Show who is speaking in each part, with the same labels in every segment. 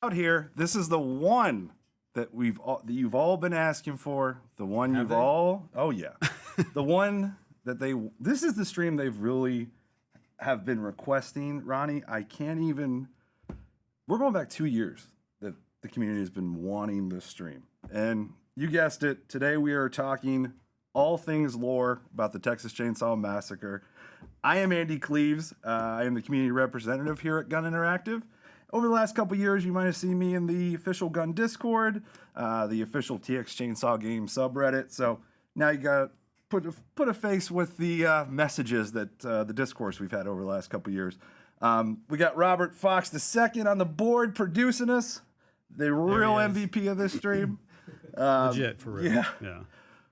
Speaker 1: Out here, this is the one that you've all been asking for. The one
Speaker 2: Have
Speaker 1: you've
Speaker 2: they?
Speaker 1: all, oh yeah, the one that this is the stream they've really have been requesting. Ronnie, I can't even. We're going back 2 years that the community has been wanting this stream, and you guessed it. Today we are talking all things lore about the Texas Chainsaw Massacre. I am Andy Cleaves. I am the community representative here at Gun Interactive. Over the last couple years, you might have seen me in the official Gun Discord, the official TX Chainsaw Game subreddit. So now you got to put a face with the messages that the discourse we've had over the last couple years. We got Robert Fox II on the board producing us, the real MVP of this stream.
Speaker 2: Legit, for real.
Speaker 1: Yeah.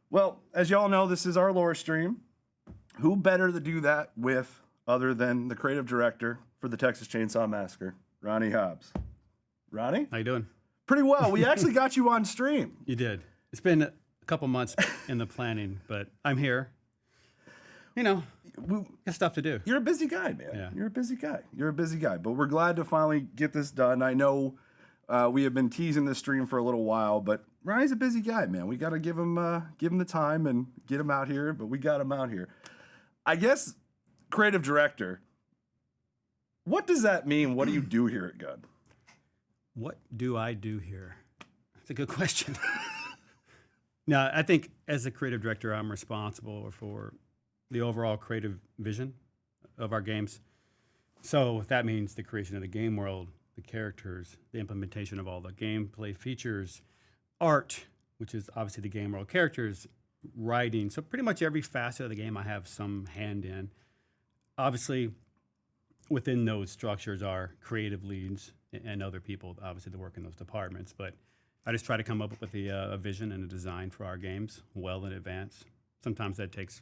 Speaker 1: Well, as y'all know, this is our lore stream. Who better to do that with other than the creative director for the Texas Chainsaw Massacre, Ronnie Hobbs. Ronnie?
Speaker 2: How you doing?
Speaker 1: Pretty well. We actually got you on stream.
Speaker 2: You did. It's been a couple months in the planning, but I'm here. You know, got stuff to do.
Speaker 1: You're a busy guy, man.
Speaker 2: Yeah.
Speaker 1: You're a busy guy. But we're glad to finally get this done. I know we have been teasing this stream for a little while, but Ronnie's a busy guy, man. We got to give him the time and get him out here, but we got him out here. I guess creative director, what does that mean? What do you do here at Gun?
Speaker 2: What do I do here? That's a good question. Now, I think as a creative director, I'm responsible for the overall creative vision of our games. So that means the creation of the game world, the characters, the implementation of all the gameplay features, art, which is obviously the game world characters, writing. So pretty much every facet of the game I have some hand in. Obviously, within those structures are creative leads and other people, obviously, that work in those departments. But I just try to come up with a vision and a design for our games well in advance. Sometimes that takes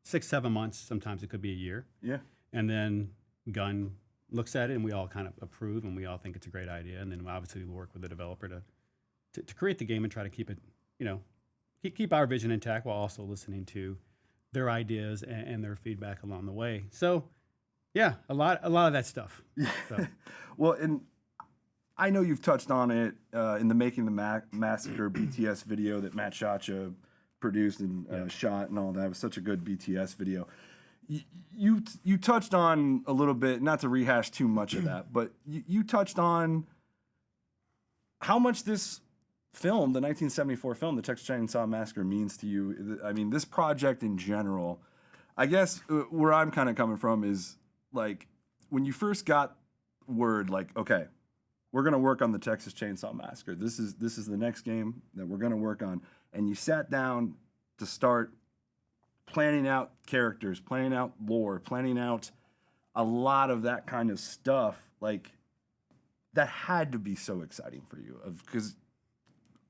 Speaker 2: 6-7 months. Sometimes it could be a year.
Speaker 1: Yeah.
Speaker 2: And then Gun looks at it, and we all kind of approve, and we all think it's a great idea. And then obviously we work with the developer to create the game and try to keep it, keep our vision intact while also listening to their ideas and their feedback along the way. So, yeah, a lot of that stuff. So.
Speaker 1: Well, and I know you've touched on it in the Making the Massacre BTS video that Matt Shacha produced and shot and all that. It was such a good BTS video. You touched on a little bit, not to rehash too much of that, but you touched on how much this film, the 1974 film, the Texas Chainsaw Massacre, means to you. I mean, this project in general, I guess where I'm kind of coming from is like when you first got word, like, okay, we're going to work on the Texas Chainsaw Massacre. This is the next game that we're going to work on. And you sat down to start planning out characters, planning out lore, planning out a lot of that kind of stuff. Like, that had to be so exciting for you. Because,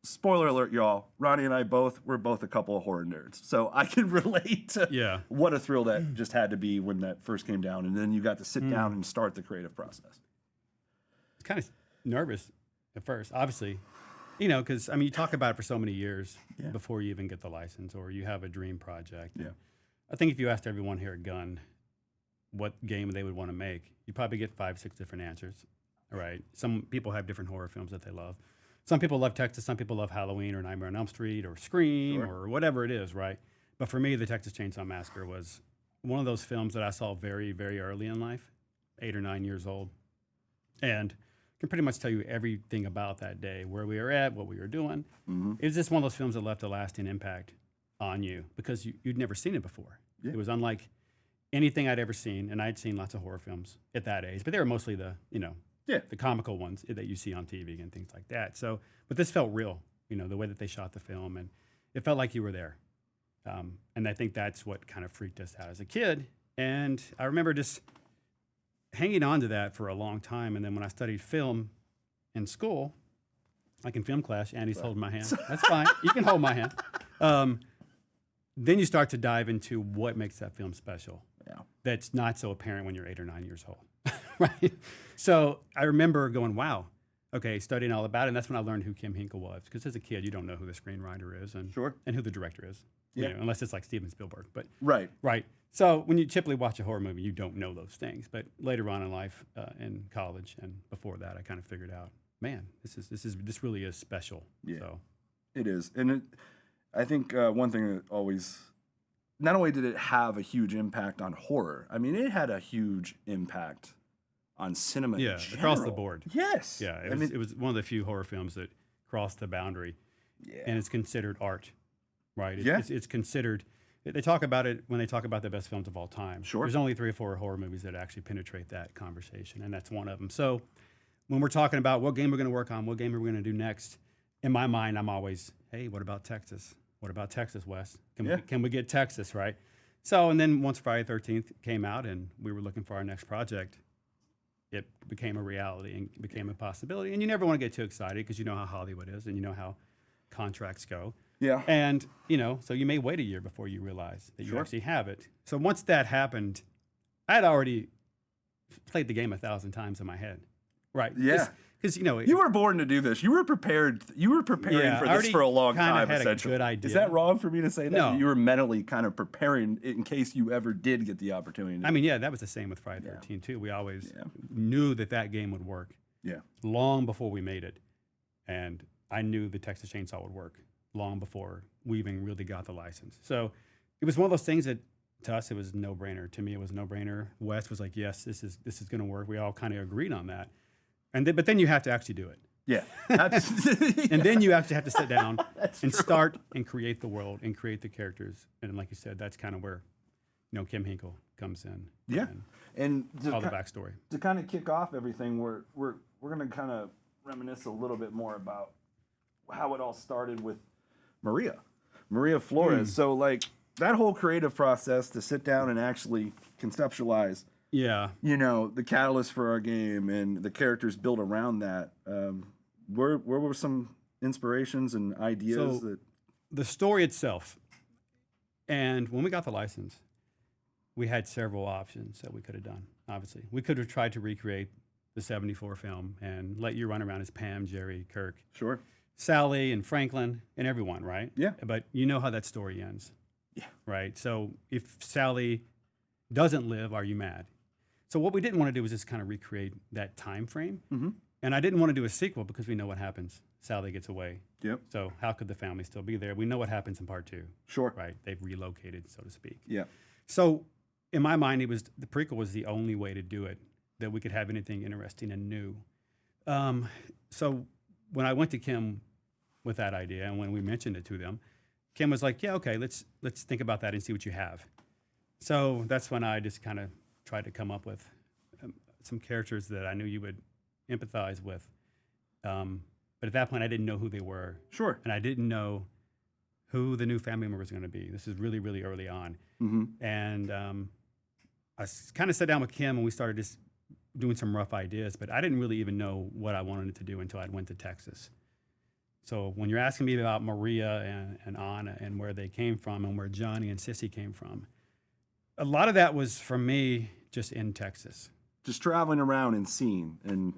Speaker 1: spoiler alert, y'all, Ronnie and I we're both a couple of horror nerds. So I can relate to what a thrill that just had to be when that first came down. And then you got to sit down and start the creative process.
Speaker 2: It's kind of nervous at first, obviously, you know, because I mean, you talk about it for so many years before you even get the license, or you have a dream project.
Speaker 1: Yeah,
Speaker 2: I think if you asked everyone here at Gun what game they would want to make, you probably get 5-6 different answers. Right? Some people have different horror films that they love. Some people love Texas. Some people love Halloween or Nightmare on Elm Street or Scream or whatever it is. Right? But for me, the Texas Chainsaw Massacre was one of those films that I saw very, very early in life, 8 or 9 years old, and can pretty much tell you everything about that day, where we were at, what we were doing. Mm-hmm. It was just one of those films that left a lasting impact on you because you'd never seen it before. Yeah. It was unlike anything I'd ever seen, and I'd seen lots of horror films at that age, but they were mostly the comical ones that you see on TV and things like that. So, but this felt real, you know, the way that they shot the film, and it felt like you were there. And I think that's what kind of freaked us out as a kid. And I remember just hanging on to that for a long time. And then when I studied film in school, like in film class, Andy's holding my hand. That's fine. You can hold my hand. Then you start to dive into what makes that film special. Yeah. That's not so apparent when you're 8 or 9 years old. Right? So I remember going, wow, okay, studying all about it. And that's when I learned who Kim Hinkle was. Because as a kid, you don't know who the screenwriter is and who the director is. You know, unless it's like Steven Spielberg. But Right. So when you typically watch a horror movie, you don't know those things. But later on in life, in college and before that, I kind of figured out, man, this really is special. Yeah, so.
Speaker 1: It is. And I think one thing that always, not only did it have a huge impact on horror, I mean, it had a huge impact on cinema in general.
Speaker 2: Across the board.
Speaker 1: Yes.
Speaker 2: Yeah, it was one of the few horror films that crossed the boundary. Yeah. And it's considered art, right? It's considered. They talk about it when they talk about the best films of all time. Sure. There's only 3 or 4 horror movies that actually penetrate that conversation, and that's one of them. So when we're talking about what game we're going to work on, what game are we going to do next, in my mind, I'm always, hey, what about Texas? What about Texas, Wes? Can we get Texas, right? So, and then once Friday the 13th came out and we were looking for our next project, it became a reality and became a possibility. And you never want to get too excited because you know how Hollywood is and you know how contracts go. Yeah. And, you know, so you may wait a year before you realize that you actually have it. So once that happened, I had already played the game 1,000 times in my head. Right. Yeah. Because, you know.
Speaker 1: You were born to do this. You were prepared. You were preparing for this for a long time,
Speaker 2: had
Speaker 1: essentially.
Speaker 2: A good idea.
Speaker 1: Is that wrong for me to say that?
Speaker 2: No.
Speaker 1: You were mentally kind of preparing in case you ever did get the opportunity.
Speaker 2: I mean, yeah, that was the same with Friday the 13th, too. We always knew that game would work. Yeah. Long before we made it. And I knew the Texas Chainsaw would work long before we even really got the license. So it was one of those things that to us, it was a no-brainer. To me, it was a no-brainer. Wes was like, yes, this is going to work. We all kind of agreed on that. But then you have to actually do it.
Speaker 1: Yeah.
Speaker 2: And then you actually have to sit down and start and create the world and create the characters. And like you said, that's kind of where, you know, Kim Hinkle comes in.
Speaker 1: Yeah. And
Speaker 2: all the backstory.
Speaker 1: To kind of kick off everything, we're going to kind of reminisce a little bit more about how it all started with Maria Flores. So like that whole creative process to sit down and actually conceptualize, you know, the catalyst for our game and the characters built around that. Where were some inspirations and ideas that
Speaker 2: the story itself? And when we got the license, we had several options that we could have done. Obviously, we could have tried to recreate the '74 film and let you run around as Pam, Jerry, Kirk.
Speaker 1: Sure.
Speaker 2: Sally and Franklin and everyone, right?
Speaker 1: Yeah.
Speaker 2: But you know how that story ends.
Speaker 1: Yeah.
Speaker 2: Right? So if Sally doesn't live, are you mad? So what we didn't want to do was just kind of recreate that time frame. Mm-hmm. And I didn't want to do a sequel because we know what happens. Sally gets away.
Speaker 1: Yep.
Speaker 2: So how could the family still be there? We know what happens in part 2.
Speaker 1: Sure.
Speaker 2: Right? They've relocated, so to speak.
Speaker 1: Yeah.
Speaker 2: So in my mind, the prequel was the only way to do it, that we could have anything interesting and new. So when I went to Kim with that idea, and when we mentioned it to them, Kim was like, "Yeah, okay, let's think about that and see what you have." So that's when I just kind of tried to come up with some characters that I knew you would empathize with. But at that point, I didn't know who they were.
Speaker 1: Sure.
Speaker 2: And I didn't know who the new family member was going to be. This is really, really early on.
Speaker 1: Mm-hmm.
Speaker 2: And I kind of sat down with Kim and we started just doing some rough ideas, but I didn't really even know what I wanted to do until I went to Texas. So when you're asking me about Maria and Anna and where they came from and where Johnny and Sissy came from, a lot of that was from me just in Texas.
Speaker 1: Just traveling around and seeing and.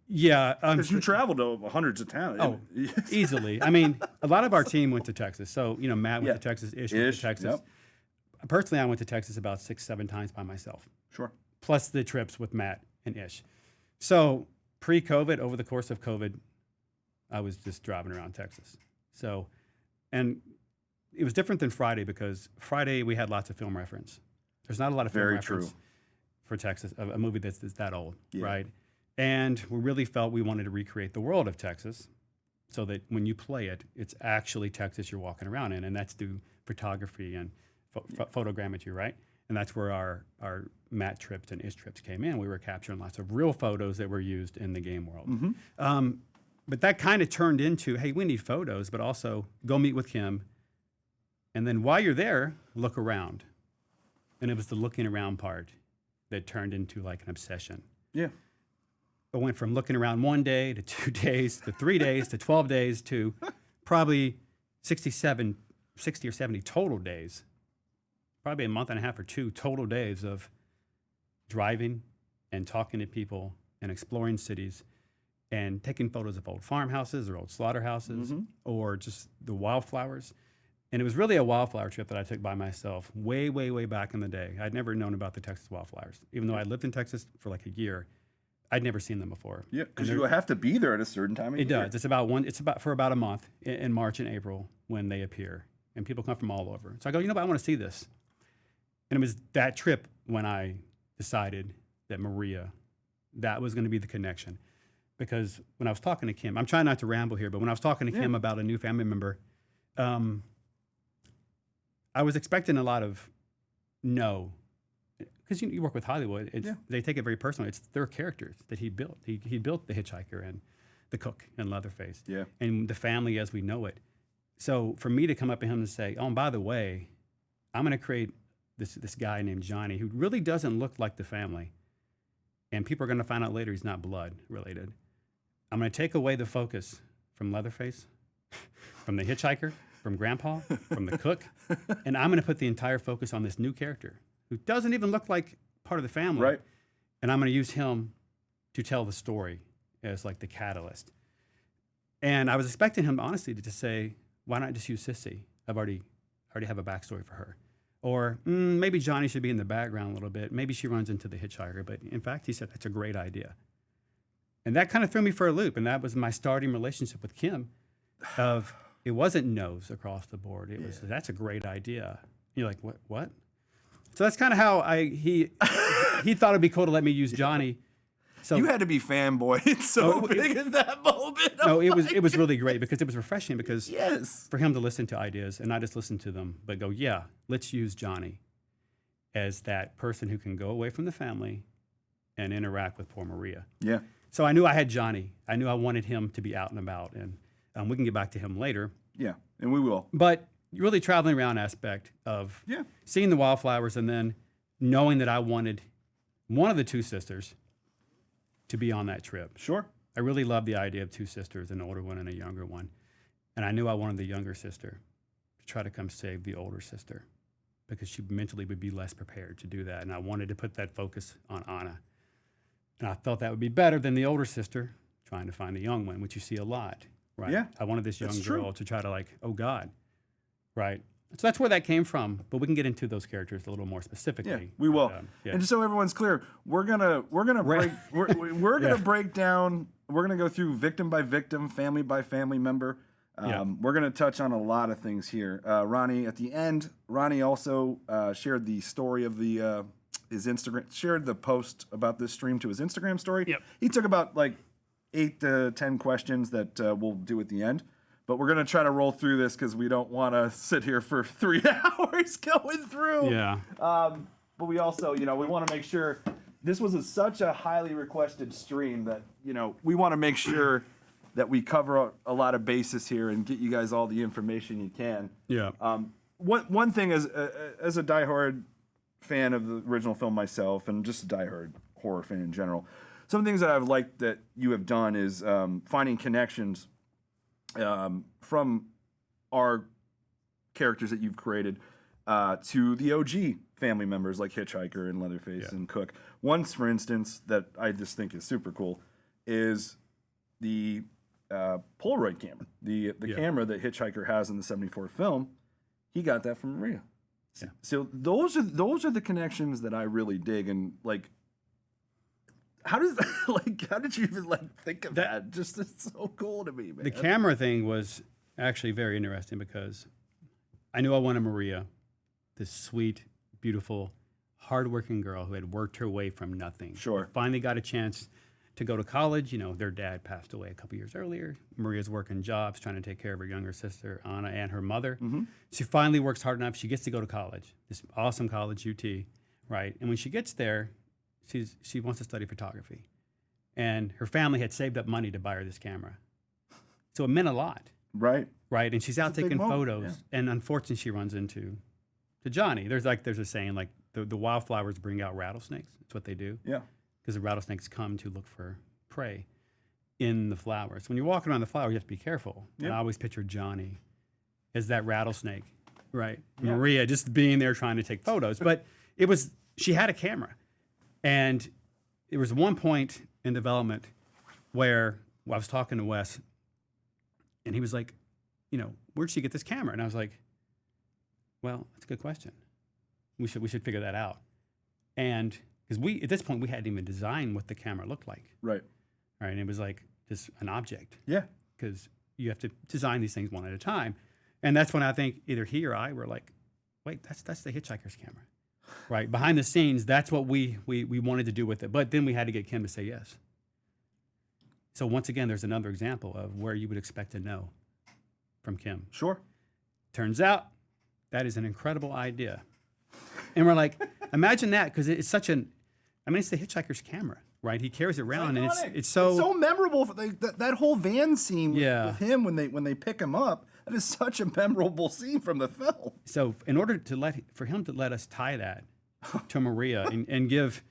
Speaker 2: Yeah.
Speaker 1: Because you traveled to hundreds of towns.
Speaker 2: Oh, easily. I mean, a lot of our team went to Texas. So, Matt went to Texas, Ish went to Texas.
Speaker 1: Yep.
Speaker 2: Personally, I went to Texas about 6-7 times by myself.
Speaker 1: Sure.
Speaker 2: Plus the trips with Matt and Ish. So pre-COVID, over the course of COVID, I was just driving around Texas. So, and it was different than Friday because Friday we had lots of film reference. There's not a lot of film reference for Texas, a movie that's that old, right? And we really felt we wanted to recreate the world of Texas so that when you play it, it's actually Texas you're walking around in, and that's through photography and photogrammetry, right? And that's where our Matt trips and Ish trips came in. We were capturing lots of real photos that were used in the game world. Mm-hmm. But that kind of turned into, hey, we need photos, but also go meet with Kim. And then while you're there, look around. And it was the looking around part that turned into like an obsession.
Speaker 1: Yeah.
Speaker 2: It went from looking around 1 day to 2 days to 3 days to 12 days to probably 60 or 70 total days. Probably a month and a half or 2 total days of driving and talking to people and exploring cities and taking photos of old farmhouses or old slaughterhouses or just the wildflowers. And it was really a wildflower trip that I took by myself way, way, way back in the day. I'd never known about the Texas wildflowers. Even though I lived in Texas for like a year, I'd never seen them before.
Speaker 1: Yeah, because you have to be there at a certain time of year.
Speaker 2: It does. It's about for about a month in March and April when they appear. And people come from all over. So I go, I want to see this. And it was that trip when I decided that Maria, that was going to be the connection. Because when I was talking to Kim, I'm trying not to ramble here, but when I was talking to Kim about a new family member, I was expecting a lot of no. Because you work with Hollywood, they take it very personally. It's their characters that he built. He built the hitchhiker and the cook and Leatherface and the family as we know it. So for me to come up to him and say, oh, and by the way, I'm going to create this guy named Johnny who really doesn't look like the family. And people are going to find out later he's not blood related. I'm going to take away the focus from Leatherface, from the hitchhiker, from Grandpa, from the cook, and I'm going to put the entire focus on this new character who doesn't even look like part of the family.
Speaker 1: Right.
Speaker 2: And I'm going to use him to tell the story as like the catalyst. And I was expecting him, honestly, to just say, why not just use Sissy? I already have a backstory for her. Or maybe Johnny should be in the background a little bit. Maybe she runs into the hitchhiker. But in fact, he said, that's a great idea. And that kind of threw me for a loop. And that was my starting relationship with Kim of it wasn't no's across the board. It was, that's a great idea. You're like, what? So that's kind of how he thought it'd be cool to let me use Johnny. So
Speaker 1: you had to be fanboyed so big in that moment.
Speaker 2: No, it was really great because it was refreshing because
Speaker 1: yes,
Speaker 2: for him to listen to ideas and not just listen to them, but go, yeah, let's use Johnny as that person who can go away from the family and interact with poor Maria.
Speaker 1: Yeah.
Speaker 2: So I knew I had Johnny. I knew I wanted him to be out and about, and we can get back to him later.
Speaker 1: Yeah, and we will.
Speaker 2: But really traveling around aspect of seeing the wildflowers and then knowing that I wanted one of the 2 sisters to be on that trip.
Speaker 1: Sure.
Speaker 2: I really loved the idea of 2 sisters, an older one and a younger one. And I knew I wanted the younger sister to try to come save the older sister because she mentally would be less prepared to do that. And I wanted to put that focus on Anna. And I felt that would be better than the older sister trying to find the young one, which you see a lot, right?
Speaker 1: Yeah.
Speaker 2: I wanted this young girl to try to like, oh God, right? So that's where that came from, but we can get into those characters a little more specifically.
Speaker 1: Yeah, we will. And just so everyone's clear, we're gonna break down we're going to go through victim by victim, family by family member. We're going to touch on a lot of things here. Ronnie, at the end, Ronnie also shared the story of the his Instagram, shared the post about this stream to his Instagram story.
Speaker 2: Yep.
Speaker 1: He took about like 8 to 10 questions that we'll do at the end. But we're going to try to roll through this because we don't want to sit here for 3 hours going through.
Speaker 2: Yeah.
Speaker 1: But we also, we want to make sure this was such a highly requested stream that, we want to make sure that we cover a lot of bases here and get you guys all the information you can.
Speaker 2: Yeah.
Speaker 1: One thing as a diehard fan of the original film myself, and just a diehard horror fan in general, some things that I've liked that you have done is finding connections from our characters that you've created to the OG family members like Hitchhiker and Leatherface and Cook. One, for instance, that I just think is super cool is the Polaroid camera. The camera that Hitchhiker has in the '74 film, he got that from Maria.
Speaker 2: Yeah.
Speaker 1: So those are the connections that I really dig, and like, how did you even think of that? Just it's so cool to me, man.
Speaker 2: The camera thing was actually very interesting because I knew I wanted Maria, this sweet, beautiful, hardworking girl who had worked her way from nothing.
Speaker 1: Sure.
Speaker 2: Finally got a chance to go to college. Their dad passed away a couple years earlier. Maria's working jobs, trying to take care of her younger sister, Anna, and her mother. Mm-hmm. She finally works hard enough. She gets to go to college, this awesome college, UT, right? And when she gets there, she wants to study photography. And her family had saved up money to buy her this camera. So it meant a lot.
Speaker 1: Right.
Speaker 2: Right. And she's out taking photos. Yeah. And unfortunately, she runs into Johnny. There's a saying like the wildflowers bring out rattlesnakes. That's what they do.
Speaker 1: Yeah.
Speaker 2: Because the rattlesnakes come to look for prey in the flowers. When you're walking around the flower, you have to be careful. Yep. And I always picture Johnny as that rattlesnake, right? Yep. Maria just being there trying to take photos. But she had a camera. And there was one point in development where I was talking to Wes, and he was like, where'd she get this camera? And I was like, well, that's a good question. We should figure that out. And because at this point, we hadn't even designed what the camera looked like. Right. Right. And it was like just an object. Yeah. Because you have to design these things one at a time. And that's when I think either he or I were like, wait, that's the Hitchhiker's camera. Right. Behind the scenes, that's what we wanted to do with it. But then we had to get Kim to say yes. So once again, there's another example of where you would expect to know from Kim. Sure. Turns out that is an incredible idea. And we're like, imagine that, because it's such it's the Hitchhiker's camera, right? He carries it around, and it's so
Speaker 1: memorable. That whole van scene with him when they pick him up, that is such a memorable scene from the film.
Speaker 2: So in order for him to let us tie that to Maria and give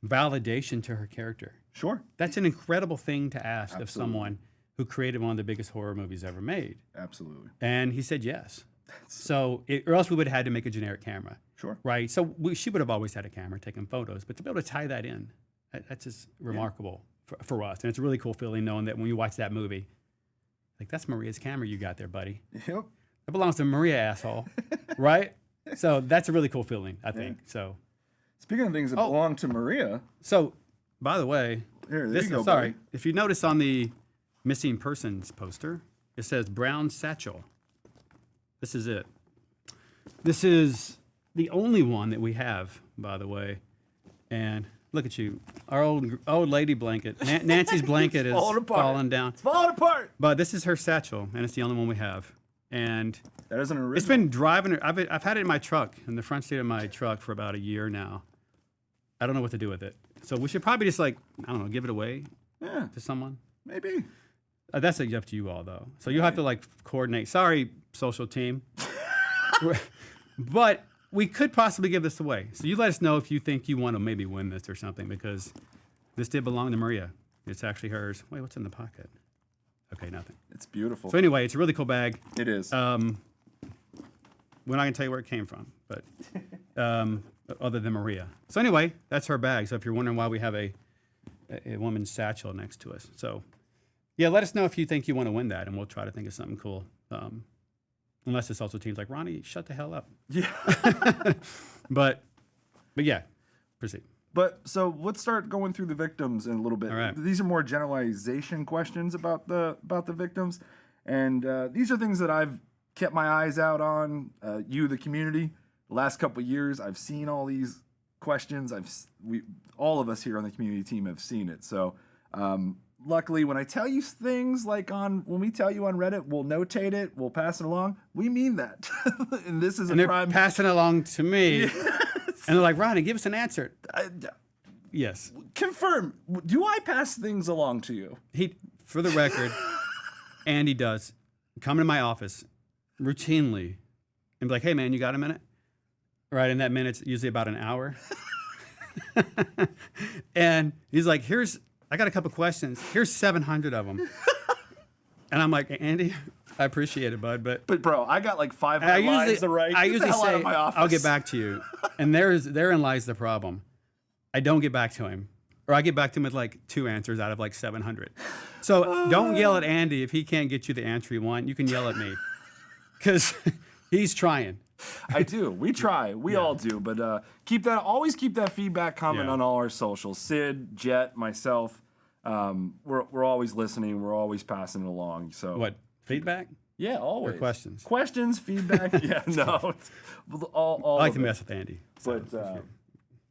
Speaker 2: validation to her character, sure, that's an incredible thing to ask of someone who created one of the biggest horror movies ever made. Absolutely. And he said yes. Or else we would have had to make a generic camera. Sure. Right? So she would have always had a camera taking photos, but to be able to tie that in, that's just remarkable for us. And it's a really cool feeling knowing that when you watch that movie, like, that's Maria's camera you got there, buddy. Yep. It belongs to Maria, asshole. Right? So that's a really cool feeling, I think. So,
Speaker 1: speaking of things that belong to Maria.
Speaker 2: So, by the way,
Speaker 1: there you go, sorry. Buddy.
Speaker 2: If you notice on the missing persons poster, it says brown satchel. This is it. This is the only one that we have, by the way. And look at you. Our old lady blanket. Nancy's blanket is falling down.
Speaker 1: It's falling apart.
Speaker 2: But this is her satchel, and it's the only one we have. And
Speaker 1: that isn't original.
Speaker 2: It's been driving her. I've had it in my truck, in the front seat of my truck for about a year now. I don't know what to do with it. So we should probably just give it away to someone.
Speaker 1: Maybe.
Speaker 2: That's up to you all, though. So you'll have to coordinate. Sorry, social team. But we could possibly give this away. So you let us know if you think you want to maybe win this or something, because this did belong to Maria. It's actually hers. Wait, what's in the pocket? Okay, nothing.
Speaker 1: It's beautiful.
Speaker 2: So anyway, it's a really cool bag.
Speaker 1: It is.
Speaker 2: We're not going to tell you where it came from, but other than Maria. So anyway, that's her bag. So if you're wondering why we have a woman's satchel next to us. So yeah, let us know if you think you want to win that, and we'll try to think of something cool. Unless it's also teams like, Ronnie, shut the hell up.
Speaker 1: Yeah.
Speaker 2: But yeah, proceed.
Speaker 1: But so let's start going through the victims in a little bit.
Speaker 2: All right.
Speaker 1: These are more generalization questions about the victims, and these are things that I've kept my eyes out on. You, the community, the last couple of years, I've seen all these questions. All of us here on the community team have seen it. So luckily, when I tell you things like when we tell you on Reddit, we'll notate it, we'll pass it along. We mean that, and this is
Speaker 2: And they're passing it along to me. And they're like, Ronnie, give us an answer. Yes.
Speaker 1: Confirm. Do I pass things along to you?
Speaker 2: For the record, Andy does come to my office routinely and be like, hey, man, you got a minute? Right, and that minute's usually about an hour. And he's like, I got a couple questions. Here's 700 of them. And I'm like, Andy, I appreciate it, bud, but
Speaker 1: bro, I got like 500 lines to write.
Speaker 2: I
Speaker 1: Get
Speaker 2: usually
Speaker 1: the hell out
Speaker 2: say,
Speaker 1: of my office.
Speaker 2: I'll get back to you. And therein lies the problem. I don't get back to him. Or I get back to him with like 2 answers out of like 700. So don't yell at Andy if he can't get you the answer you want. You can yell at me. Because he's trying.
Speaker 1: I do. We try. We all do. But always keep that feedback coming on all our socials. Sid, Jet, myself. We're always listening. We're always passing it along. So
Speaker 2: what? Feedback?
Speaker 1: Yeah, always.
Speaker 2: Or questions?
Speaker 1: Questions, feedback. Yeah, no. All
Speaker 2: I like to
Speaker 1: it.
Speaker 2: mess with Andy. So
Speaker 1: But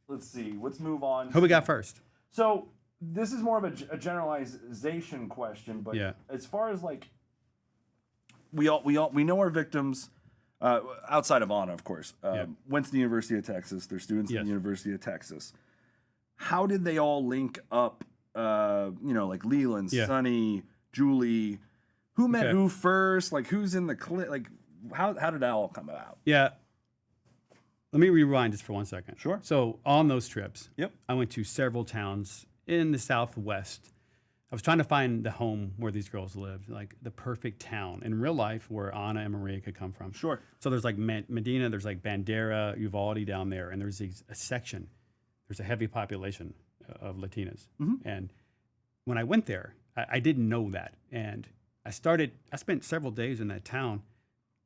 Speaker 1: let's see. Let's move on.
Speaker 2: who we got first?
Speaker 1: So this is more of a generalization question, but as far as like we know our victims outside of Anna, of course. Went to the University of Texas. They're students at the University of Texas. How did they all link up? Like Leland, Sonny, Julie. Who met who first? Like who's in the like? How did that all come about?
Speaker 2: Yeah. Let me rewind just for 1 second.
Speaker 1: Sure.
Speaker 2: So on those trips,
Speaker 1: Yep.
Speaker 2: I went to several towns in the Southwest. I was trying to find the home where these girls lived, like the perfect town in real life where Anna and Maria could come from.
Speaker 1: Sure.
Speaker 2: So there's like Medina, there's like Bandera, Uvalde down there, and there's a section. There's a heavy population of Latinas.
Speaker 1: Mm-hmm.
Speaker 2: And when I went there, I didn't know that. And I spent several days in that town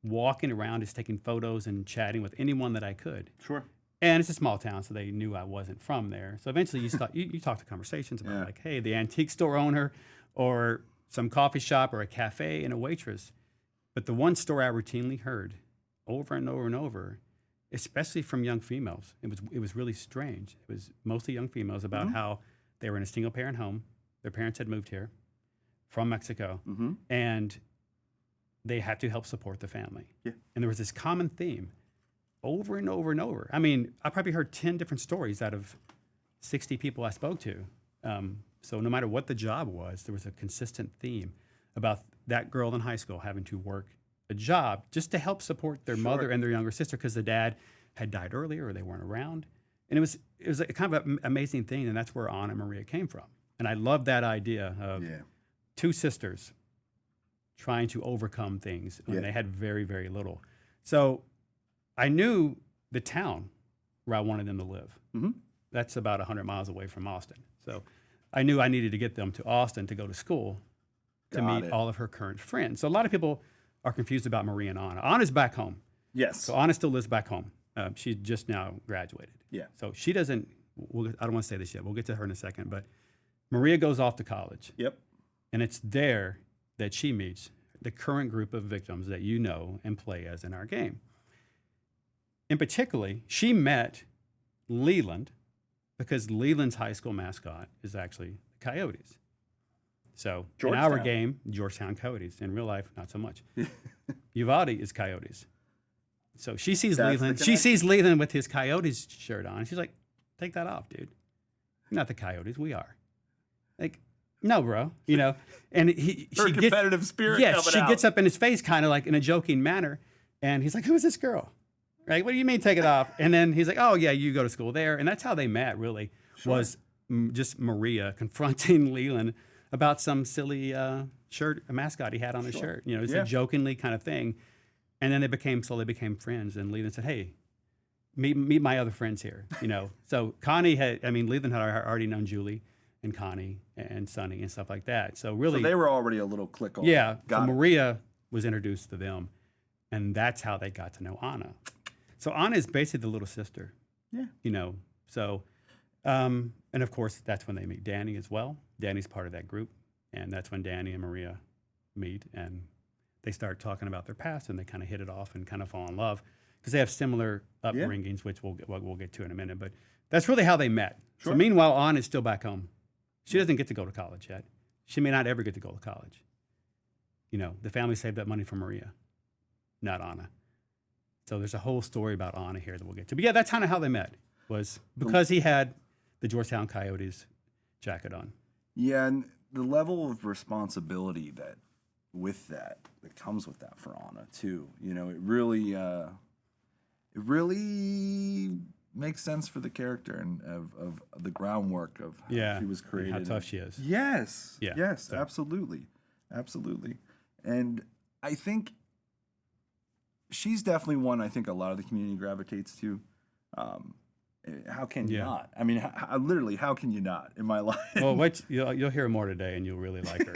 Speaker 2: walking around, just taking photos and chatting with anyone that I could.
Speaker 1: Sure.
Speaker 2: And it's a small town, so they knew I wasn't from there. So eventually you talk to conversations about like, hey, the antique store owner or some coffee shop or a cafe and a waitress. But the one story I routinely heard over and over and over, especially from young females, it was really strange. It was mostly young females about how they were in a single parent home. Their parents had moved here from Mexico, and they had to help support the family. Yeah. And there was this common theme over and over and over. I mean, I probably heard 10 different stories out of 60 people I spoke to. So no matter what the job was, there was a consistent theme about that girl in high school having to work a job just to help support their mother and their younger sister because the dad had died earlier or they weren't around. And it was a kind of an amazing thing, and that's where Anna and Maria came from. And I love that idea of 2 sisters trying to overcome things when they had very, very little. So I knew the town where I wanted them to live. Mm-hmm. That's about 100 miles away from Austin. So I knew I needed to get them to Austin to go to school to meet all of her current friends. So a lot of people are confused about Maria and Anna. Anna's back home.
Speaker 1: Yes.
Speaker 2: So Anna still lives back home. She just now graduated. Yeah. So she doesn't, I don't want to say this yet. We'll get to her in a second. But Maria goes off to college. Yep. And it's there that she meets the current group of victims that you know and play as in our game. In particular, she met Leland because Leland's high school mascot is actually the Coyotes. So in our game, Georgetown Coyotes. In real life, not so much. Uvalde is Coyotes. So she sees Leland. She sees Leland with his Coyotes shirt on. She's like, "Take that off, dude. You're not the Coyotes. We are." Like, no, bro. You know. And she
Speaker 1: competitive spirit.
Speaker 2: Yes, she gets up in his face, kind of like in a joking manner, and he's like, "Who is this girl?" Right? What do you mean, take it off? And then he's like, "Oh yeah, you go to school there." And that's how they met. Really, was just Maria confronting Leland about some silly shirt, a mascot he had on his shirt. You know, it's a jokingly kind of thing. And then they slowly became friends. And Leland said, "Hey, meet my other friends here." You know, so Leland had already known Julie and Connie and Sonny and stuff like that. So really,
Speaker 1: they were already a little click on.
Speaker 2: Yeah. So Maria was introduced to them, and that's how they got to know Anna. So Anna is basically the little sister. Yeah. You know, so And of course, that's when they meet Danny as well. Danny's part of that group. And that's when Danny and Maria meet and they start talking about their past and they kind of hit it off and kind of fall in love because they have similar upbringings, which we'll get to in a minute. But that's really how they met.
Speaker 1: Sure.
Speaker 2: So meanwhile, Anna's still back home. She doesn't get to go to college yet. She may not ever get to go to college. You know, the family saved that money for Maria, not Anna. So there's a whole story about Anna here that we'll get to. But yeah, that's kind of how they met, was because he had the Georgetown Coyotes jacket on.
Speaker 1: Yeah, and the level of responsibility that comes with that for Anna too. You know, it really makes sense for the character and of the groundwork of how she was created.
Speaker 2: And how tough she is.
Speaker 1: Yes.
Speaker 2: Yeah.
Speaker 1: Yes,
Speaker 2: So.
Speaker 1: absolutely. Absolutely. And I think she's definitely one I think a lot of the community gravitates to. How can you not? I mean, literally, how can you not in my life?
Speaker 2: Well, you'll hear more today, and you'll really like her.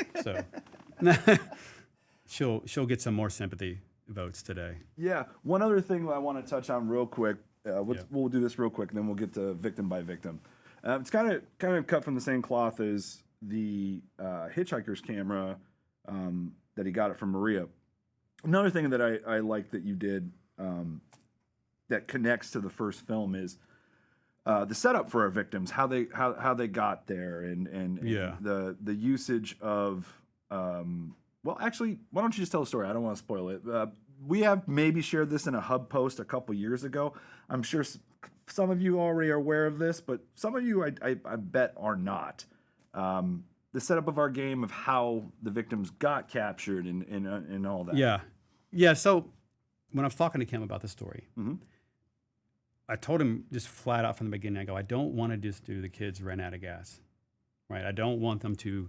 Speaker 2: So she'll get some more sympathy votes today.
Speaker 1: Yeah. One other thing I want to touch on real quick. We'll do this real quick, and then we'll get to victim by victim. It's kind of cut from the same cloth as the hitchhiker's camera that he got it from Maria. Another thing that I like that you did that connects to the first film is the setup for our victims, how they got there, and the usage of. Well, actually, why don't you just tell the story? I don't want to spoil it. We have maybe shared this in a hub post a couple years ago. I'm sure some of you already are aware of this, but some of you I bet are not. The setup of our game of how the victims got captured and all that.
Speaker 2: Yeah. So when I was talking to Kim about the story,
Speaker 1: Mm-hmm.
Speaker 2: I told him just flat out from the beginning, I go, I don't want to just do the kids ran out of gas, right? I don't want them to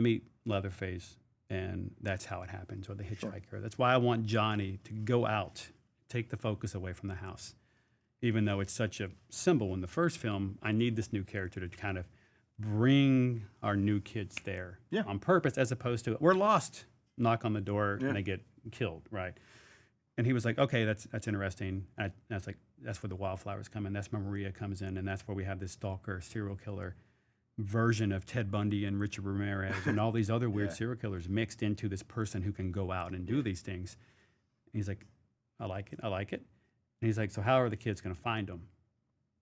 Speaker 2: meet Leatherface and that's how it happens, or the hitchhiker. Sure. That's why I want Johnny to go out, take the focus away from the house. Even though it's such a symbol in the first film, I need this new character to kind of bring our new kids there on purpose, as opposed to we're lost, knock on the door and they get killed, right? And he was like, okay, that's interesting. And that's like, that's where the wildflowers come in. That's where Maria comes in, and that's where we have this stalker, serial killer version of Ted Bundy and Richard Ramirez and all these other weird serial killers mixed into this person who can go out and do these things. And he's like, I like it. And he's like, so how are the kids going to find them?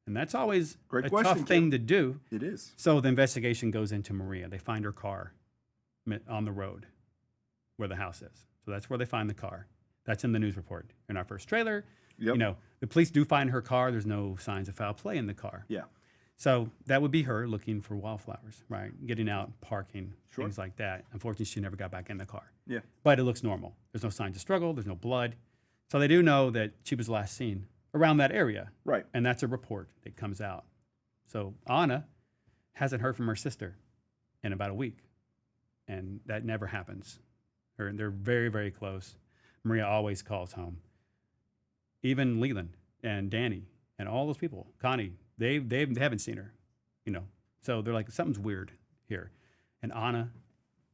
Speaker 2: And that's always a tough thing to do.
Speaker 1: It is.
Speaker 2: So the investigation goes into Maria. They find her car on the road where the house is. So that's where they find the car. That's in the news report. In our first trailer, you know, the police do find her car. There's no signs of foul play in the car.
Speaker 1: Yeah.
Speaker 2: So that would be her looking for wildflowers, right? Getting out, parking, things like that. Unfortunately, she never got back in the car. Yeah. But it looks normal. There's no signs of struggle. There's no blood. So they do know that she was last seen around that area. Right. And that's a report that comes out. So Anna hasn't heard from her sister in about a week. And that never happens. They're very, very close. Maria always calls home. Even Leland and Danny and all those people, Connie, they haven't seen her, you know. So they're like, something's weird here. And Anna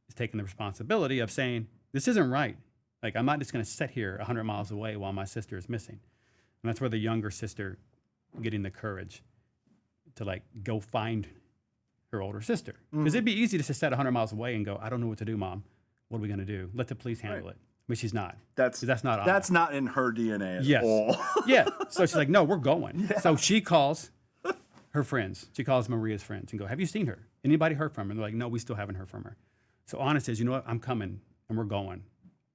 Speaker 2: is taking the responsibility of saying, this isn't right. Like, I'm not just going to sit here 100 miles away while my sister is missing. And that's where the younger sister getting the courage to, like, go find her older sister. Because it'd be easy to just sit 100 miles away and go, I don't know what to do, Mom. What are we going to do? Let the police handle it. But she's not. That's not Anna.
Speaker 1: That's not in her DNA at all.
Speaker 2: Yeah. So she's like, no, we're going. Yeah. So she calls her friends. She calls Maria's friends and go, have you seen her? Anybody heard from her? And they're like, no, we still haven't heard from her. So Anna says, you know what? I'm coming and we're going.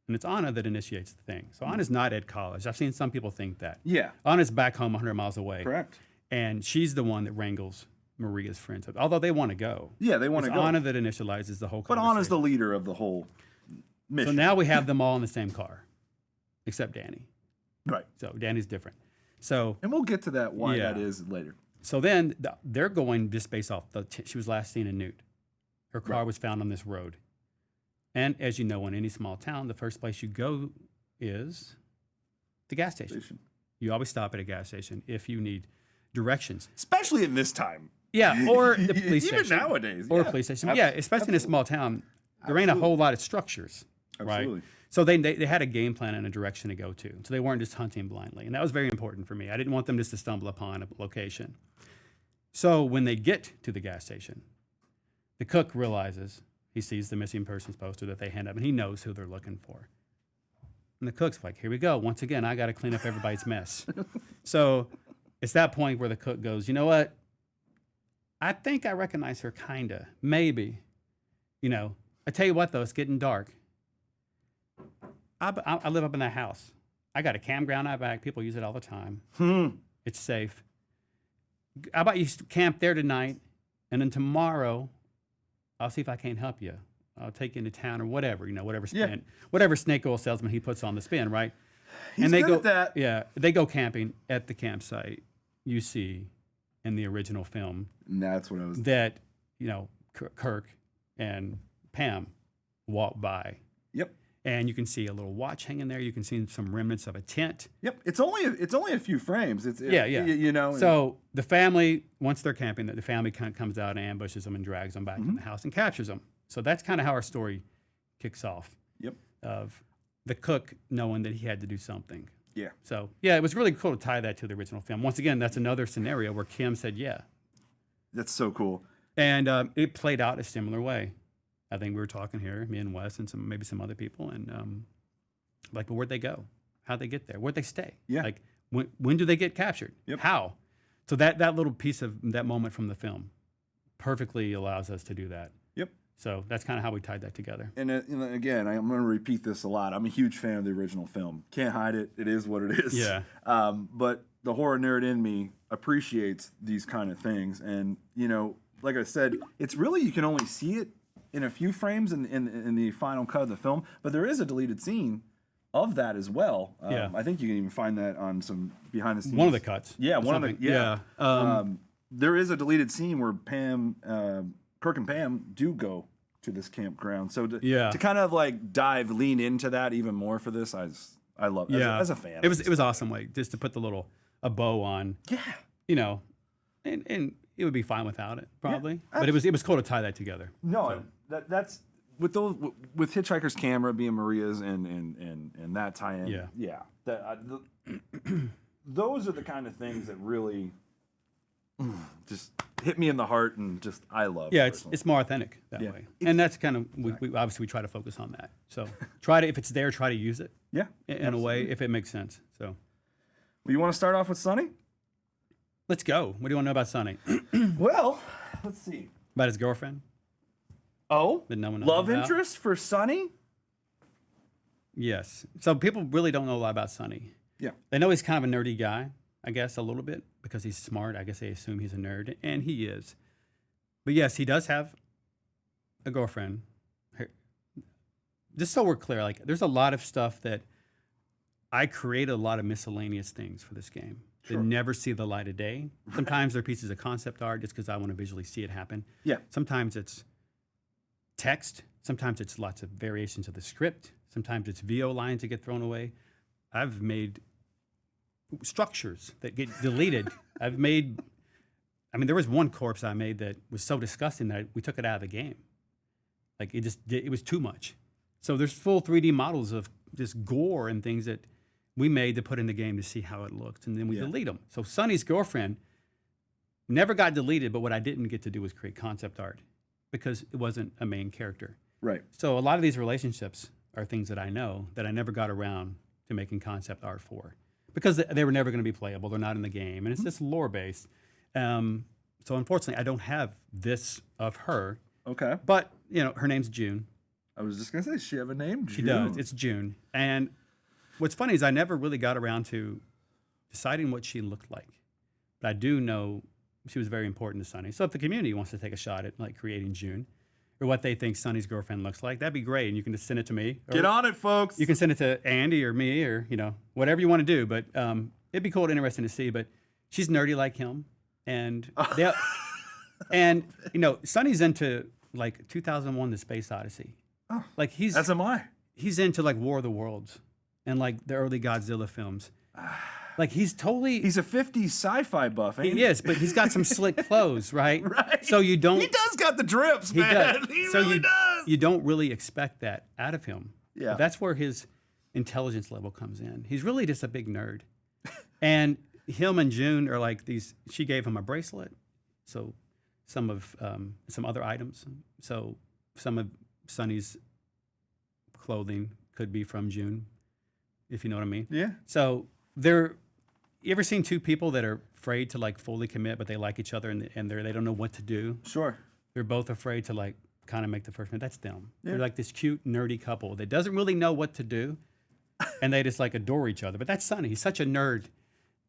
Speaker 2: And it's Anna that initiates the thing. So Anna's not at college. I've seen some people think that. Yeah. Anna's back home 100 miles away. Correct. And she's the one that wrangles Maria's friends. Although they want to go.
Speaker 1: Yeah, they want to go.
Speaker 2: It's Anna that initializes the whole conversation.
Speaker 1: But Anna's the leader of the whole mission.
Speaker 2: So now we have them all in the same car, except Danny.
Speaker 1: Right.
Speaker 2: So Danny's different. So,
Speaker 1: and we'll get to that, why that is later.
Speaker 2: So then they're going just based off, she was last seen in Newt. Her car was found on this road. And as you know, in any small town, the first place you go is the gas station. You always stop at a gas station if you need directions.
Speaker 1: Especially in this time.
Speaker 2: Yeah, or the police station.
Speaker 1: Even nowadays.
Speaker 2: Or a police station. Yeah, especially in a small town. There ain't a whole lot of structures. Absolutely. Right? So they had a game plan and a direction to go to. So they weren't just hunting blindly. And that was very important for me. I didn't want them just to stumble upon a location. So when they get to the gas station, the cook realizes, he sees the missing persons poster that they hand up, and he knows who they're looking for. And the cook's like, here we go. Once again, I got to clean up everybody's mess. So it's that point where the cook goes, you know what? I think I recognize her, kind of, maybe. I tell you what, though, it's getting dark. I live up in that house. I got a campground out back. People use it all the time. It's safe. How about you camp there tonight, and then tomorrow, I'll see if I can't help you. I'll take you into town or whatever, whatever snake oil salesman he puts on the spin, right?
Speaker 1: He's
Speaker 2: and they
Speaker 1: good
Speaker 2: go,
Speaker 1: at that.
Speaker 2: Yeah, they go camping at the campsite you see in the original film.
Speaker 1: And that's what I was.
Speaker 2: That Kirk and Pam walk by.
Speaker 1: Yep.
Speaker 2: And you can see a little watch hanging there. You can see some remnants of a tent.
Speaker 1: Yep. It's only a few frames.
Speaker 2: Yeah. So the family, once they're camping, the family comes out and ambushes them and drags them back to the house and captures them. So that's kind of how our story kicks off.
Speaker 1: Yep.
Speaker 2: Of the cook knowing that he had to do something.
Speaker 1: Yeah.
Speaker 2: So yeah, it was really cool to tie that to the original film. Once again, that's another scenario where Kim said yeah.
Speaker 1: That's so cool.
Speaker 2: And it played out a similar way. I think we were talking here, me and Wes and maybe some other people, and well, where'd they go? How'd they get there? Where'd they stay?
Speaker 1: Yeah.
Speaker 2: Like, when do they get captured?
Speaker 1: Yep.
Speaker 2: How? So that little piece of that moment from the film perfectly allows us to do that.
Speaker 1: Yep.
Speaker 2: So that's kind of how we tied that together.
Speaker 1: And again, I'm going to repeat this a lot. I'm a huge fan of the original film. Can't hide it. It is what it is.
Speaker 2: Yeah.
Speaker 1: But the horror nerd in me appreciates these kind of things. And, like I said, it's really, you can only see it in a few frames in the final cut of the film, but there is a deleted scene of that as well.
Speaker 2: Yeah.
Speaker 1: I think you can even find that on some behind the scenes.
Speaker 2: One of the cuts.
Speaker 1: Yeah,
Speaker 2: Yeah.
Speaker 1: There is a deleted scene where Kirk and Pam do go to this campground. So to kind of lean into that even more for this, I love it as a fan.
Speaker 2: It was awesome, just to put a bow on.
Speaker 1: Yeah.
Speaker 2: And it would be fine without it probably, but it was cool to tie that together.
Speaker 1: No, so. That's with Hitchhiker's Camera being Maria's and that tie-in. Those are the kind of things that really just hit me in the heart and just I love.
Speaker 2: Yeah, it's more authentic that way, and that's kind of we obviously we try to focus on that. So if it's there, try to use it.
Speaker 1: Yeah,
Speaker 2: in a way if it makes sense. So,
Speaker 1: well, you want to start off with Sonny?
Speaker 2: Let's go. What do you want to know about Sonny?
Speaker 1: Well, let's see.
Speaker 2: About his girlfriend?
Speaker 1: Oh,
Speaker 2: that no one knows
Speaker 1: love
Speaker 2: about?
Speaker 1: Interest for Sonny?
Speaker 2: Yes. So people really don't know a lot about Sonny.
Speaker 1: Yeah.
Speaker 2: They know he's kind of a nerdy guy, I guess, a little bit, because he's smart. I guess they assume he's a nerd, and he is. But yes, he does have a girlfriend. Just so we're clear, there's a lot of stuff that I created, a lot of miscellaneous things for this game. They never see the light of day. Sometimes they're pieces of concept art just because I want to visually see it happen.
Speaker 1: Yeah.
Speaker 2: Sometimes it's text. Sometimes it's lots of variations of the script. Sometimes it's VO lines that get thrown away. I've made structures that get deleted. There was one corpse I made that was so disgusting that we took it out of the game. It was too much. So there's full 3D models of this gore and things that we made to put in the game to see how it looked, and then we delete them. So Sonny's girlfriend never got deleted, but what I didn't get to do was create concept art because it wasn't a main character.
Speaker 1: Right.
Speaker 2: So a lot of these relationships are things that I know that I never got around to making concept art for because they were never going to be playable. They're not in the game, and it's just lore-based. So unfortunately, I don't have this of her.
Speaker 1: Okay.
Speaker 2: But, her name's June.
Speaker 1: I was just going to say, does she have a name? June.
Speaker 2: She does. It's June. And what's funny is I never really got around to deciding what she looked like. But I do know she was very important to Sonny. So if the community wants to take a shot at creating June or what they think Sonny's girlfriend looks like, that'd be great. And you can just send it to me.
Speaker 1: Get on it, folks.
Speaker 2: You can send it to Andy or me or, whatever you want to do. But it'd be cool and interesting to see. But she's nerdy like him. And, Sonny's into 2001, The Space Odyssey.
Speaker 1: Oh,
Speaker 2: as
Speaker 1: am I.
Speaker 2: He's into War of the Worlds and the early Godzilla films. He's a 50s sci-fi buff, ain't he?
Speaker 1: He
Speaker 2: is, but he's got some slick clothes, right?
Speaker 1: Right.
Speaker 2: So you don't.
Speaker 1: He does got the drips, man.
Speaker 2: Does.
Speaker 1: He
Speaker 2: so
Speaker 1: really does.
Speaker 2: You don't really expect that out of him.
Speaker 1: Yeah.
Speaker 2: But that's where his intelligence level comes in. He's really just a big nerd. And him and June are these. She gave him a bracelet. So some of some other items. So some of Sonny's clothing could be from June, if you know what I mean.
Speaker 1: Yeah.
Speaker 2: So you ever seen two people that are afraid to like fully commit, but they like each other and they don't know what to do?
Speaker 1: Sure.
Speaker 2: They're both afraid to like kind of make the first move. That's them.
Speaker 1: Yeah.
Speaker 2: They're like this cute, nerdy couple that doesn't really know what to do, and they just like adore each other. But that's Sonny. He's such a nerd.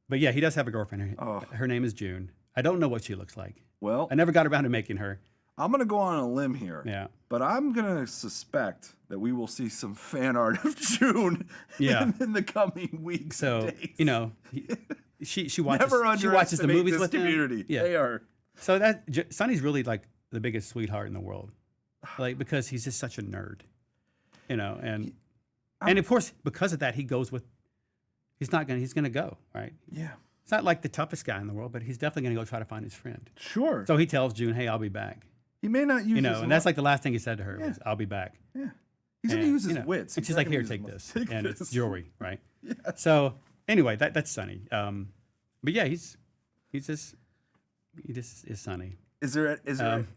Speaker 2: But yeah, he does have a girlfriend.
Speaker 1: Oh.
Speaker 2: Her name is June. I don't know what she looks like.
Speaker 1: Well,
Speaker 2: I never got around to making her.
Speaker 1: I'm going to go on a limb here.
Speaker 2: Yeah.
Speaker 1: But I'm going to suspect that we will see some fan art of June
Speaker 2: Yeah.
Speaker 1: in the coming weeks.
Speaker 2: So,
Speaker 1: and days.
Speaker 2: you know, she watches
Speaker 1: Never
Speaker 2: she watches the
Speaker 1: underestimate
Speaker 2: movies
Speaker 1: this
Speaker 2: with
Speaker 1: community.
Speaker 2: him. Yeah.
Speaker 1: They are.
Speaker 2: So Sonny's really like the biggest sweetheart in the world. Like because he's just such a nerd. You know, and of course because of that he's going to go, right?
Speaker 1: Yeah.
Speaker 2: It's not like the toughest guy in the world, but he's definitely going to go try to find his friend.
Speaker 1: Sure.
Speaker 2: So he tells June, "Hey, I'll be back."
Speaker 1: He may not use his
Speaker 2: And that's like the last thing he said to her was, "I'll be back."
Speaker 1: Yeah. He's going to use his
Speaker 2: you know,
Speaker 1: wits.
Speaker 2: And
Speaker 1: He's
Speaker 2: she's
Speaker 1: not
Speaker 2: like,
Speaker 1: gonna
Speaker 2: "Here,
Speaker 1: use
Speaker 2: take
Speaker 1: his
Speaker 2: this,"
Speaker 1: muscles.
Speaker 2: and
Speaker 1: Take
Speaker 2: it's
Speaker 1: this.
Speaker 2: jewelry, right?
Speaker 1: Yeah.
Speaker 2: So anyway, that's Sonny. But yeah, he's just is Sonny.
Speaker 1: Is there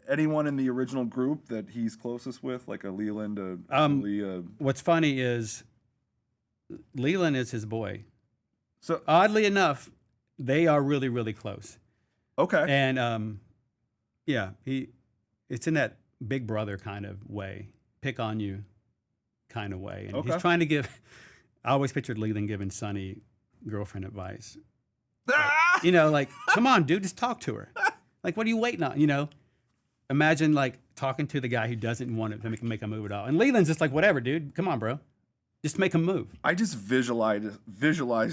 Speaker 1: anyone in the original group that he's closest with, like a Leland, Julie,
Speaker 2: What's funny is Leland is his boy.
Speaker 1: So
Speaker 2: Oddly enough, they are really, really close.
Speaker 1: okay.
Speaker 2: And yeah, it's in that big brother kind of way, pick on you kind of way. And he's trying to give, I always pictured Leland giving Sonny girlfriend advice. You know, like, come on, dude, just talk to her. Like, what are you waiting on? You know, imagine like talking to the guy who doesn't want to make a move at all. And Leland's just like, whatever, dude, come on, bro. Just make a move.
Speaker 1: I just visualize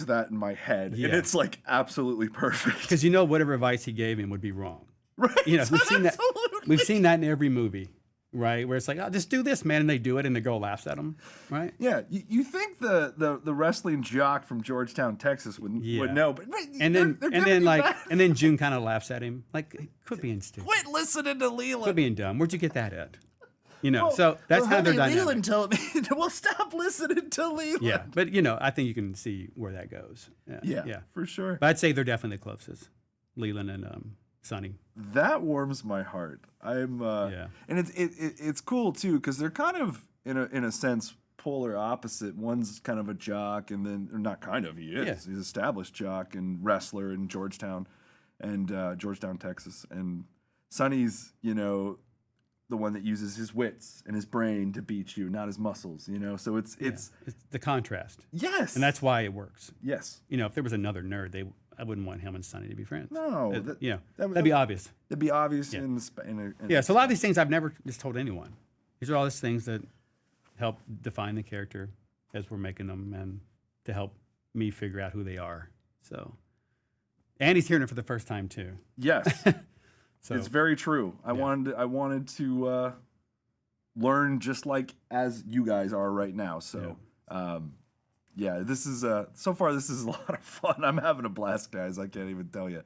Speaker 1: that in my head, and it's like absolutely perfect.
Speaker 2: Because you know whatever advice he gave him would be wrong.
Speaker 1: Right?
Speaker 2: You know, we've seen that.
Speaker 1: Absolutely.
Speaker 2: We've seen that in every movie, right? Where it's like, oh, just do this, man, and they do it, and the girl laughs at them, right?
Speaker 1: Yeah, you think the wrestling jock from Georgetown, Texas would know, but
Speaker 2: And then June kind of laughs at him, like, quit being stupid,
Speaker 1: quit listening to Leland.
Speaker 2: quit being dumb. Where'd you get that at? You know, so that's how they're dynamic.
Speaker 1: Leland told me, well, stop listening to Leland.
Speaker 2: Yeah, but you know, I think you can see where that goes.
Speaker 1: Yeah, for sure.
Speaker 2: But I'd say they're definitely the closest, Leland and Sonny.
Speaker 1: That warms my heart. And it's cool too because they're kind of in a sense polar opposite. One's kind of a jock, and then or not kind of. He is. Yeah. He's an established jock and wrestler in Georgetown, Texas. And Sonny's, you know, the one that uses his wits and his brain to beat you, not his muscles. You know, so it's
Speaker 2: the contrast.
Speaker 1: Yes,
Speaker 2: and that's why it works.
Speaker 1: Yes,
Speaker 2: you know, if there was another nerd, I wouldn't want him and Sonny to be friends.
Speaker 1: No,
Speaker 2: that'd be obvious.
Speaker 1: That'd be obvious.
Speaker 2: Yeah.
Speaker 1: Yeah.
Speaker 2: So a lot of these things I've never just told anyone. These are all these things that help define the character as we're making them, and to help me figure out who they are. So, and he's hearing it for the first time too.
Speaker 1: Yes, so it's very true. I wanted to learn just like as you guys are right now. So. Yeah. This is so far. This is a lot of fun. I'm having a blast, guys. I can't even tell you.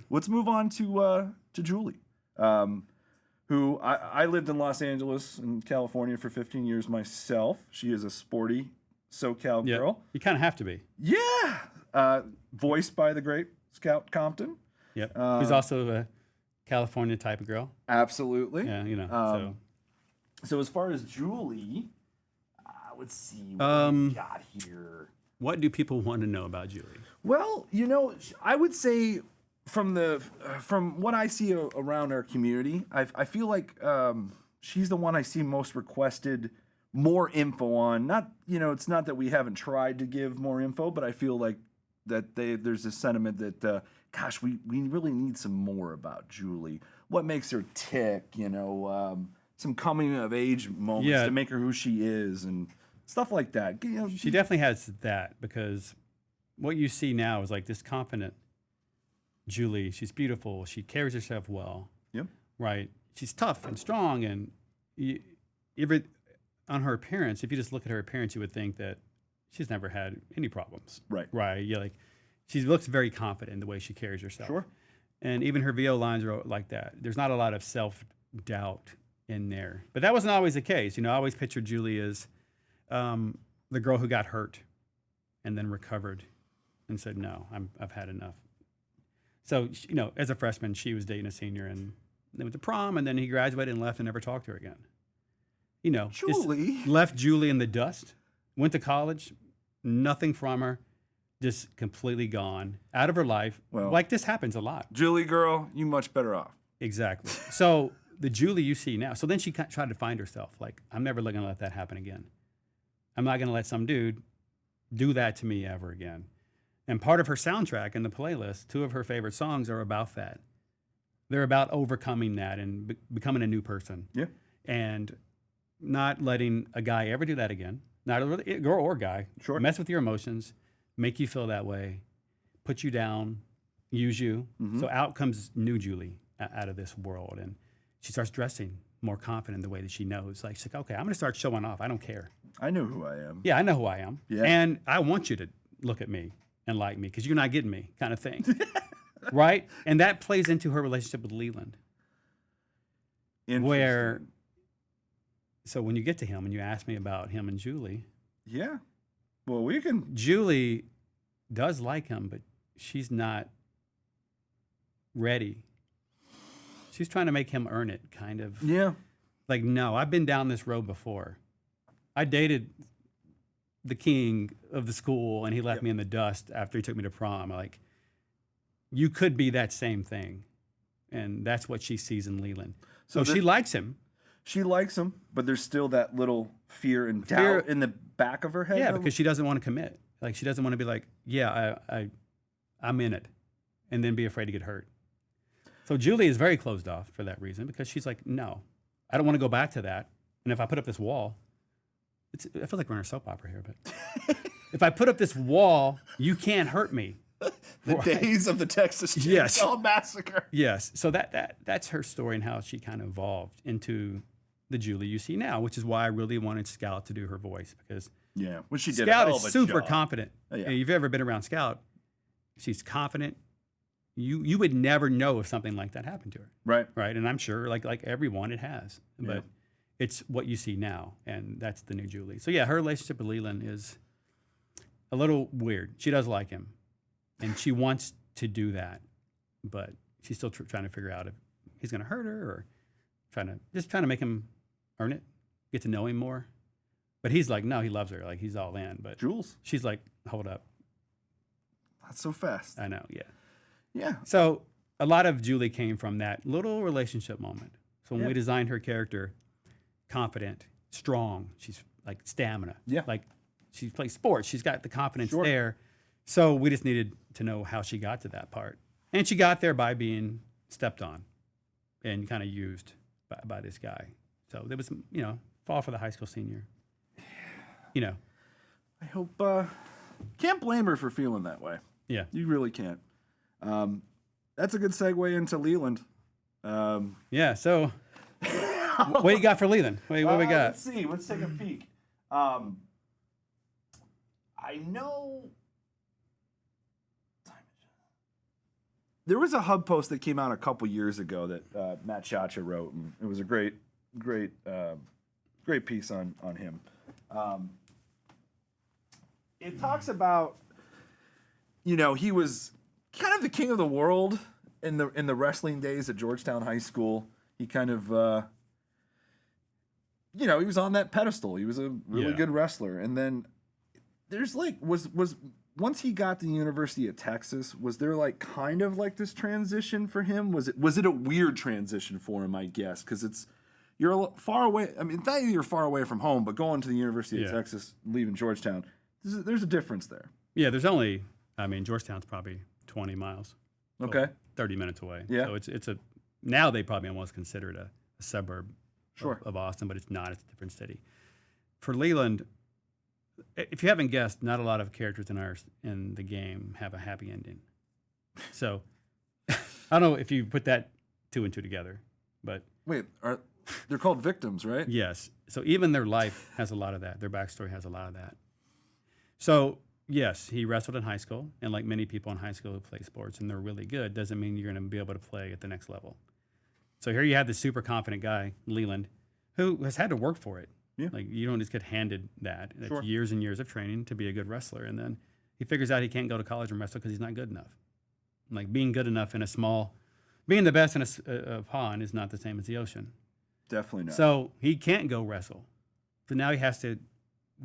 Speaker 1: Let's move on to Julie, who I lived in Los Angeles in California for 15 years myself. She is a sporty SoCal girl.
Speaker 2: You kind of have to be.
Speaker 1: Yeah. Voiced by the great Scout Compton.
Speaker 2: Yep. Who's also a California type of girl.
Speaker 1: Absolutely.
Speaker 2: Yeah. You know.
Speaker 1: So as far as Julie. Let's see what we got here.
Speaker 2: What do people want to know about Julie?
Speaker 1: Well, you know, I would say from what I see around our community, I feel like she's the one I see most requested more info on. Not, you know, it's not that we haven't tried to give more info, but I feel like that there's a sentiment that, gosh, we really need some more about Julie. What makes her tick, you know, some coming of age moments to make her who she is and stuff like that. You know,
Speaker 2: she definitely has that, because what you see now is like this confident Julie. She's beautiful. She carries herself well.
Speaker 1: Yep.
Speaker 2: Right. She's tough and strong, and on her appearance, if you just look at her appearance, you would think that she's never had any problems.
Speaker 1: Right.
Speaker 2: Right. Yeah. Like she looks very confident in the way she carries herself.
Speaker 1: Sure.
Speaker 2: And even her VO lines are like that. There's not a lot of self-doubt in there, but that wasn't always the case. You know, I always pictured Julie as the girl who got hurt and then recovered and said, "No, I've had enough." So, as a freshman, she was dating a senior, and they went to prom, and then he graduated and left and never talked to her again. Just
Speaker 1: Julie.
Speaker 2: left Julie in the dust, went to college, nothing from her, just completely gone, out of her life.
Speaker 1: Well,
Speaker 2: like this happens a lot.
Speaker 1: Julie girl, you much better off.
Speaker 2: Exactly. So the Julie you see now, so then she tried to find herself. Like, I'm never going to let that happen again. I'm not going to let some dude do that to me ever again. And part of her soundtrack and the playlist, 2 of her favorite songs are about that. They're about overcoming that and becoming a new person.
Speaker 1: Yeah.
Speaker 2: And not letting a guy ever do that again. Not a girl or guy.
Speaker 1: Sure.
Speaker 2: Mess with your emotions, make you feel that way, put you down, use you.
Speaker 1: Mm-hmm.
Speaker 2: So out comes new Julie out of this world. And she starts dressing more confident in the way that she knows. Like, she's like, okay, I'm going to start showing off. I don't care.
Speaker 1: I know who I am.
Speaker 2: Yeah, I know who I am.
Speaker 1: Yeah.
Speaker 2: And I want you to look at me and like me because you're not getting me, kind of thing. Right? And that plays into her relationship with Leland. Where, so when you get to him and you ask me about him and Julie.
Speaker 1: Yeah. Well, we can.
Speaker 2: Julie does like him, but she's not ready. She's trying to make him earn it, kind of.
Speaker 1: Yeah.
Speaker 2: Like, no, I've been down this road before. I dated the king of the school, and he left me in the dust after he took me to prom. Like, you could be that same thing. And that's what she sees in Leland. So she likes him.
Speaker 1: She likes him, but there's still that little fear and doubt in the back of her head.
Speaker 2: Yeah, because she doesn't want to commit. Like, she doesn't want to be like, yeah, I'm in it, and then be afraid to get hurt. So Julie is very closed off for that reason, because she's like, no, I don't want to go back to that. And if I put up this wall, I feel like we're in a soap opera here, but if I put up this wall, you can't hurt me.
Speaker 1: The days of the Texas Chainsaw Massacre.
Speaker 2: Yes. So that's her story and how she kind of evolved into the Julie you see now, which is why I really wanted Scout to do her voice, because
Speaker 1: when she did
Speaker 2: Scout
Speaker 1: a hell
Speaker 2: is
Speaker 1: of a
Speaker 2: super
Speaker 1: job.
Speaker 2: confident. If you've ever been around Scout, she's confident. You would never know if something like that happened to her. Right. And I'm sure like everyone it has. But it's what you see now, and that's the new Julie. So yeah, her relationship with Leland is a little weird. She does like him, and she wants to do that, but she's still trying to figure out if he's going to hurt her, or trying to make him earn it, get to know him more. But he's like, no, he loves her. Like, he's all in. But
Speaker 1: Jules,
Speaker 2: she's like, hold up.
Speaker 1: Not so fast.
Speaker 2: I know, yeah.
Speaker 1: Yeah.
Speaker 2: So a lot of Julie came from that little relationship moment. So when we designed her character, confident, strong, she's like stamina.
Speaker 1: Yeah.
Speaker 2: Like, she plays sports. She's got the confidence there. So we just needed to know how she got to that part. And she got there by being stepped on and kind of used by this guy. So there was, fall for the high school senior.
Speaker 1: I hope, can't blame her for feeling that way.
Speaker 2: Yeah.
Speaker 1: You really can't. That's a good segue into Leland.
Speaker 2: Yeah, so what do you got for Leland? What do we got?
Speaker 1: Let's see. Let's take a peek. I know there was a hub post that came out a couple years ago that Matt Chacha wrote, and it was a great piece on him. It talks about, he was kind of the king of the world in the wrestling days at Georgetown High School. He kind of, he was on that pedestal. He was a really good wrestler. And then there's like, was once he got to the University of Texas, was there like kind of like this transition for him? Was it a weird transition for him, I guess? Because you're far away. I mean, not that you're far away from home, but going to the University of Texas, leaving Georgetown, there's a difference there.
Speaker 2: Yeah, Georgetown's probably 20 miles.
Speaker 1: Okay.
Speaker 2: 30 minutes away.
Speaker 1: Yeah.
Speaker 2: So it's now they probably almost consider it a suburb of Austin, but it's not. It's a different city. For Leland, if you haven't guessed, not a lot of characters in the game have a happy ending. So I don't know if you put that 2 and 2 together, but
Speaker 1: wait, they're called victims, right?
Speaker 2: Yes. So even their life has a lot of that. Their backstory has a lot of that. So yes, he wrestled in high school, and like many people in high school who play sports and they're really good, doesn't mean you're going to be able to play at the next level. So here you have this super confident guy, Leland, who has had to work for it.
Speaker 1: Yeah.
Speaker 2: Like, you don't just get handed that. It's years and years of training to be a good wrestler, and then he figures out he can't go to college and wrestle because he's not good enough. Like being good enough in a small, being the best in a pond is not the same as the ocean.
Speaker 1: Definitely not.
Speaker 2: So he can't go wrestle. So now he has to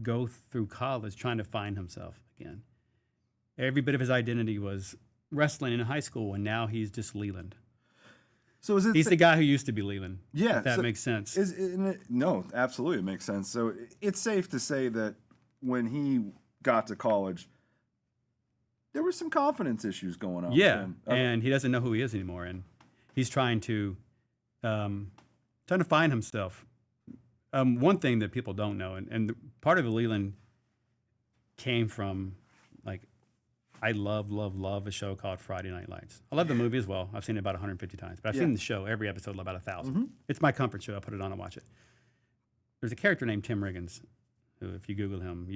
Speaker 2: go through college trying to find himself again. Every bit of his identity was wrestling in high school, and now he's just Leland.
Speaker 1: So is it?
Speaker 2: He's the guy who used to be Leland.
Speaker 1: Yeah,
Speaker 2: if that
Speaker 1: so
Speaker 2: makes sense.
Speaker 1: No, absolutely, it makes sense. So it's safe to say that when he got to college, there were some confidence issues going on.
Speaker 2: Yeah,
Speaker 1: with him.
Speaker 2: and he doesn't know who he is anymore, and he's trying to find himself. One thing that people don't know, and part of Leland came from, like, I love a show called Friday Night Lights. I love the movie as well. I've seen it about 150 times, but I've seen the show, every episode, about 1,000.
Speaker 1: Mm-hmm.
Speaker 2: It's my comfort show. I put it on and watch it. There's a character named Tim Riggins, who, if you Google him,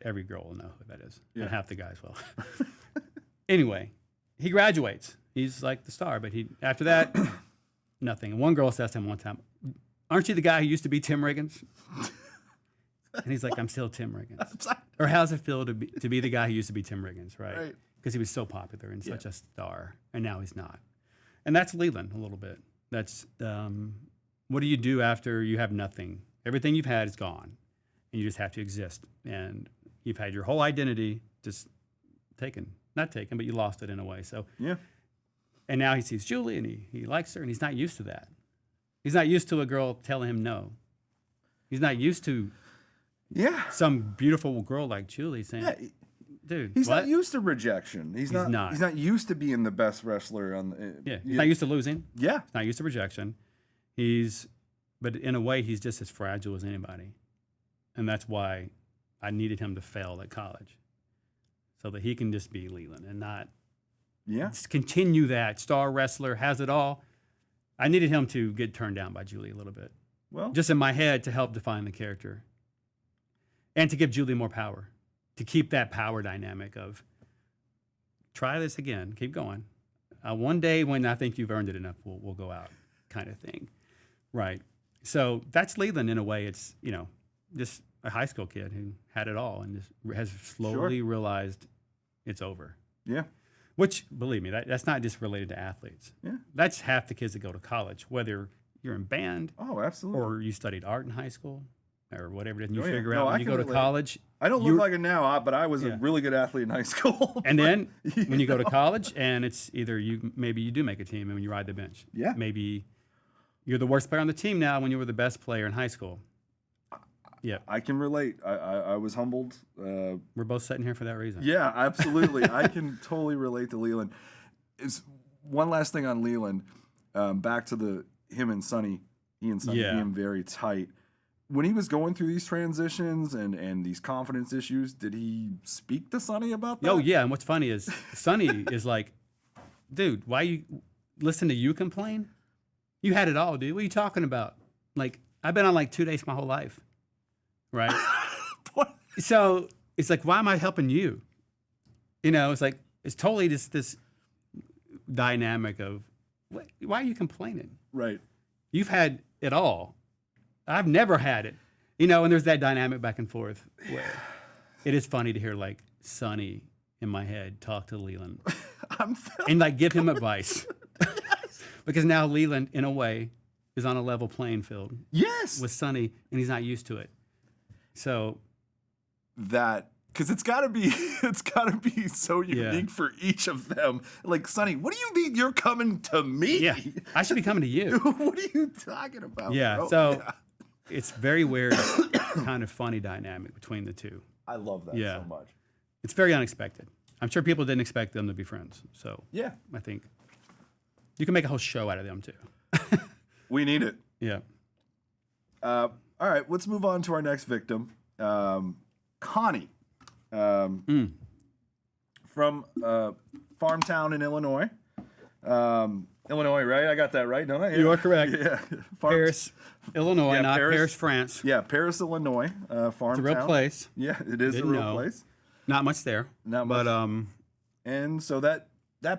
Speaker 2: every girl will know who that is, and half the guys will. Anyway, he graduates. He's like the star, but after that, nothing. And one girl says to him one time, "Aren't you the guy who used to be Tim Riggins?" And he's like, "I'm still Tim Riggins." Or how's it feel to be the guy who used to be Tim Riggins, right? Because he was so popular and such a star, and now he's not. And that's Leland a little bit. That's what do you do after you have nothing? Everything you've had is gone, and you just have to exist. And you've had your whole identity just not taken, but you lost it in a way. So
Speaker 1: yeah.
Speaker 2: And now he sees Julie, and he likes her, and he's not used to that. He's not used to a girl telling him no. He's not used to some beautiful girl like Julie saying, "Dude,
Speaker 1: he's
Speaker 2: what?"
Speaker 1: not used to rejection. He's not used to being the best wrestler on the.
Speaker 2: He's not used to losing.
Speaker 1: Yeah,
Speaker 2: He's not used to rejection. But in a way, he's just as fragile as anybody, and that's why I needed him to fail at college, so that he can just be Leland and not just continue that star wrestler, has it all. I needed him to get turned down by Julie a little bit.
Speaker 1: Well,
Speaker 2: just in my head, to help define the character. And to give Julie more power. To keep that power dynamic of, try this again, keep going. One day when I think you've earned it enough, we'll go out, kind of thing. Right. So that's Leland in a way. It's, just a high school kid who had it all and just has slowly realized it's over.
Speaker 1: Yeah.
Speaker 2: Which, believe me, that's not just related to athletes.
Speaker 1: Yeah.
Speaker 2: That's half the kids that go to college, whether you're in band.
Speaker 1: Oh, absolutely.
Speaker 2: Or you studied art in high school or whatever it is. And you
Speaker 1: yeah.
Speaker 2: figure
Speaker 1: No,
Speaker 2: out
Speaker 1: I
Speaker 2: when you
Speaker 1: can
Speaker 2: go to
Speaker 1: relate.
Speaker 2: college.
Speaker 1: I don't look like it now, but I was a really good athlete in high school.
Speaker 2: And then when you go to college, and it's either maybe you do make a team and when you ride the bench.
Speaker 1: Yeah.
Speaker 2: Maybe you're the worst player on the team now when you were the best player in high school. Yeah.
Speaker 1: I can relate. I was humbled.
Speaker 2: We're both sitting here for that reason.
Speaker 1: Yeah, absolutely. I can totally relate to Leland. It's one last thing on Leland. Back to him and Sonny. He and Sonny being very tight. When he was going through these transitions and these confidence issues, did he speak to Sonny about that?
Speaker 2: Oh, yeah. And what's funny is Sonny is like, "Dude, why you listen to you complain? You had it all, dude. What are you talking about? Like, I've been on like 2 days my whole life." Right? So it's like, why am I helping you? It's like, it's totally this dynamic of, why are you complaining?
Speaker 1: Right.
Speaker 2: You've had it all. I've never had it. And there's that dynamic back and forth. Where it is funny to hear like Sonny in my head talk to Leland and like give him advice. Because now Leland, in a way, is on a level playing field.
Speaker 1: Yes.
Speaker 2: With Sonny, and he's not used to it. So
Speaker 1: because it's gotta be so unique for each of them. Like, Sonny, what do you mean you're coming to me?
Speaker 2: Yeah, I should be coming to you.
Speaker 1: What are you talking about?
Speaker 2: Yeah,
Speaker 1: bro?
Speaker 2: so it's very weird, kind of funny dynamic between the two.
Speaker 1: I love that so much.
Speaker 2: It's very unexpected. I'm sure people didn't expect them to be friends. So
Speaker 1: yeah,
Speaker 2: I think you can make a whole show out of them too.
Speaker 1: We need it.
Speaker 2: Yeah.
Speaker 1: All right, let's move on to our next victim, Connie, from farm town in Illinois. Illinois, right? I got that right, don't I? Yeah.
Speaker 2: You are correct.
Speaker 1: Yeah.
Speaker 2: Paris, Illinois, not Paris, France.
Speaker 1: Yeah, Paris, Illinois. Farm
Speaker 2: It's a real
Speaker 1: town.
Speaker 2: place.
Speaker 1: Yeah, it is a real place.
Speaker 2: Not much there.
Speaker 1: Not much.
Speaker 2: But
Speaker 1: and so that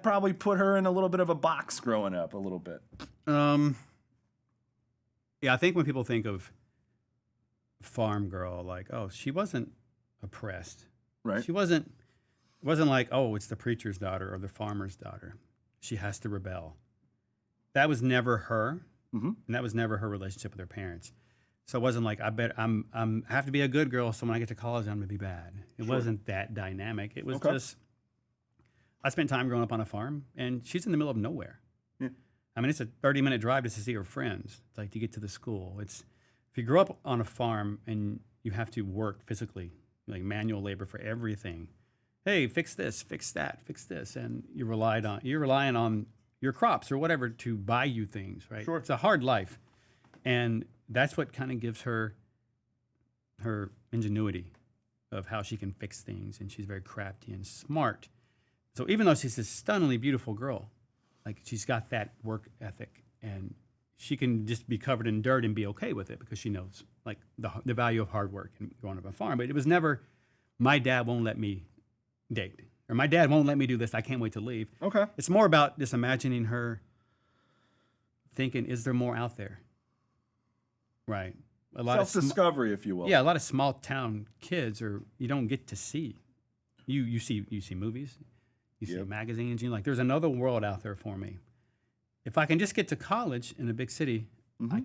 Speaker 1: probably put her in a little bit of a box growing up, a little bit.
Speaker 2: Yeah, I think when people think of farm girl, like, oh, she wasn't oppressed.
Speaker 1: Right.
Speaker 2: She wasn't like, oh, it's the preacher's daughter or the farmer's daughter. she has to rebel. That was never her,
Speaker 1: Mm-hmm.
Speaker 2: and that was never her relationship with her parents. So it wasn't like I have to be a good girl, so when I get to college I'm gonna be bad. It wasn't that dynamic. It was just I spent time growing up on a farm, and she's in the middle of nowhere.
Speaker 1: Yeah.
Speaker 2: I mean, it's a 30-minute drive just to see her friends. It's like to get to the school. It's if you grow up on a farm and you have to work physically, like manual labor for everything. Hey, fix this, fix that, fix this, and you're relying on your crops or whatever to buy you things, right?
Speaker 1: Sure.
Speaker 2: It's a hard life, and that's what kind of gives her ingenuity of how she can fix things, and she's very crafty and smart. So even though she's this stunningly beautiful girl, like she's got that work ethic, and she can just be covered in dirt and be okay with it because she knows like the value of hard work and growing up on a farm. But it was never, my dad won't let me date, or my dad won't let me do this. I can't wait to leave.
Speaker 1: Okay.
Speaker 2: It's more about just imagining her thinking, is there more out there? Right. A lot
Speaker 1: Self-discovery, if you will.
Speaker 2: yeah, a lot of small town kids you don't get to see. You see movies, you see magazines, you're like, there's another world out there for me. If I can just get to college in a big city, I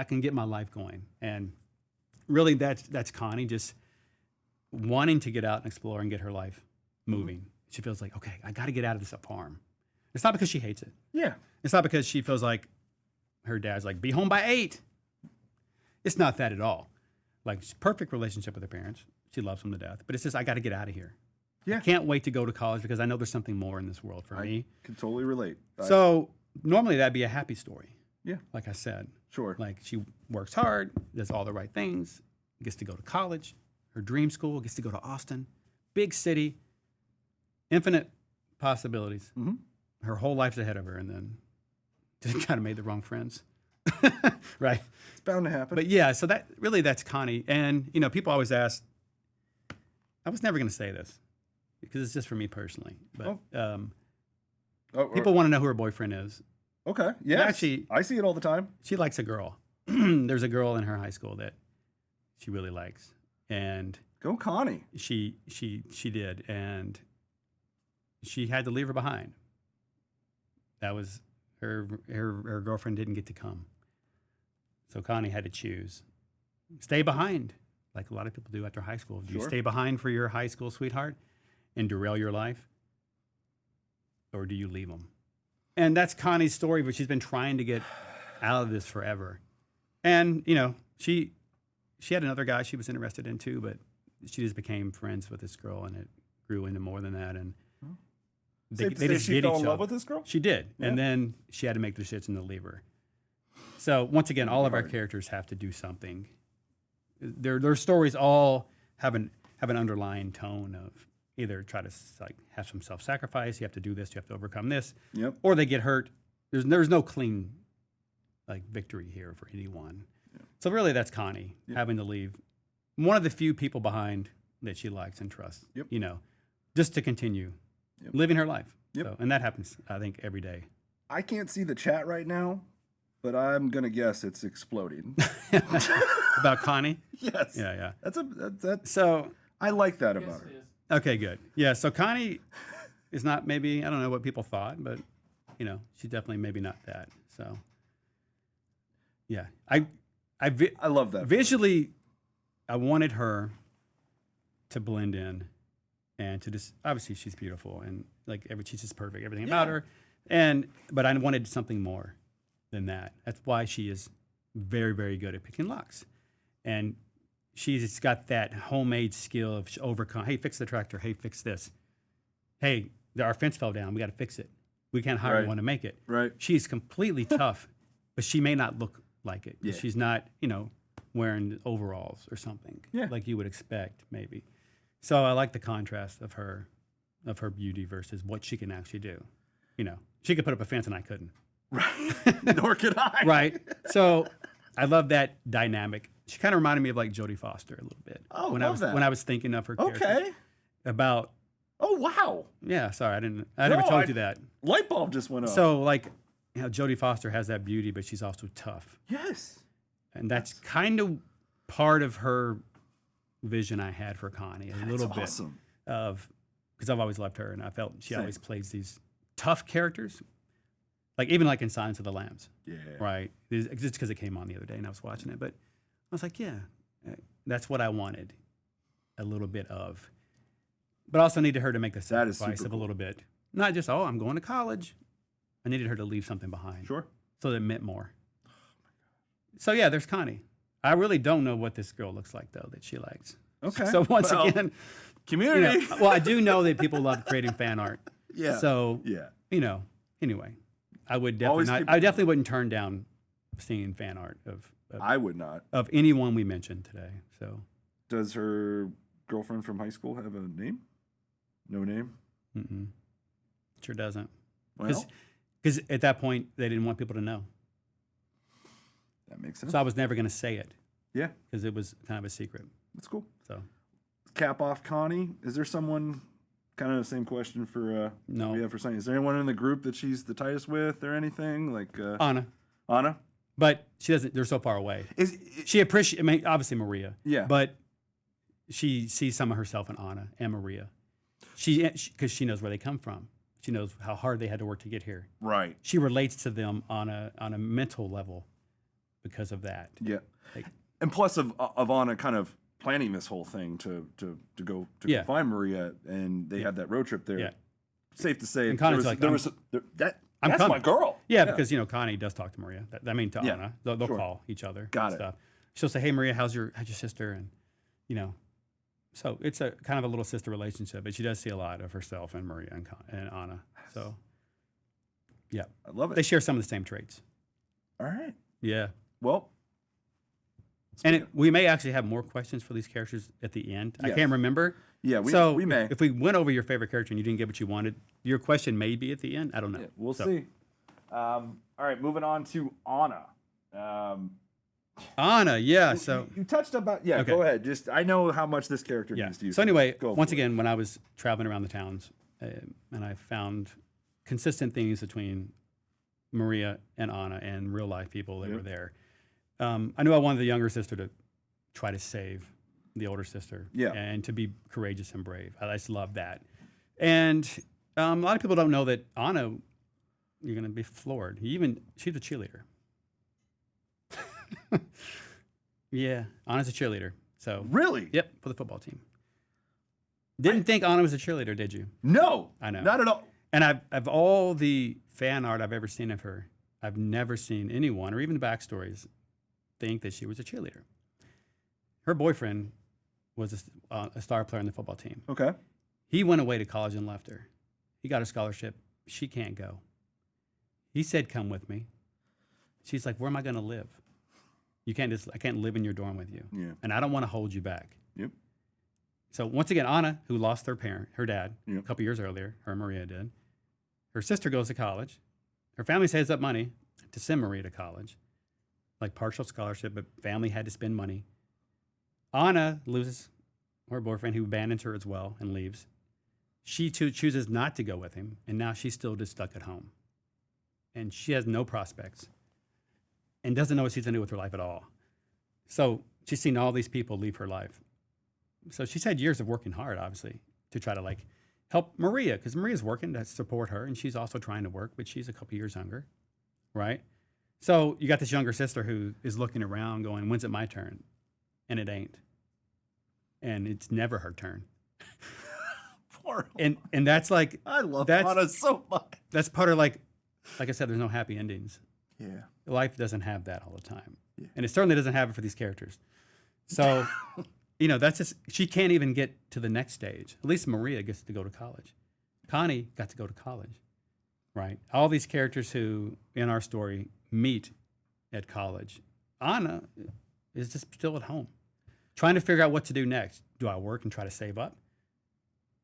Speaker 2: can get my life going. And really that's Connie just wanting to get out and explore and get her life moving. She feels like, okay, I got to get out of this farm. It's not because she hates it.
Speaker 1: Yeah.
Speaker 2: It's not because she feels like her dad's like, be home by 8. It's not that at all. Like, perfect relationship with her parents. She loves them to death. But it's just, I got to get out of here.
Speaker 1: Yeah.
Speaker 2: I can't wait to go to college because I know there's something more in this world for me.
Speaker 1: Can totally relate.
Speaker 2: So normally that'd be a happy story.
Speaker 1: Yeah.
Speaker 2: Like I said.
Speaker 1: Sure.
Speaker 2: Like, she works hard, does all the right things, gets to go to college, her dream school, gets to go to Austin, big city, infinite possibilities.
Speaker 1: Mm-hmm.
Speaker 2: Her whole life's ahead of her, and then just kind of made the wrong friends. Right.
Speaker 1: It's bound to happen.
Speaker 2: But yeah, so that's Connie. And, people always ask, I was never going to say this because it's just for me personally, but people want to know who her boyfriend is.
Speaker 1: Okay. Yeah.
Speaker 2: Actually,
Speaker 1: I see it all the time.
Speaker 2: she likes a girl. There's a girl in her high school that she really likes. And
Speaker 1: Go Connie.
Speaker 2: she did. And she had to leave her behind. That was her girlfriend didn't get to come. So Connie had to choose. Stay behind, like a lot of people do after high school. Do you stay behind for your high school sweetheart and derail your life? Or do you leave them? And that's Connie's story, but she's been trying to get out of this forever. And, she had another guy she was interested in too, but she just became friends with this girl, and it grew into more than that. And they just
Speaker 1: she
Speaker 2: did
Speaker 1: fell
Speaker 2: each
Speaker 1: in love
Speaker 2: other.
Speaker 1: with this girl?
Speaker 2: She did.
Speaker 1: Yeah.
Speaker 2: And then she had to make the decision to leave her. So once again, all of our characters have to do something. Their stories all have an underlying tone of either try to have some self-sacrifice. You have to do this. You have to overcome this.
Speaker 1: Yep.
Speaker 2: Or they get hurt. There's no clean victory here for anyone. Yep. So really, that's Connie having to leave one of the few people behind that she likes and trusts.
Speaker 1: Yep.
Speaker 2: Just to continue living her life.
Speaker 1: Yep.
Speaker 2: So, and that happens, I think, every day.
Speaker 1: I can't see the chat right now, but I'm gonna guess it's exploding.
Speaker 2: About Connie?
Speaker 1: Yes.
Speaker 2: Yeah.
Speaker 1: That's
Speaker 2: So
Speaker 1: I like that about her.
Speaker 2: okay, good. Yeah, so Connie is not maybe, I don't know what people thought, but she's definitely maybe not that. So yeah. I
Speaker 1: love that.
Speaker 2: Visually, I wanted her to blend in and to just, obviously she's beautiful and she's just perfect, everything about her. But I wanted something more than that. That's why she is very, very good at picking locks. And she's got that homemade skill of overcome. Hey, fix the tractor. Hey, fix this. Hey, our fence fell down. We got to fix it. We can't hire anyone to make it.
Speaker 1: Right.
Speaker 2: She's completely tough, but she may not look like it.
Speaker 1: Yeah.
Speaker 2: She's not, wearing overalls or something like you would expect, maybe. So I like the contrast of her beauty versus what she can actually do. She could put up a fence and I couldn't.
Speaker 1: Right. Nor could I.
Speaker 2: Right. So I love that dynamic. She kind of reminded me of like Jodie Foster a little bit.
Speaker 1: Oh,
Speaker 2: when
Speaker 1: love that.
Speaker 2: When I was thinking of her character.
Speaker 1: Okay.
Speaker 2: About.
Speaker 1: Oh, wow.
Speaker 2: Yeah. Sorry, I never told you that.
Speaker 1: Light bulb just went off.
Speaker 2: So Jodie Foster has that beauty, but she's also tough.
Speaker 1: Yes.
Speaker 2: And that's kind of part of her vision I had for Connie. A little bit
Speaker 1: awesome.
Speaker 2: of, because I've always loved her, and I felt she always plays these tough characters, Like even like in Silence of the Lambs,
Speaker 1: Yeah.
Speaker 2: right? Just because it came on the other day and I was watching it, but I was like, yeah, that's what I wanted a little bit of. But I also needed her to make the
Speaker 1: That is
Speaker 2: sacrifice
Speaker 1: super
Speaker 2: of a
Speaker 1: cool.
Speaker 2: little bit. Not just, oh, I'm going to college. I needed her to leave something behind.
Speaker 1: Sure.
Speaker 2: So that it meant more. So yeah, there's Connie. I really don't know what this girl looks like though that she likes.
Speaker 1: Okay.
Speaker 2: So once
Speaker 1: Well,
Speaker 2: again,
Speaker 1: community.
Speaker 2: well, I do know that people love creating fan art.
Speaker 1: Yeah.
Speaker 2: So
Speaker 1: Yeah.
Speaker 2: Anyway, I would
Speaker 1: Always
Speaker 2: definitely not,
Speaker 1: keep-
Speaker 2: I definitely wouldn't turn down seeing fan art
Speaker 1: I would not.
Speaker 2: of anyone we mentioned today. So
Speaker 1: Does her girlfriend from high school have a name? No name?
Speaker 2: sure doesn't.
Speaker 1: Well,
Speaker 2: Because at that point they didn't want people to know.
Speaker 1: that makes sense.
Speaker 2: So I was never going to say it
Speaker 1: Yeah,
Speaker 2: because it was kind of a secret.
Speaker 1: that's cool.
Speaker 2: So
Speaker 1: Cap off Connie. Is there someone, kind of the same question for,
Speaker 2: No.
Speaker 1: we have for Sunny. Is there anyone in the group that she's the tightest with or anything? Like,
Speaker 2: Anna,
Speaker 1: Anna?
Speaker 2: but she doesn't. They're so far away. She appreciates. I mean, obviously Maria.
Speaker 1: Yeah.
Speaker 2: But she sees some of herself in Anna and Maria. Because she knows where they come from. She knows how hard they had to work to get here.
Speaker 1: Right.
Speaker 2: She relates to them on a mental level because of that.
Speaker 1: Yeah.
Speaker 2: Like-
Speaker 1: And plus of Anna kind of planning this whole thing to go
Speaker 2: Yeah.
Speaker 1: find Maria, and they had that road trip there.
Speaker 2: Yeah.
Speaker 1: Safe to say,
Speaker 2: And Connie's like,
Speaker 1: that's my
Speaker 2: coming.
Speaker 1: girl.
Speaker 2: Yeah, because Connie does talk to Maria. I mean, to
Speaker 1: Yeah,
Speaker 2: Anna, they'll
Speaker 1: sure.
Speaker 2: call each other.
Speaker 1: Got
Speaker 2: and
Speaker 1: it.
Speaker 2: Stuff. She'll say, "Hey, Maria, how's your sister?" And so it's a kind of a little sister relationship. But she does see a lot of herself in Maria and Anna. So yeah,
Speaker 1: I love
Speaker 2: they
Speaker 1: it.
Speaker 2: share some of the same traits.
Speaker 1: All right.
Speaker 2: Yeah,
Speaker 1: Well,
Speaker 2: and we may actually have more questions for these characters at the end. I
Speaker 1: Yes.
Speaker 2: can't remember.
Speaker 1: yeah,
Speaker 2: So
Speaker 1: we may.
Speaker 2: If we went over your favorite character and you didn't get what you wanted, your question may be at the end. I don't know.
Speaker 1: Yeah, we'll
Speaker 2: So,
Speaker 1: see. All right, moving on to Anna.
Speaker 2: Anna, yeah. So
Speaker 1: you touched about
Speaker 2: Okay.
Speaker 1: Go ahead. Just I know how much this character
Speaker 2: yeah.
Speaker 1: means to you.
Speaker 2: So anyway,
Speaker 1: go
Speaker 2: once
Speaker 1: for it.
Speaker 2: again, when I was traveling around the towns, and I found consistent themes between Maria and Anna and real life people that
Speaker 1: Yeah.
Speaker 2: were there. I knew I wanted the younger sister to try to save the older sister,
Speaker 1: Yeah.
Speaker 2: and to be courageous and brave. I just love that. And a lot of people don't know that Anna, you're going to be floored. She's a cheerleader. Yeah, Anna's a cheerleader. So
Speaker 1: Really?
Speaker 2: yep, for the football team. Didn't think Anna was a cheerleader, did you?
Speaker 1: No.
Speaker 2: I know.
Speaker 1: Not at all.
Speaker 2: And of all the fan art I've ever seen of her, I've never seen anyone, or even the backstories, think that she was a cheerleader. Her boyfriend was a star player on the football team.
Speaker 1: Okay.
Speaker 2: He went away to college and left her. He got a scholarship. She can't go. He said, "Come with me." She's like, "Where am I going to live? I can't live in your dorm with you.
Speaker 1: Yeah.
Speaker 2: And I don't want to hold you back."
Speaker 1: Yep.
Speaker 2: So once again, Anna, who lost her dad,
Speaker 1: Yep.
Speaker 2: a couple years earlier, her and Maria did. Her sister goes to college. Her family saves up money to send Maria to college, like partial scholarship, but family had to spend money. Anna loses her boyfriend, who abandons her as well and leaves. She too chooses not to go with him, and now she's still just stuck at home. And she has no prospects and doesn't know what she's going to do with her life at all. So she's seen all these people leave her life. So she's had years of working hard, obviously, to try to help Maria, because Maria's working to support her, and she's also trying to work, but she's a couple years younger, right? So you got this younger sister who is looking around going, "When's it my turn?" And it ain't. And it's never her turn.
Speaker 1: Poor.
Speaker 2: And that's like,
Speaker 1: I love
Speaker 2: that's-
Speaker 1: Anna so much.
Speaker 2: that's part of like I said, there's no happy endings.
Speaker 1: Yeah.
Speaker 2: Life doesn't have that all the time.
Speaker 1: Yeah.
Speaker 2: And it certainly doesn't have it for these characters. So, that's just, she can't even get to the next stage. At least Maria gets to go to college. Connie got to go to college, right? All these characters who, in our story, meet at college. Anna is just still at home, trying to figure out what to do next. Do I work and try to save up?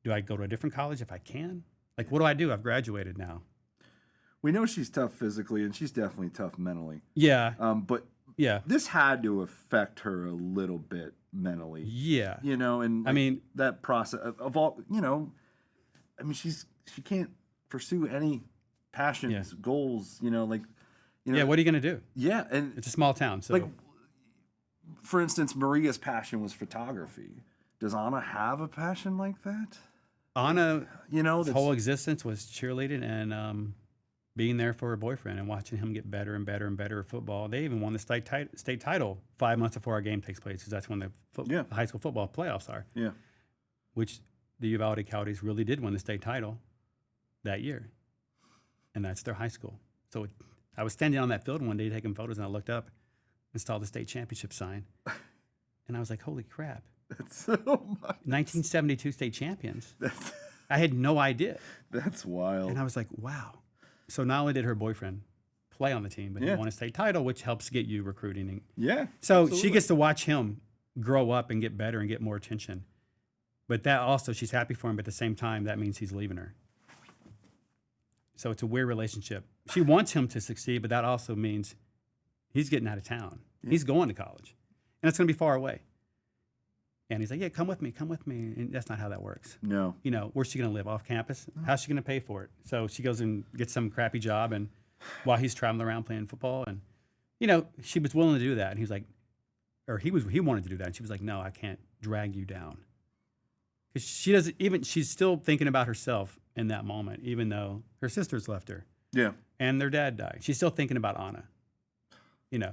Speaker 2: Do I go to a different college if I can? Like, what do I do? I've graduated now.
Speaker 1: We know she's tough physically, and she's definitely tough mentally.
Speaker 2: Yeah,
Speaker 1: But
Speaker 2: yeah,
Speaker 1: this had to affect her a little bit mentally.
Speaker 2: yeah.
Speaker 1: And
Speaker 2: I mean,
Speaker 1: that process of all, I mean, she can't pursue any passions, goals,
Speaker 2: yeah. What are you gonna do?
Speaker 1: Yeah, and
Speaker 2: It's a small town, so
Speaker 1: for instance, Maria's passion was photography. Does Anna have a passion like that?
Speaker 2: Anna's
Speaker 1: That's,
Speaker 2: whole existence was cheerleading and being there for her boyfriend and watching him get better and better and better at football. They even won the state title 5 months before our game takes place, because that's when the high school football playoffs are.
Speaker 1: Yeah.
Speaker 2: Which the Uvalde Coyotes really did win the state title that year. And that's their high school. So I was standing on that field one day taking photos, and I looked up and saw the state championship sign. And I was like, holy crap.
Speaker 1: That's so much.
Speaker 2: 1972 state champions. I had no idea.
Speaker 1: That's wild.
Speaker 2: And I was like, wow. So not only did her boyfriend play on the team, but he won a state title, which helps get you recruiting. So absolutely. She gets to watch him grow up and get better and get more attention. But that also, she's happy for him, but at the same time, that means he's leaving her. So it's a weird relationship. She wants him to succeed, but that also means he's getting out of town. Yeah. He's going to college. And it's going to be far away. And he's like, yeah, come with me. And that's not how that works.
Speaker 1: No.
Speaker 2: You know, where's she going to live? Off campus? How's she going to pay for it? So she goes and gets some crappy job, and while he's traveling around playing football. And, you know, she was willing to do that. And he was like, or he wanted to do that. And she was like, no, I can't drag you down. Because she's still thinking about herself in that moment, even though her sisters left her.
Speaker 1: Yeah.
Speaker 2: And their dad died. She's still thinking about Anna. You know.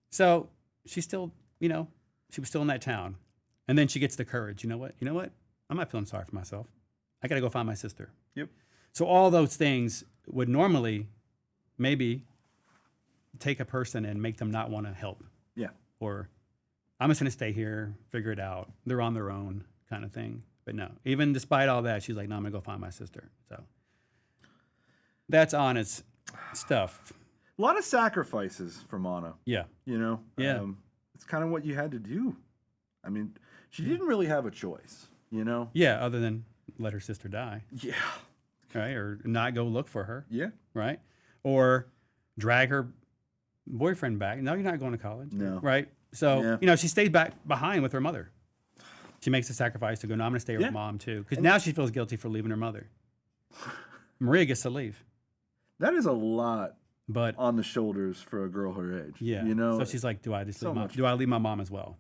Speaker 2: So she's still, you know, she was still in that town. And then she gets the courage. You know what? I'm not feeling sorry for myself. I got to go find my sister.
Speaker 1: Yep.
Speaker 2: So all those things would normally maybe take a person and make them not want to help.
Speaker 1: Yeah.
Speaker 2: Or I'm just going to stay here, figure it out. They're on their own kind of thing. But no, even despite all that, she's like, no, I'm going to go find my sister. So that's Anna's stuff.
Speaker 1: A lot of sacrifices from Anna.
Speaker 2: Yeah.
Speaker 1: You know?
Speaker 2: Yeah.
Speaker 1: It's kind of what you had to do. I mean, she didn't really have a choice, you know?
Speaker 2: Yeah, other than let her sister die.
Speaker 1: Yeah.
Speaker 2: Right? Or not go look for her.
Speaker 1: Yeah.
Speaker 2: Right? Or drag her boyfriend back. No, you're not going to college.
Speaker 1: No.
Speaker 2: Right? So, you know, she stayed behind with her mother. She makes a sacrifice to go, no, I'm going to stay with mom too. Because now she feels guilty for leaving her mother. Maria gets to leave.
Speaker 1: That is a lot on the shoulders for a girl her age.
Speaker 2: Yeah.
Speaker 1: You know?
Speaker 2: So she's like, do I leave my mom as well?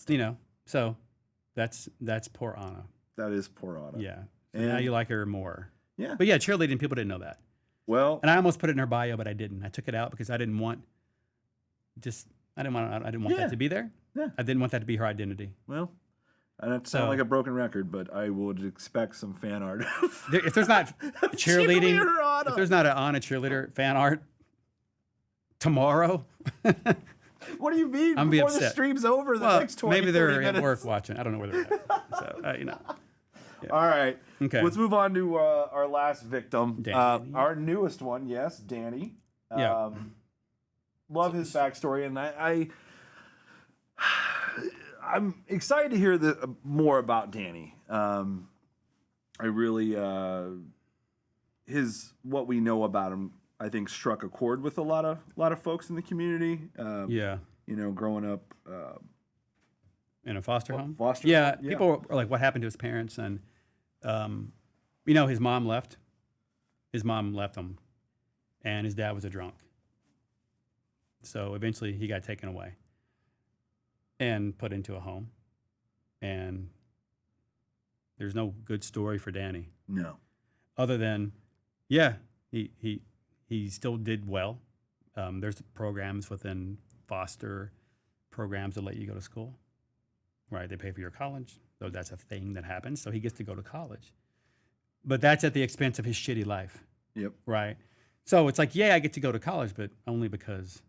Speaker 2: You know, so that's poor Anna.
Speaker 1: That is poor Anna.
Speaker 2: Yeah. And now you like her more.
Speaker 1: Yeah.
Speaker 2: But yeah, cheerleading, people didn't know that.
Speaker 1: Well.
Speaker 2: And I almost put it in her bio, but I didn't. I took it out because I didn't want that to be there.
Speaker 1: Yeah.
Speaker 2: I didn't want that to be her identity.
Speaker 1: Well, and it sounds like a broken record, but I would expect some fan art.
Speaker 2: If there's not cheerleading, if there's not an Anna cheerleader fan art tomorrow.
Speaker 1: What do you mean?
Speaker 2: I'm
Speaker 1: Before
Speaker 2: upset.
Speaker 1: The stream's over, the next 20
Speaker 2: maybe they're
Speaker 1: 30 minutes.
Speaker 2: at work watching. I don't know where they're at. So, you know.
Speaker 1: Yeah. All right.
Speaker 2: Okay.
Speaker 1: Let's move on to our last victim.
Speaker 2: Danny.
Speaker 1: Our newest one, yes, Danny.
Speaker 2: Yeah.
Speaker 1: Love his backstory, and I'm excited to hear more about Danny. I really, what we know about him, I think, struck a chord with a lot of folks in the community. You know, growing up
Speaker 2: in a foster home.
Speaker 1: Yeah.
Speaker 2: People are like, what happened to his parents? And you know, his mom left. His mom left him, and his dad was a drunk. So eventually, he got taken away and put into a home. And there's no good story for Danny.
Speaker 1: No.
Speaker 2: Other than, he still did well. There's programs within foster programs that let you go to school, right? They pay for your college, so that's a thing that happens. So he gets to go to college, but that's at the expense of his shitty life.
Speaker 1: Yep.
Speaker 2: Right. So it's like, I get to go to college, but only because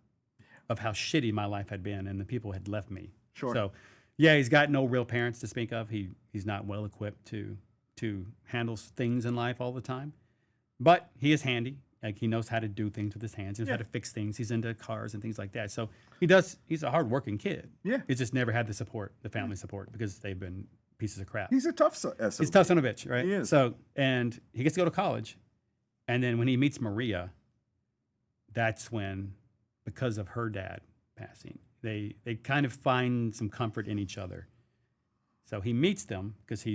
Speaker 2: of how shitty my life had been and the people had left me.
Speaker 1: Sure.
Speaker 2: So, he's got no real parents to speak of. He's not well equipped to handle things in life all the time, but he is handy. Like, he knows how to do things with his hands. He knows how to fix things. He's into cars and things like that. So he's a hardworking kid.
Speaker 1: Yeah.
Speaker 2: He's just never had the family support, because they've been pieces of crap.
Speaker 1: He's a tough SOB.
Speaker 2: He's a tough son of a bitch, right?
Speaker 1: He is.
Speaker 2: So, and he gets to go to college. And then when he meets Maria, that's when, because of her dad passing, they kind of find some comfort in each other. So he meets them because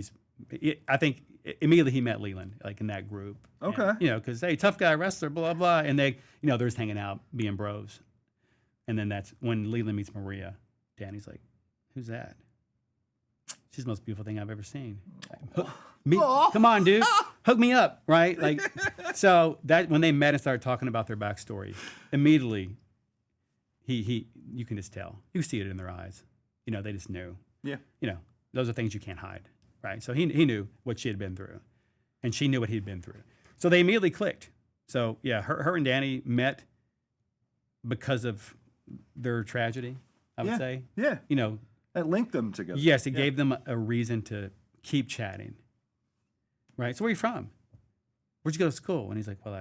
Speaker 2: I think immediately he met Leland, like in that group.
Speaker 1: Okay.
Speaker 2: And, because, hey, tough guy, wrestler, blah, blah. And they, they're just hanging out, being bros. And then that's when Leland meets Maria. Danny's like, who's that? She's the most beautiful thing I've ever seen. Like, come on, dude. hook me up, right? Like, so that when they met and started talking about their backstory, immediately, you can just tell. You see it in their eyes. You know, they just knew.
Speaker 1: Yeah.
Speaker 2: You know, those are things you can't hide, right? So he knew what she had been through, and she knew what he'd been through. So they immediately clicked. So yeah, her and Danny met because of their tragedy, I would say.
Speaker 1: Yeah.
Speaker 2: You know,
Speaker 1: It linked them together.
Speaker 2: yes, it gave them a reason to keep chatting. Right. So where are you from? Where'd you go to school? And he's like, well,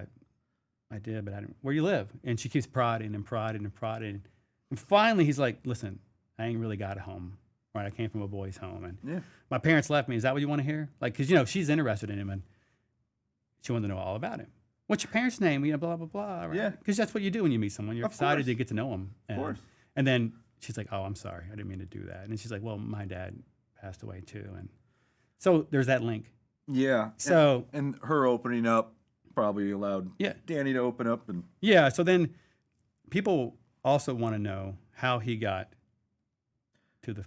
Speaker 2: I did, but I didn't. Where you live? And she keeps prodding and prodding and prodding. And finally, he's like, listen, I ain't really got a home. Right. I came from a boys' home, and my parents left me. Is that what you want to hear? Like, because, you know, she's interested in him, and she wanted to know all about him. What's your parents' name? You know, blah, blah, blah. Right? Yeah. Because that's what you do when you meet someone. You're excited to get to know them.
Speaker 1: Of course.
Speaker 2: And then she's like, oh, I'm sorry. I didn't mean to do that. And then she's like, well, my dad passed away too. And so there's that link.
Speaker 1: Yeah.
Speaker 2: So
Speaker 1: and her opening up probably allowed Danny to open up. And
Speaker 2: yeah. So then people also want to know how he got to the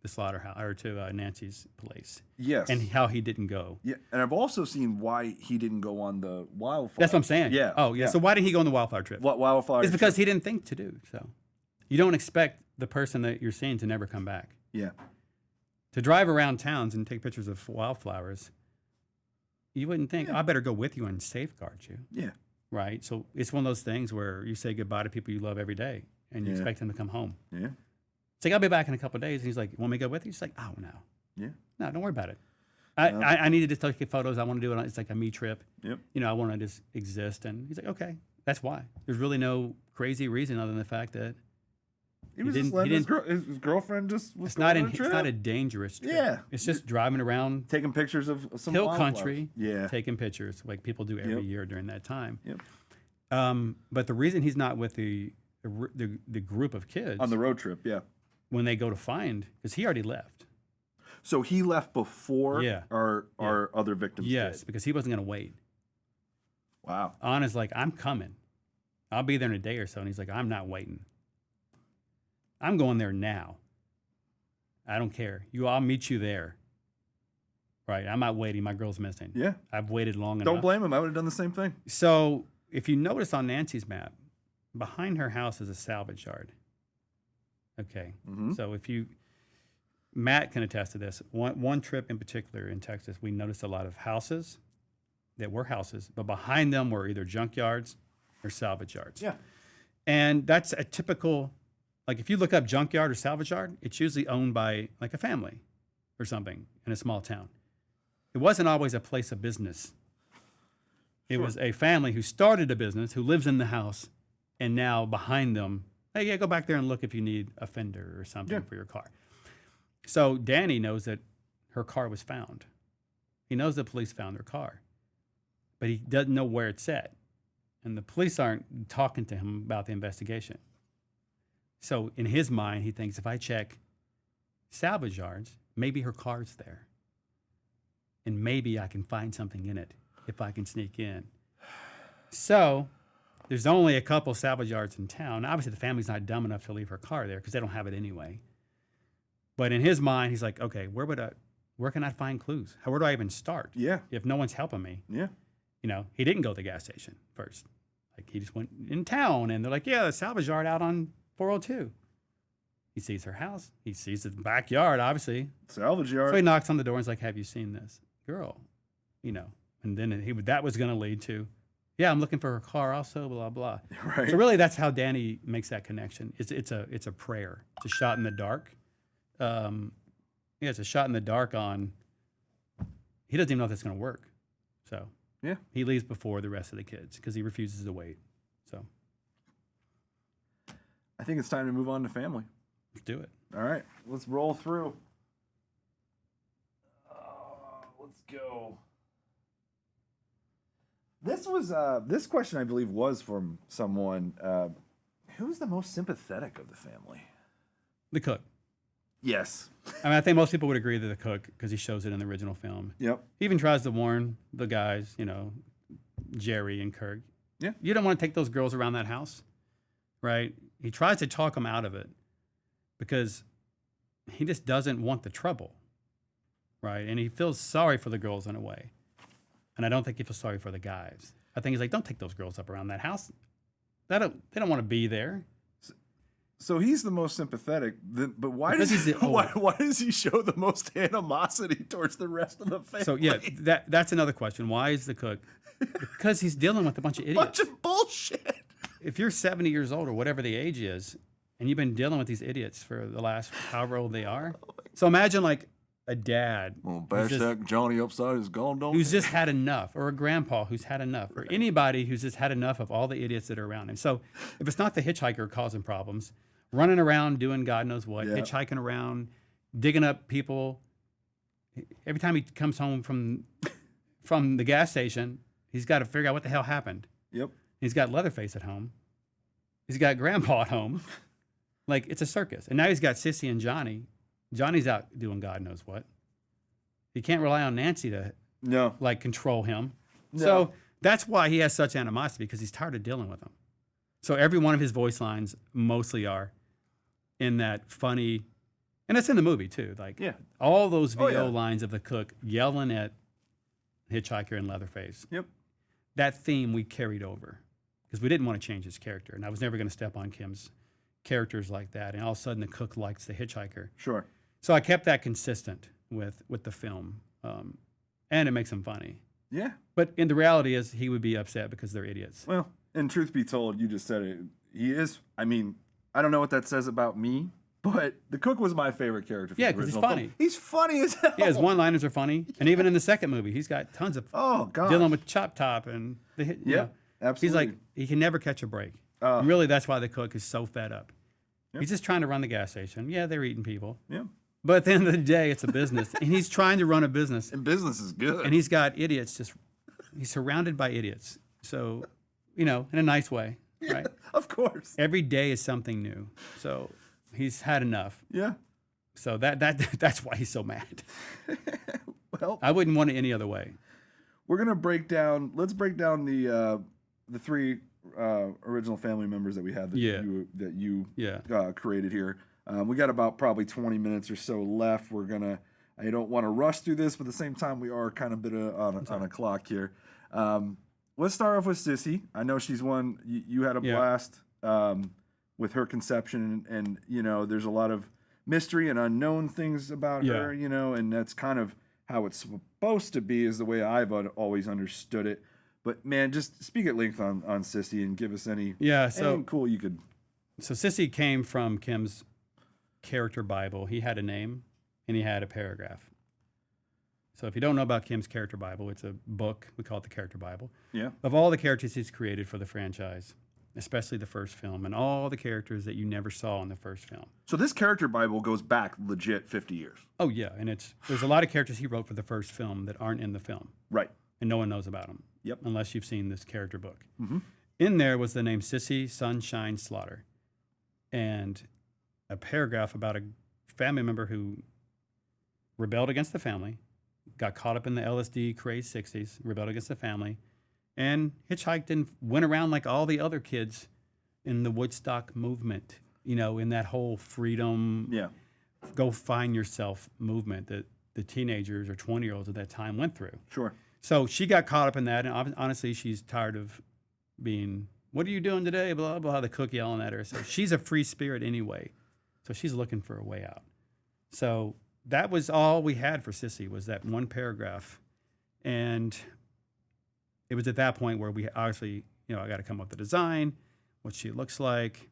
Speaker 2: slaughterhouse, or to Nancy's place.
Speaker 1: Yes.
Speaker 2: And how he didn't go.
Speaker 1: Yeah. And I've also seen why he didn't go on the wildfire.
Speaker 2: That's what I'm saying.
Speaker 1: Yeah.
Speaker 2: Oh, yeah. So why didn't he go on the wildfire trip?
Speaker 1: Wildfire
Speaker 2: It's because he didn't think to do so. You don't expect the person that you're seeing to never come back.
Speaker 1: Yeah.
Speaker 2: To drive around towns and take pictures of wildflowers, you wouldn't think, I better go with you and safeguard you.
Speaker 1: Yeah.
Speaker 2: Right? So it's one of those things where you say goodbye to people you love every day, and you expect them to come home.
Speaker 1: Yeah.
Speaker 2: It's like, I'll be back in a couple of days. And he's like, want me to go with you? He's like, oh, no.
Speaker 1: Yeah.
Speaker 2: No, don't worry about it. I need to just take photos. I want to do it. It's like a me trip.
Speaker 1: Yep.
Speaker 2: You know, I want to just exist. And he's like, okay, that's why. There's really no crazy reason other than the fact that
Speaker 1: he was just letting his girlfriend just was
Speaker 2: it's not a dangerous trip.
Speaker 1: Yeah.
Speaker 2: It's just driving around
Speaker 1: taking pictures of some
Speaker 2: hill
Speaker 1: wildflowers.
Speaker 2: Country.
Speaker 1: Yeah.
Speaker 2: Taking pictures like people do every year during that time.
Speaker 1: Yep.
Speaker 2: But the reason he's not with the group of kids
Speaker 1: on the road trip,
Speaker 2: when they go to find, because he already left.
Speaker 1: So he left before our other victims
Speaker 2: Yes,
Speaker 1: did.
Speaker 2: because he wasn't going to wait.
Speaker 1: Wow.
Speaker 2: Anna's like, I'm coming. I'll be there in a day or so. And he's like, I'm not waiting. I'm going there now. I don't care. I'll meet you there. Right. I'm not waiting. My girl's missing.
Speaker 1: Yeah.
Speaker 2: I've waited long enough.
Speaker 1: Don't blame him. I would have done the same thing.
Speaker 2: So if you notice on Nancy's map, behind her house is a salvage yard. Okay. Mm-hmm. So Matt can attest to this. One trip in particular in Texas, we noticed a lot of houses that were houses, but behind them were either junkyards or salvage yards.
Speaker 1: Yeah.
Speaker 2: And that's a typical, like if you look up junkyard or salvage yard, it's usually owned by like a family or something in a small town. It wasn't always a place of business. It was a family who started a business, who lives in the house, and now behind them, hey, yeah, go back there and look if you need a fender or something for your car. So Danny knows that her car was found. He knows the police found her car, but he doesn't know where it's at. And the police aren't talking to him about the investigation. So in his mind, he thinks, if I check salvage yards, maybe her car's there. And maybe I can find something in it if I can sneak in. So there's only a couple salvage yards in town. Obviously, the family's not dumb enough to leave her car there because they don't have it anyway. But in his mind, he's like, okay, where can I find clues? Where do I even start?
Speaker 1: Yeah.
Speaker 2: If no one's helping me.
Speaker 1: Yeah.
Speaker 2: You know, he didn't go to the gas station first. Like he just went in town and they're like, yeah, the salvage yard out on 402. He sees her house. He sees the backyard, obviously.
Speaker 1: Salvage yard.
Speaker 2: So he knocks on the door and is like, have you seen this girl? You know, and then that was going to lead to, yeah, I'm looking for her car also, blah, blah.
Speaker 1: Right.
Speaker 2: So really that's how Danny makes that connection. It's a prayer. It's a shot in the dark. It's a shot in the dark on, he doesn't even know if that's going to work. So
Speaker 1: yeah,
Speaker 2: he leaves before the rest of the kids because he refuses to wait. So
Speaker 1: I think it's time to move on to family.
Speaker 2: Let's do it.
Speaker 1: All right, let's roll through. Let's go. This question, I believe, was from someone. Who's the most sympathetic of the family?
Speaker 2: The cook.
Speaker 1: Yes.
Speaker 2: I mean, I think most people would agree that the cook, because he shows it in the original film.
Speaker 1: Yep.
Speaker 2: He even tries to warn the guys, you know, Jerry and Kirk.
Speaker 1: Yeah.
Speaker 2: You don't want to take those girls around that house, right? He tries to talk them out of it because he just doesn't want the trouble, right? And he feels sorry for the girls in a way. And I don't think he feels sorry for the guys. I think he's like, don't take those girls up around that house. They don't want to be there.
Speaker 1: So he's the most sympathetic, but why
Speaker 2: Because
Speaker 1: does
Speaker 2: he's the
Speaker 1: why does he show the most animosity towards the rest of the family?
Speaker 2: So yeah, that's another question. Why is the cook? Because he's dealing with a bunch of idiots.
Speaker 1: Bunch of bullshit.
Speaker 2: If you're 70 years old or whatever the age is, and you've been dealing with these idiots for the last however old they are, so imagine like a dad
Speaker 1: Well, bash that Johnny upside his gone
Speaker 2: who's just had enough, or a grandpa who's had enough, or anybody who's just had enough of all the idiots that are around him. So if it's not the hitchhiker causing problems, running around doing God knows what, hitchhiking around, digging up people. Every time he comes home from the gas station, he's got to figure out what the hell happened.
Speaker 1: Yep.
Speaker 2: He's got Leatherface at home. He's got Grandpa at home. Like, it's a circus. And now he's got Sissy and Johnny. Johnny's out doing God knows what. He can't rely on Nancy to like control him. No. So that's why he has such animosity, because he's tired of dealing with them. So every one of his voice lines mostly are in that funny, and it's in the movie too. Like all those VO lines of the cook yelling at Hitchhiker and Leatherface.
Speaker 1: Yep.
Speaker 2: That theme we carried over because we didn't want to change his character, and I was never going to step on Kim's characters like that. And all of a sudden, the cook likes the hitchhiker.
Speaker 1: Sure.
Speaker 2: So I kept that consistent with the film, and it makes him funny.
Speaker 1: Yeah.
Speaker 2: But in the reality is, he would be upset because they're idiots.
Speaker 1: Well, and truth be told, you just said it. He is. I mean, I don't know what that says about me, but the cook was my favorite character. From the
Speaker 2: because he's
Speaker 1: original
Speaker 2: funny.
Speaker 1: film. He's funny as hell.
Speaker 2: Yeah, his one-liners are funny, and even in the second movie, he's got tons of dealing with Chop Top and
Speaker 1: absolutely.
Speaker 2: He's like he can never catch a break. And really, that's why the cook is so fed up. Yep. He's just trying to run the gas station. Yeah, they're eating people.
Speaker 1: Yeah.
Speaker 2: But at the end of the day, it's a business, and he's trying to run a business.
Speaker 1: And business is good.
Speaker 2: And he's got idiots. He's surrounded by idiots. So, in a nice way, right?
Speaker 1: Of course.
Speaker 2: Every day is something new. So he's had enough.
Speaker 1: Yeah.
Speaker 2: So that's why he's so mad.
Speaker 1: Well,
Speaker 2: I wouldn't want it any other way.
Speaker 1: We're gonna break down. Let's break down the three original family members that we have that you created here. We got about probably 20 minutes or so left. I don't want to rush through this, but at the same time, we are kind of on a clock here. Let's start off with Sissy. I know she's one you had a blast with her conception, and there's a lot of mystery and unknown things about her, and that's kind of how it's supposed to be, is the way I've always understood it. But man, just speak at length on Sissy and give us anything cool you could.
Speaker 2: So Sissy came from Kim's character Bible. He had a name and he had a paragraph. So if you don't know about Kim's character Bible, it's a book. We call it the character Bible. Yeah. Of all the characters he's created for the franchise, especially the first film, and all the characters that you never saw in the first film.
Speaker 1: So this character Bible goes back legit 50 years.
Speaker 2: Oh yeah, and there's a lot of characters he wrote for the first film that aren't in the film.
Speaker 1: Right.
Speaker 2: And no one knows about them.
Speaker 1: Yep.
Speaker 2: Unless you've seen this character book.
Speaker 1: Mm-hmm.
Speaker 2: In there was the name Sissy Sunshine Slaughter, and a paragraph about a family member who rebelled against the family, got caught up in the LSD craze 60s, rebelled against the family, and hitchhiked and went around like all the other kids in the Woodstock movement, in that whole freedom, go find yourself movement that the teenagers or 20-year-olds at that time went through.
Speaker 1: Sure.
Speaker 2: So she got caught up in that, and honestly, she's tired of being, what are you doing today, blah, blah, the cook yelling at her. So she's a free spirit anyway. So she's looking for a way out. So that was all we had for Sissy, was that one paragraph. And it was at that point where we obviously, I got to come up with the design, what she looks like,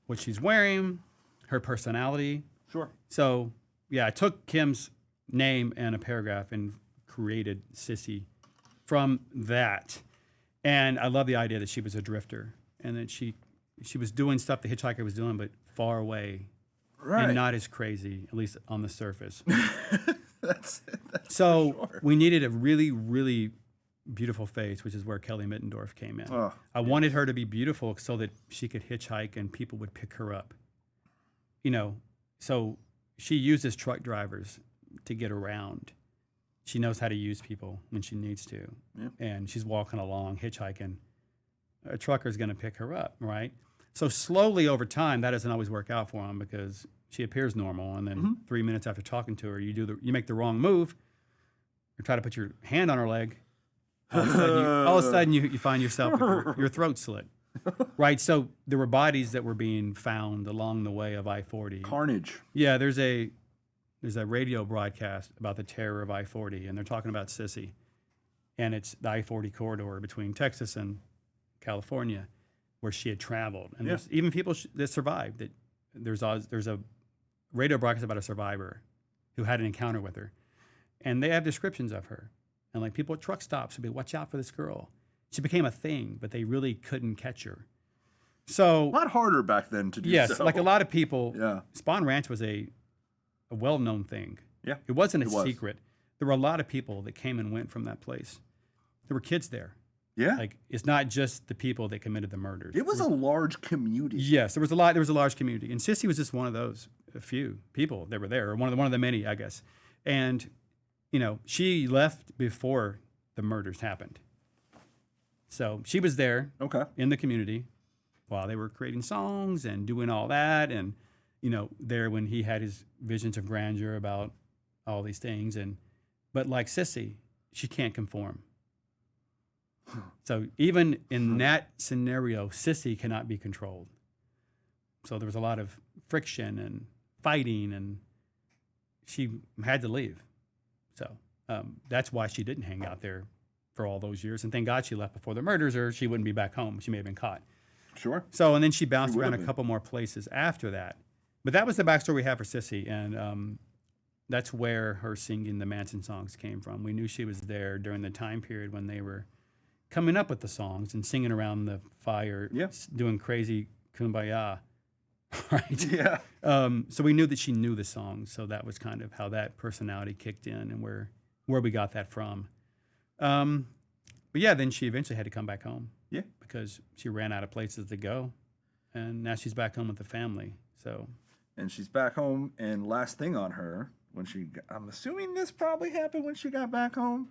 Speaker 2: what she's wearing, her personality.
Speaker 1: Sure.
Speaker 2: So, I took Kim's name and a paragraph and created Sissy from that. And I love the idea that she was a drifter and that she was doing stuff the hitchhiker was doing, but far away, and not as crazy, at least on the surface.
Speaker 1: That's
Speaker 2: so
Speaker 1: sure.
Speaker 2: We needed a really, really beautiful face, which is where Kelly Mittendorf came in. I wanted her to be beautiful so that she could hitchhike and people would pick her up. So she uses truck drivers to get around. She knows how to use people when she needs to. Yeah. And she's walking along, hitchhiking. A trucker's going to pick her up, right? So slowly over time, that doesn't always work out for him because she appears normal, and then 3 minutes after talking to her, you make the wrong move, or try to put your hand on her leg, all of a sudden you find yourself with your throat slit. Right. So there were bodies that were being found along the way of I-40.
Speaker 1: Carnage.
Speaker 2: Yeah, there's a radio broadcast about the terror of I-40, and they're talking about Sissy, and it's the I-40 corridor between Texas and California, where she had traveled, and there's even people that survived. That there's a radio broadcast about a survivor who had an encounter with her, and they have descriptions of her, and like people at truck stops would be, watch out for this girl. She became a thing, but they really couldn't catch her. So
Speaker 1: A lot harder back then to do
Speaker 2: yes,
Speaker 1: so.
Speaker 2: like a lot of people.
Speaker 1: Yeah.
Speaker 2: Spawn Ranch was a well-known thing.
Speaker 1: Yeah.
Speaker 2: It wasn't a
Speaker 1: It was.
Speaker 2: secret. There were a lot of people that came and went from that place. There were kids there.
Speaker 1: Yeah.
Speaker 2: Like, it's not just the people that committed the murders.
Speaker 1: It was a large community.
Speaker 2: Yes, there was a large community, and Sissy was just one of those a few people that were there, or one of the many, I guess. And she left before the murders happened, so she was there
Speaker 1: Okay.
Speaker 2: in the community while they were creating songs and doing all that, and there when he had his visions of grandeur about all these things, but like Sissy, she can't conform. So even in that scenario, Sissy cannot be controlled. So there was a lot of friction and fighting, and she had to leave. So that's why she didn't hang out there for all those years. And thank God she left before the murders, or she wouldn't be back home. She may have been caught.
Speaker 1: Sure.
Speaker 2: So, and then she bounced
Speaker 1: She would
Speaker 2: around
Speaker 1: have
Speaker 2: a
Speaker 1: been.
Speaker 2: couple more places after that. But that was the backstory we have for Sissy, and that's where her singing the Manson songs came from. We knew she was there during the time period when they were coming up with the songs and singing around the fire, doing crazy kumbaya, right?
Speaker 1: Yeah.
Speaker 2: So we knew that she knew the songs, so that was kind of how that personality kicked in and where we got that from. But yeah, then she eventually had to come back home.
Speaker 1: Yeah.
Speaker 2: Because she ran out of places to go, and now she's back home with the family. So.
Speaker 1: And she's back home, and last thing on her, I'm assuming this probably happened when she got back home,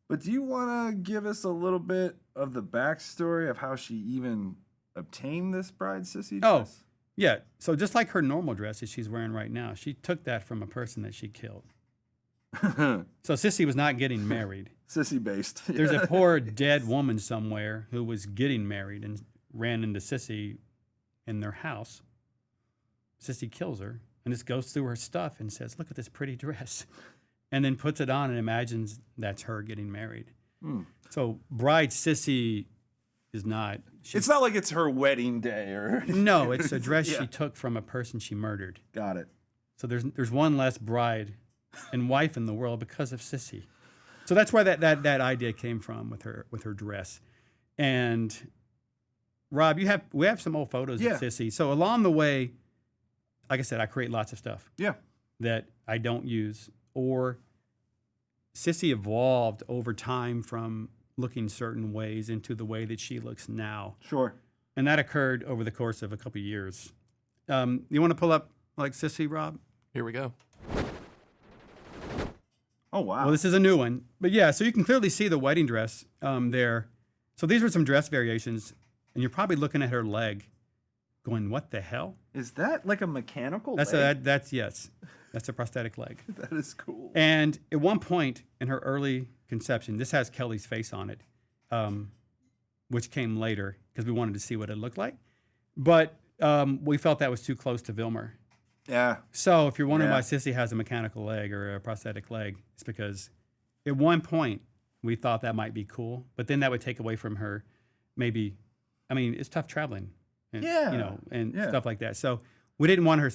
Speaker 1: but do you want to give us a little bit of the backstory of how she even obtained this bride sissy dress?
Speaker 2: Yeah. So just like her normal dress that she's wearing right now, she took that from a person that she killed. So Sissy was not getting married.
Speaker 1: Sissy based.
Speaker 2: There's a poor dead woman somewhere who was getting married and ran into Sissy in their house. Sissy kills her and just goes through her stuff and says, look at this pretty dress. And then puts it on and imagines that's her getting married. So bride Sissy is not.
Speaker 1: It's not like it's her wedding day or.
Speaker 2: No, it's a dress she took from a person she murdered.
Speaker 1: Got it.
Speaker 2: So there's one less bride and wife in the world because of Sissy. So that's where that idea came from with her dress. And Rob, we have some old photos of Sissy. So along the way, like I said, I create lots of stuff.
Speaker 1: Yeah.
Speaker 2: That I don't use. Or Sissy evolved over time from looking certain ways into the way that she looks now.
Speaker 1: Sure.
Speaker 2: And that occurred over the course of a couple of years. You want to pull up like Sissy, Rob?
Speaker 3: Here we go.
Speaker 1: Oh, wow.
Speaker 2: Well, this is a new one. But yeah, so you can clearly see the wedding dress there. So these were some dress variations. And you're probably looking at her leg going, what the hell?
Speaker 1: Is that like a mechanical
Speaker 2: That's
Speaker 1: leg?
Speaker 2: yes. That's a prosthetic leg.
Speaker 1: That is cool.
Speaker 2: And at one point in her early conception, this has Kelly's face on it, which came later because we wanted to see what it looked like. But we felt that was too close to Vilmer.
Speaker 1: Yeah.
Speaker 2: So if you're wondering why Sissy has a mechanical leg or a prosthetic leg, it's because at one point we thought that might be cool, but then that would take away from her maybe, I mean, it's tough traveling and, and stuff like that. So we didn't want her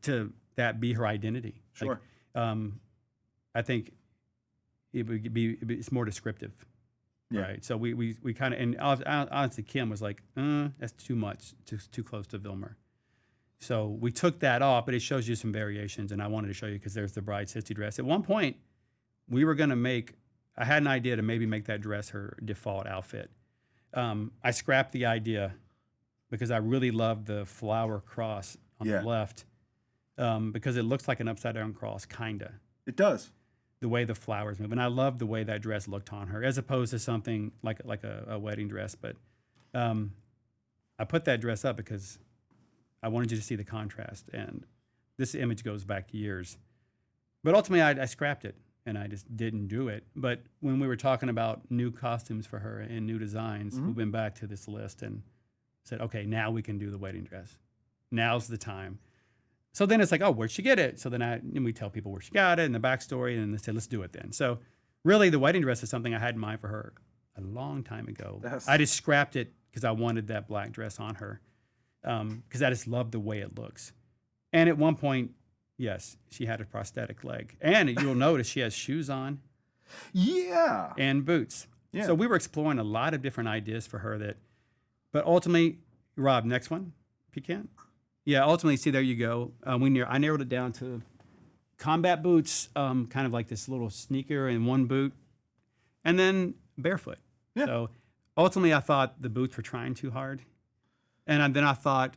Speaker 2: to that be her identity.
Speaker 1: Sure.
Speaker 2: Like, I think it's more descriptive.
Speaker 1: Yeah.
Speaker 2: Right. So we kind of, and honestly, Kim was like, that's too much, too close to Vilmer. So we took that off, but it shows you some variations, and I wanted to show you because there's the bride Sissy dress. At one point, we were going to I had an idea to maybe make that dress her default outfit. I scrapped the idea because I really love the flower cross on the left because it looks like an upside-down cross, kind of.
Speaker 1: It does.
Speaker 2: The way the flowers move. And I love the way that dress looked on her, as opposed to something like a wedding dress. But I put that dress up because I wanted you to see the contrast. And this image goes back years. But ultimately, I scrapped it. and I just didn't do it. But when we were talking about new costumes for her and new designs, we went back to this list and said, okay, now we can do the wedding dress. Now's the time. So then it's like, oh, where'd she get it? So then we tell people where she got it and the backstory, and they said, let's do it then. So really, the wedding dress is something I had in mind for her a long time ago. I just scrapped it because I wanted that black dress on her, because I just loved the way it looks. And at one point, yes, she had a prosthetic leg. And you'll notice she has shoes on.
Speaker 1: Yeah.
Speaker 2: And boots.
Speaker 1: Yeah.
Speaker 2: So we were exploring a lot of different ideas for her but ultimately, Rob, next one, if you can. Yeah, ultimately, see, there you go. I narrowed it down to combat boots, kind of like this little sneaker and one boot, and then barefoot.
Speaker 1: Yeah.
Speaker 2: So ultimately, I thought the boots were trying too hard. And then I thought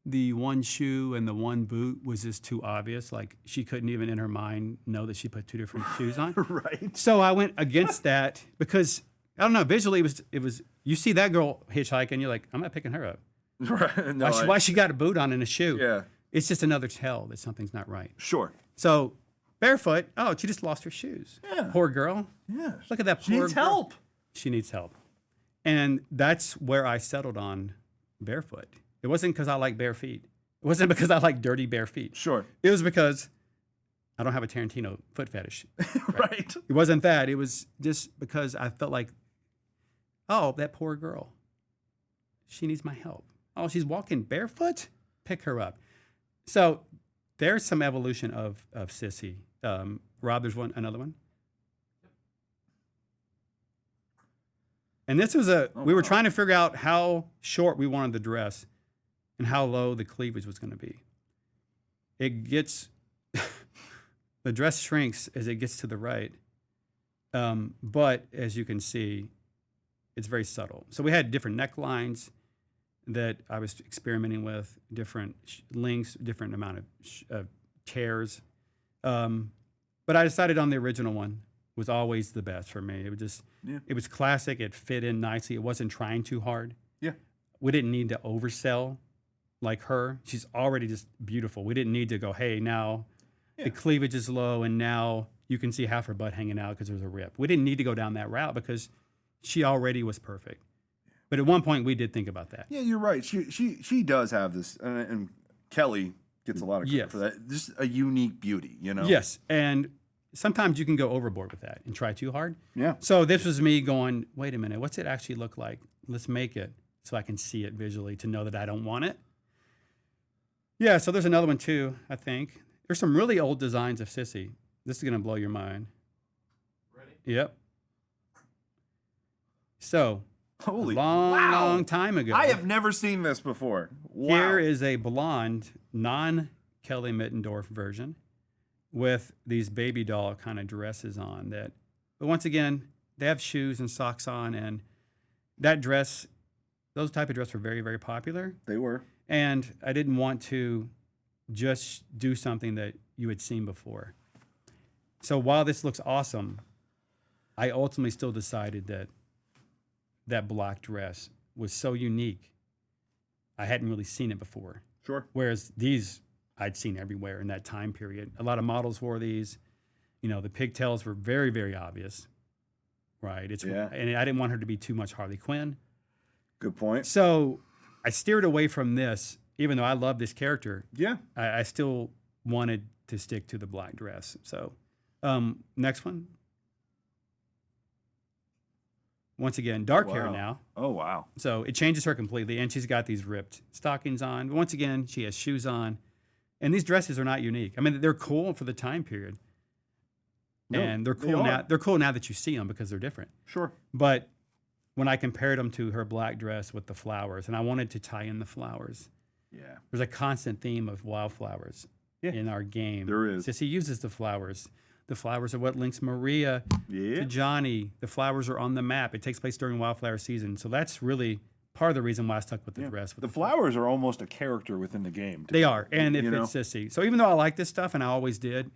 Speaker 2: the one shoe and the one boot was just too obvious. Like she couldn't even in her mind know that she put two different shoes on.
Speaker 1: Right.
Speaker 2: So I went against that because, I don't know, visually it was you see that girl hitchhiking, you're like, I'm not picking her up.
Speaker 1: Right. No,
Speaker 2: Why she got a boot on and a shoe?
Speaker 1: Yeah.
Speaker 2: It's just another tell that something's not right.
Speaker 1: Sure.
Speaker 2: So barefoot, oh, she just lost her shoes.
Speaker 1: Yeah.
Speaker 2: Poor girl.
Speaker 1: Yeah.
Speaker 2: Look at that poor
Speaker 1: She needs
Speaker 2: girl.
Speaker 1: help.
Speaker 2: She needs help. And that's where I settled on barefoot. It wasn't because I like bare feet. It wasn't because I like dirty bare feet.
Speaker 1: Sure.
Speaker 2: It was because I don't have a Tarantino foot fetish.
Speaker 1: Right.
Speaker 2: It wasn't that. It was just because I felt like, oh, that poor girl. She needs my help. Oh, she's walking barefoot? Pick her up. So there's some evolution of Sissy. Rob, there's another one. And this was we were trying to figure out how short we wanted the dress and how low the cleavage was going to be. It gets, the dress shrinks as it gets to the right. But as you can see, it's very subtle. So we had different necklines that I was experimenting with, different lengths, different amount of tears. But I decided on the original one was always the best for me. It was just, it was classic. It fit in nicely. It wasn't trying too hard.
Speaker 1: Yeah.
Speaker 2: We didn't need to oversell like her. She's already just beautiful. We didn't need to go, hey, now the cleavage is low and now you can see half her butt hanging out because there's a rip. We didn't need to go down that route because she already was perfect. But at one point we did think about that.
Speaker 1: Yeah, you're right. She does have this, and Kelly gets a lot of credit for that. Just a unique beauty, you know?
Speaker 2: Yes, and sometimes you can go overboard with that and try too hard.
Speaker 1: Yeah.
Speaker 2: So this was me going, wait a minute, what's it actually look like? Let's make it so I can see it visually to know that I don't want it. Yeah, so there's another one too, I think. There's some really old designs of Sissy. This is going to blow your mind.
Speaker 3: Ready?
Speaker 2: Yep. So,
Speaker 1: Holy,
Speaker 2: long time ago.
Speaker 1: I have never seen this before. Wow.
Speaker 2: Here is a blonde, non-Kelly Mittendorf version with these baby doll kind of dresses on that. But once again, they have shoes and socks on, and that dress, those type of dress were very, very popular.
Speaker 1: They were.
Speaker 2: And I didn't want to just do something that you had seen before. So while this looks awesome, I ultimately still decided that that black dress was so unique. I hadn't really seen it before.
Speaker 1: Sure.
Speaker 2: Whereas these I'd seen everywhere in that time period. A lot of models wore these. You know, the pigtails were very, very obvious. Right. And I didn't want her to be too much Harley Quinn.
Speaker 1: Good point.
Speaker 2: So I steered away from this, even though I love this character.
Speaker 1: Yeah.
Speaker 2: I still wanted to stick to the black dress. So next one. Once again, dark hair now.
Speaker 1: Oh, wow.
Speaker 2: So it changes her completely, and she's got these ripped stockings on. Once again, she has shoes on. And these dresses are not unique. I mean, they're cool for the time period.
Speaker 1: No,
Speaker 2: and they're cool now. They're cool now that you see them because they're different.
Speaker 1: Sure.
Speaker 2: But when I compared them to her black dress with the flowers, and I wanted to tie in the flowers.
Speaker 1: Yeah.
Speaker 2: There's a constant theme of wildflowers in our game.
Speaker 1: There is.
Speaker 2: Sissy uses the flowers. The flowers are what links Maria to Johnny. The flowers are on the map. It takes place during wildflower season. So that's really part of the reason why I stuck with the dress.
Speaker 1: The flowers are almost a character within the game.
Speaker 2: They are, and it fits Sissy. So even though I like this stuff, and I always did,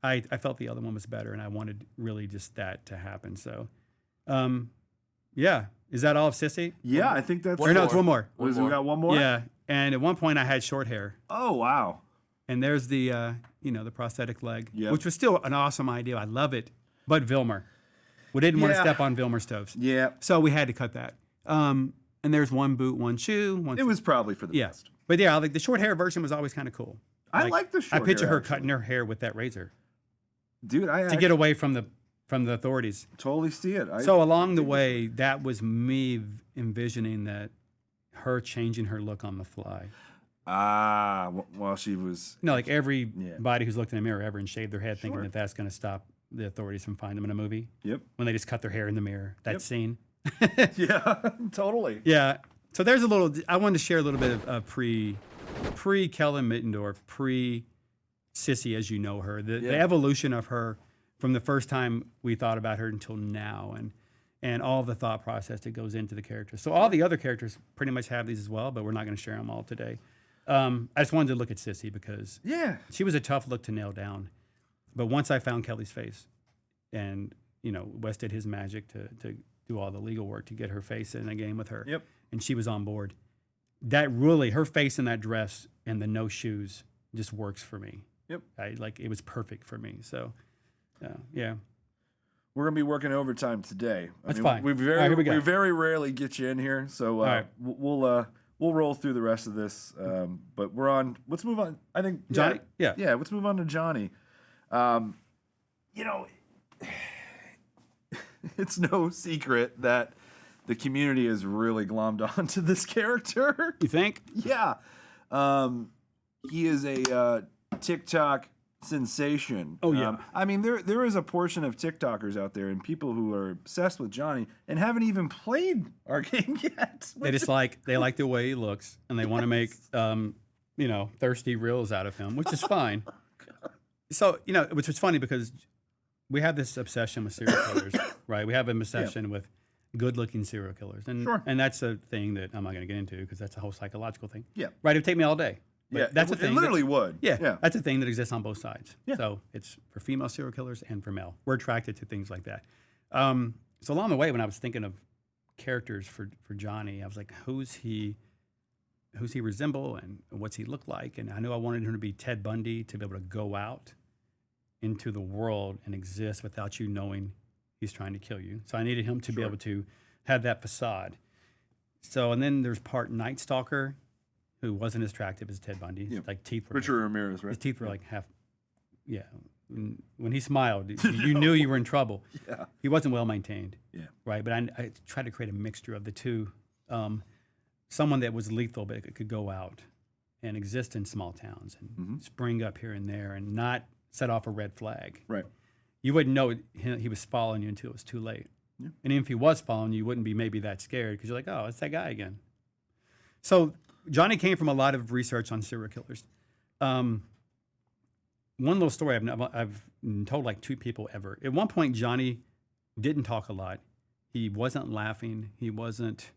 Speaker 2: I felt the other one was better, and I wanted really just that to happen. So, yeah. Is that all of Sissy?
Speaker 1: Yeah, I think that's...
Speaker 2: Or no, it's one more.
Speaker 1: We got one more?
Speaker 2: Yeah, and at one point I had short hair.
Speaker 1: Oh, wow.
Speaker 2: And there's the, the prosthetic leg,
Speaker 1: Yep.
Speaker 2: which was still an awesome idea. I love it. but Vilmer. We didn't want to
Speaker 1: Yeah.
Speaker 2: step on Vilmer's toes.
Speaker 1: Yeah,
Speaker 2: So we had to cut that. And there's one boot, one shoe.
Speaker 1: it was probably for the
Speaker 2: Yeah.
Speaker 1: best.
Speaker 2: But yeah, like the short hair version was always kind of cool.
Speaker 1: I like the
Speaker 2: I
Speaker 1: short
Speaker 2: picture
Speaker 1: hair,
Speaker 2: her
Speaker 1: actually.
Speaker 2: cutting her hair with that razor
Speaker 1: Dude, I
Speaker 2: to get away from the authorities.
Speaker 1: totally see it.
Speaker 2: So along the way, that was me envisioning that her changing her look on the fly.
Speaker 1: While she was...
Speaker 2: You know, like everybody who's looked in the mirror ever and shaved their head thinking
Speaker 1: Sure.
Speaker 2: that that's going to stop the authorities from finding them in a movie.
Speaker 1: Yep.
Speaker 2: When they just cut their hair in the mirror. That
Speaker 1: Yep.
Speaker 2: scene.
Speaker 1: Yeah, totally.
Speaker 2: Yeah. So there's a little, I wanted to share a little bit of pre Kellen Mittendorf, pre Sissy as you know her, the evolution of her from the first time we thought about her until now, and all the thought process that goes into the character. So all the other characters pretty much have these as well, but we're not going to share them all today. I just wanted to look at Sissy because she was a tough look to nail down. But once I found Kelly's face, and Wes did his magic to do all the legal work to get her face in a game with her, and she was on board. That really, her face in that dress and the no shoes just works for me. It was perfect for me. So, yeah.
Speaker 1: We're gonna be working overtime today.
Speaker 2: That's fine.
Speaker 1: We
Speaker 2: All right, here we go.
Speaker 1: very rarely get you in here, so
Speaker 2: right.
Speaker 1: we'll roll through the rest of this. But we're on. Let's move on. I think
Speaker 2: Johnny? Yeah.
Speaker 1: Let's move on to Johnny. It's no secret that the community has really glommed onto this character.
Speaker 2: You think?
Speaker 1: Yeah. He is a TikTok sensation.
Speaker 2: Oh, yeah.
Speaker 1: I mean, there is a portion of TikTokers out there and people who are obsessed with Johnny and haven't even played our game yet.
Speaker 2: They like the way he looks, and they want to make thirsty reels out of him, which is fine. So which was funny because we have this obsession with serial killers, right? We have an obsession with good-looking serial killers, and and that's a thing that I'm not going to get into because that's a whole psychological thing.
Speaker 1: Yeah.
Speaker 2: Right. It would take me all day. But that's a thing.
Speaker 1: It literally would.
Speaker 2: Yeah. That's a thing that exists on both sides.
Speaker 1: Yeah.
Speaker 2: So it's for female serial killers and for male. We're attracted to things like that. So along the way, when I was thinking of characters for Johnny, I was like, who's he resemble and what's he look like? And I knew I wanted him to be Ted Bundy, to be able to go out into the world and exist without you knowing he's trying to kill you. So I needed him to be able to have that facade. So, and then there's part Night Stalker, who wasn't as attractive as Ted Bundy.
Speaker 1: Yeah.
Speaker 2: Like teeth were
Speaker 1: Richard Ramirez, right?
Speaker 2: his teeth were like half. Yeah, when he smiled, you knew you were in trouble.
Speaker 1: Yeah.
Speaker 2: He wasn't well maintained.
Speaker 1: Yeah.
Speaker 2: Right, but I tried to create a mixture of the two. Someone that was lethal, but it could go out and exist in small towns and spring up here and there and not set off a red flag.
Speaker 1: Right.
Speaker 2: You wouldn't know he was following you until it was too late.
Speaker 1: Yeah.
Speaker 2: And if he was following you, you wouldn't be maybe that scared because you're like, oh, it's that guy again. So Johnny came from a lot of research on serial killers. One little story I've told like two people ever. At one point, Johnny didn't talk a lot. He wasn't laughing. He wasn't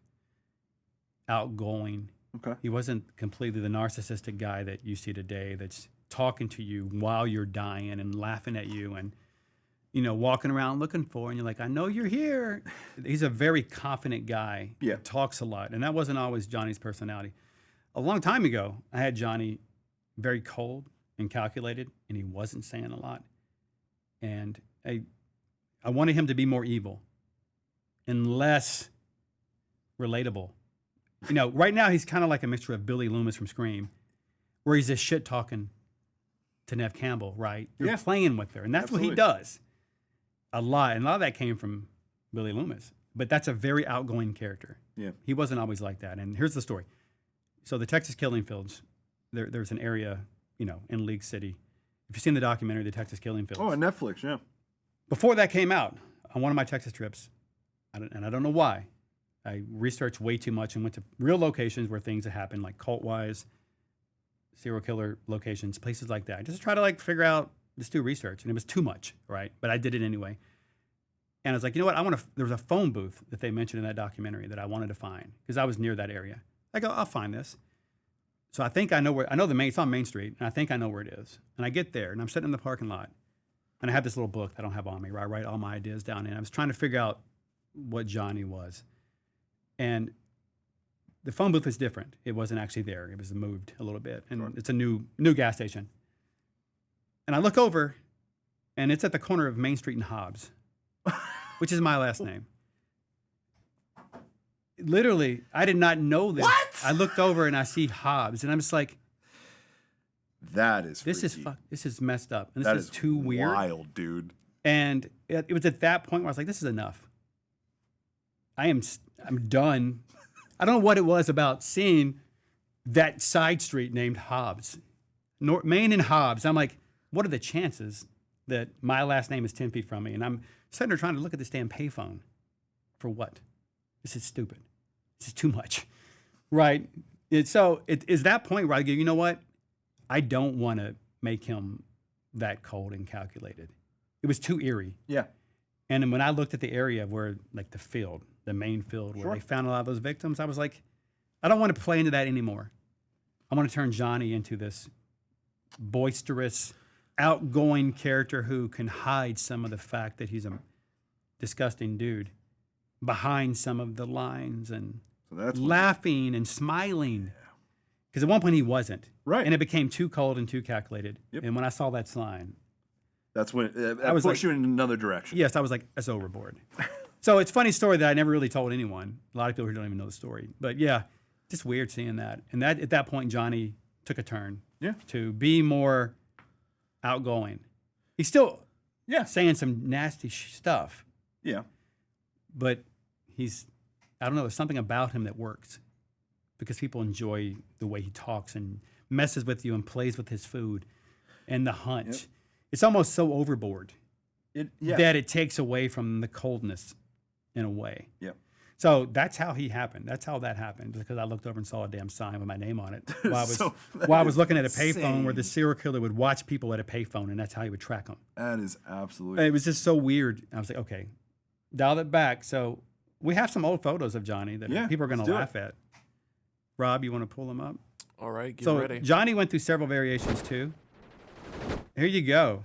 Speaker 2: outgoing.
Speaker 1: Okay.
Speaker 2: He wasn't completely the narcissistic guy that you see today that's talking to you while you're dying and laughing at you and, walking around looking for, and you're like, I know you're here. He's a very confident guy.
Speaker 1: Yeah.
Speaker 2: Talks a lot. And that wasn't always Johnny's personality. A long time ago, I had Johnny very cold and calculated, and he wasn't saying a lot. And I wanted him to be more evil and less relatable. Right now he's kind of like a mixture of Billy Loomis from Scream, where he's just shit talking to Neve Campbell, right? You're playing with her, and that's what he does a lot. And a lot of that came from Billy Loomis, but that's a very outgoing character.
Speaker 1: Yeah.
Speaker 2: He wasn't always like that. And here's the story. So the Texas Killing Fields, there's an area, in League City. If you've seen the documentary, The Texas Killing Fields.
Speaker 1: Oh, on Netflix, yeah.
Speaker 2: Before that came out, on one of my Texas trips, and I don't know why, I researched way too much and went to real locations where things had happened, like cult-wise, serial killer locations, places like that. Just to try to figure out, just do research. And it was too much, right? But I did it anyway. And I was like, you know what? there was a phone booth that they mentioned in that documentary that I wanted to find because I was near that area. I go, I'll find this. So I think I know it's on Main Street, and I think I know where it is. And I get there, and I'm sitting in the parking lot, and I have this little book that I don't have on me, where I write all my ideas down in. I was trying to figure out what Johnny was. And the phone booth is different. It wasn't actually there. It was moved a little bit, and it's a new gas station. And I look over, and it's at the corner of Main Street and Hobbs. which is my last name. Literally, I did not know this.
Speaker 1: What?
Speaker 2: I looked over and I see Hobbs, and I'm just like,
Speaker 1: That is
Speaker 2: this
Speaker 1: freaky.
Speaker 2: This is messed up, and this
Speaker 1: That
Speaker 2: is too weird.
Speaker 1: Wild, dude.
Speaker 2: And it was at that point where I was like, this is enough. I'm done. I don't know what it was about seeing that side street named Hobbs, Maine and Hobbs. I'm like, what are the chances that my last name is 10 feet from me? And I'm sitting there trying to look at this damn payphone. For what? This is stupid. This is too much, right? So it is that point where I go, you know what? I don't want to make him that cold and calculated. It was too eerie.
Speaker 1: Yeah.
Speaker 2: And then when I looked at the area where, like the field, the main field where
Speaker 1: Sure.
Speaker 2: they found a lot of those victims, I was like, I don't want to play into that anymore. I want to turn Johnny into this boisterous, outgoing character who can hide some of the fact that he's a disgusting dude behind some of the lines and
Speaker 1: So that's
Speaker 2: laughing and smiling. Because at one point he wasn't.
Speaker 1: Right.
Speaker 2: And it became too cold and too calculated.
Speaker 1: Yep.
Speaker 2: And when I saw that sign,
Speaker 1: That's when
Speaker 2: I was
Speaker 1: pushed
Speaker 2: like-
Speaker 1: you in another direction.
Speaker 2: yes, I was like, that's overboard. So it's a funny story that I never really told anyone. A lot of people who don't even know the story. But yeah, just weird seeing that. And that at that point, Johnny took a turn
Speaker 1: Yeah.
Speaker 2: to be more outgoing. He's still
Speaker 1: Yeah.
Speaker 2: saying some nasty stuff,
Speaker 1: Yeah.
Speaker 2: but I don't know, there's something about him that works because people enjoy the way he talks and messes with you and plays with his food and the hunch.
Speaker 1: Yep.
Speaker 2: It's almost so overboard
Speaker 1: Yeah.
Speaker 2: that it takes away from the coldness in a way.
Speaker 1: Yep.
Speaker 2: So that's how he happened. That's how that happened because I looked over and saw a damn sign with my name on it while I was looking at a payphone where the serial killer would watch people at a payphone and that's how he would track them.
Speaker 1: That is absolutely.
Speaker 2: It was just so weird. I was like, okay, dial it back. So we have some old photos of Johnny that
Speaker 1: Yeah,
Speaker 2: people are going
Speaker 1: let's
Speaker 2: to
Speaker 1: do it.
Speaker 2: laugh at. Rob, you want to pull them up?
Speaker 3: All right, get
Speaker 2: So
Speaker 3: ready.
Speaker 2: Johnny went through several variations too. Here you go.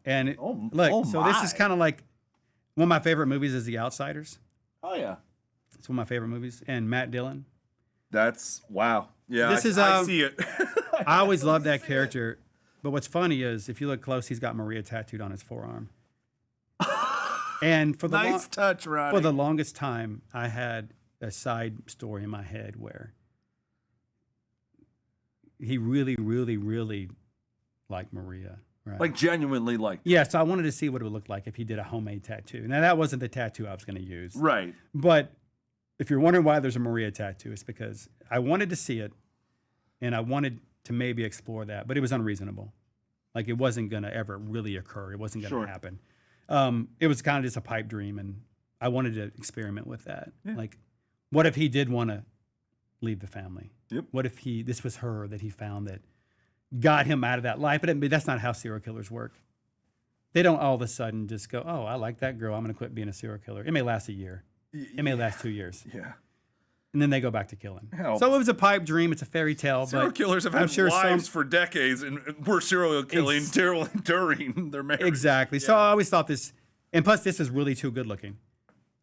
Speaker 2: And look, so this is
Speaker 1: my.
Speaker 2: kind of like one of my favorite movies is The Outsiders.
Speaker 1: Oh yeah.
Speaker 2: It's one of my favorite movies. And Matt Dillon.
Speaker 1: That's wow. Yeah.
Speaker 2: This is,
Speaker 1: I see it.
Speaker 2: I always loved that character. But what's funny is if you look close, he's got Maria tattooed on his forearm. And for the
Speaker 1: Nice touch, Ronnie.
Speaker 2: for the longest time, I had a side story in my head where he really, really, really liked Maria. Right?
Speaker 1: Like genuinely like.
Speaker 2: yeah, so I wanted to see what it would look like if he did a homemade tattoo. Now that wasn't the tattoo I was going to use.
Speaker 1: Right.
Speaker 2: But if you're wondering why there's a Maria tattoo, it's because I wanted to see it and I wanted to maybe explore that, but it was unreasonable. Like it wasn't going to ever really occur. It wasn't going to
Speaker 1: Sure.
Speaker 2: happen. It was kind of just a pipe dream and I wanted to experiment with that.
Speaker 1: Yeah.
Speaker 2: Like what if he did want to leave the family?
Speaker 1: Yep.
Speaker 2: What if this was her that he found that got him out of that life? But that's not how serial killers work. They don't all of a sudden just go, oh, I like that girl. I'm going to quit being a serial killer. It may last a year. It may last 2 years.
Speaker 1: Yeah.
Speaker 2: And then they go back to killing.
Speaker 1: Hell.
Speaker 2: So it was a pipe dream. It's a fairy tale.
Speaker 1: Serial
Speaker 2: but
Speaker 1: killers have
Speaker 2: I'm
Speaker 1: had
Speaker 2: sure
Speaker 1: lives for decades and were serial killing during their marriage.
Speaker 2: Exactly. So I always thought this, and plus this is really too good looking.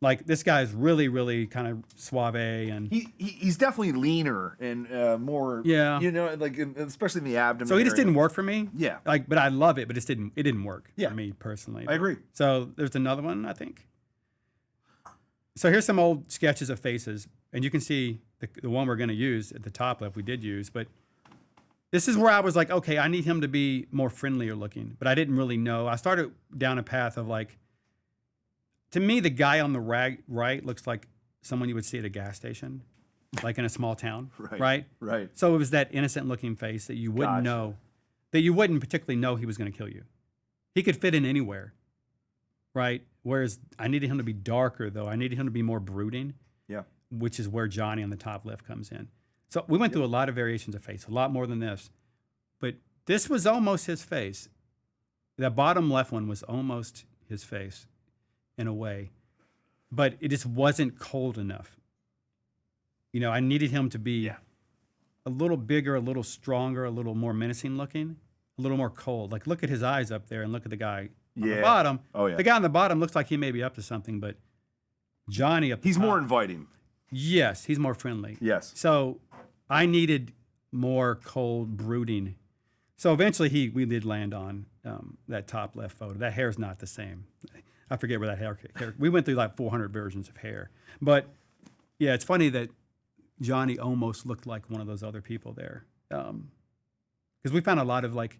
Speaker 2: Like this guy is really, really kind of suave and
Speaker 4: He's definitely leaner and more.
Speaker 2: Yeah.
Speaker 4: You know, like especially in the abdomen.
Speaker 2: so he just
Speaker 4: area.
Speaker 2: didn't work for me.
Speaker 1: Yeah.
Speaker 2: Like, but I love it, but it didn't work
Speaker 1: Yeah.
Speaker 2: for me personally.
Speaker 1: I agree.
Speaker 2: So there's another one, I think. So here's some old sketches of faces, and you can see the one we're going to use at the top left. We did use, but this is where I was like, okay, I need him to be more friendlier looking, but I didn't really know. I started down a path of like, to me, the guy on the right looks like someone you would see at a gas station, like in a small town, right?
Speaker 1: Right.
Speaker 2: So it was that innocent looking face that you wouldn't
Speaker 1: Gotcha.
Speaker 2: know, that you wouldn't particularly know he was going to kill you. He could fit in anywhere, right? Whereas I needed him to be darker, though. I needed him to be more brooding,
Speaker 1: Yeah.
Speaker 2: which is where Johnny on the top left comes in. So we went through a lot of variations of face, a lot more than this. But this was almost his face. That bottom left one was almost his face in a way. But it just wasn't cold enough. You know, I needed him to be a little bigger, a little stronger, a little more menacing looking, a little more cold. Like, look at his eyes up there and look at the guy on the
Speaker 1: Yeah.
Speaker 2: bottom.
Speaker 1: Oh, yeah.
Speaker 2: The guy on the bottom looks like he may be up to something, but Johnny up
Speaker 1: He's
Speaker 2: top,
Speaker 1: more inviting.
Speaker 2: yes, he's more friendly.
Speaker 1: Yes.
Speaker 2: So I needed more cold brooding. So eventually we did land on that top left photo. That hair's not the same. I forget where that hair. We went through like 400 versions of hair, but yeah, it's funny that Johnny almost looked like one of those other people there, because we found a lot of like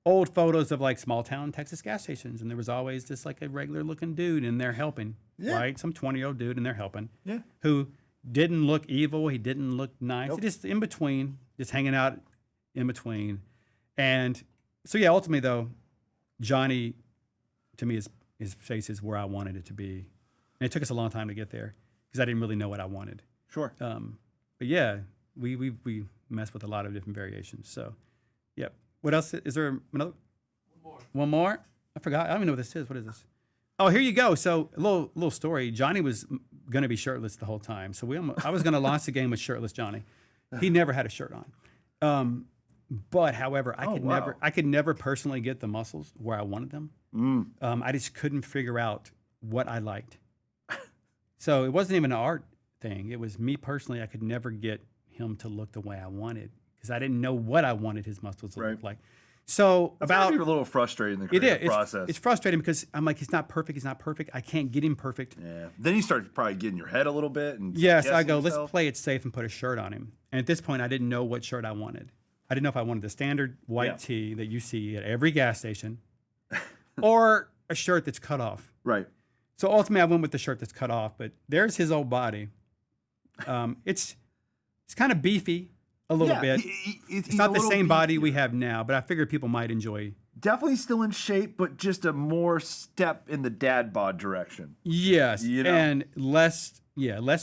Speaker 2: old photos of like small town Texas gas stations, and there was always just like a regular looking dude in there helping, right? Some 20-year-old dude in there helping, who didn't look evil. He didn't look nice. He just in between, just hanging out in between. And so, yeah, ultimately, though, Johnny, to me, his face is where I wanted it to be. And it took us a long time to get there because I didn't really know what I wanted.
Speaker 1: Sure.
Speaker 2: But, yeah, we messed with a lot of different variations. So, yep. What else? Is there another? One more? I forgot. I don't even know what this is. What is this? Oh, here you go. So a little story. Johnny was going to be shirtless the whole time. So I was going to launch the game with shirtless Johnny. He never had a shirt on. But however, I could never personally get the muscles where I wanted them. I just couldn't figure out what I liked. So it wasn't even an art thing. It was me personally. I could never get him to look the way I wanted because I didn't know what I wanted his muscles to look like. So
Speaker 1: That's gotta be a little frustrating in the creative process.
Speaker 2: It's frustrating because I'm like, he's not perfect. He's not perfect. I can't get him perfect.
Speaker 1: Yeah. Then you start probably getting your head a little bit. And
Speaker 2: yes, I go, let's play it safe and put a shirt on him. And at this point, I didn't know what shirt I wanted. I didn't know if I wanted the standard white tee that you see at every gas station or a shirt that's cut off.
Speaker 1: Right.
Speaker 2: So ultimately, I went with the shirt that's cut off. But there's his old body. It's kind of beefy. A little bit. It's not the same body we have now, but I figured people might enjoy.
Speaker 1: Definitely still in shape, but just a more step in the dad bod direction.
Speaker 2: Yes, and less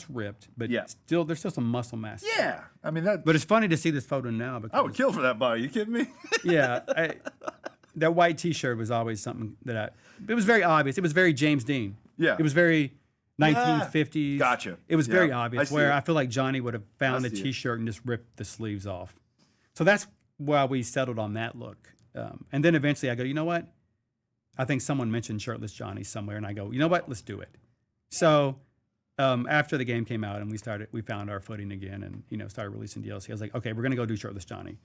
Speaker 2: ripped, but there's still some muscle mass.
Speaker 1: Yeah, I mean that.
Speaker 2: But it's funny to see this photo now because
Speaker 1: I would kill for that body. You kidding me?
Speaker 2: That white T-shirt was always something that it was very obvious. It was very James Dean.
Speaker 1: Yeah,
Speaker 2: it was very 1950s.
Speaker 1: Gotcha.
Speaker 2: It was very obvious I feel like Johnny would have found a T-shirt and just ripped the sleeves off. So that's why we settled on that look. And then eventually I go, you know what? I think someone mentioned shirtless Johnny somewhere, and I go, you know what? Let's do it. So after the game came out and we found our footing again, and started releasing DLC. I was like, okay, we're gonna go do shirtless Johnny.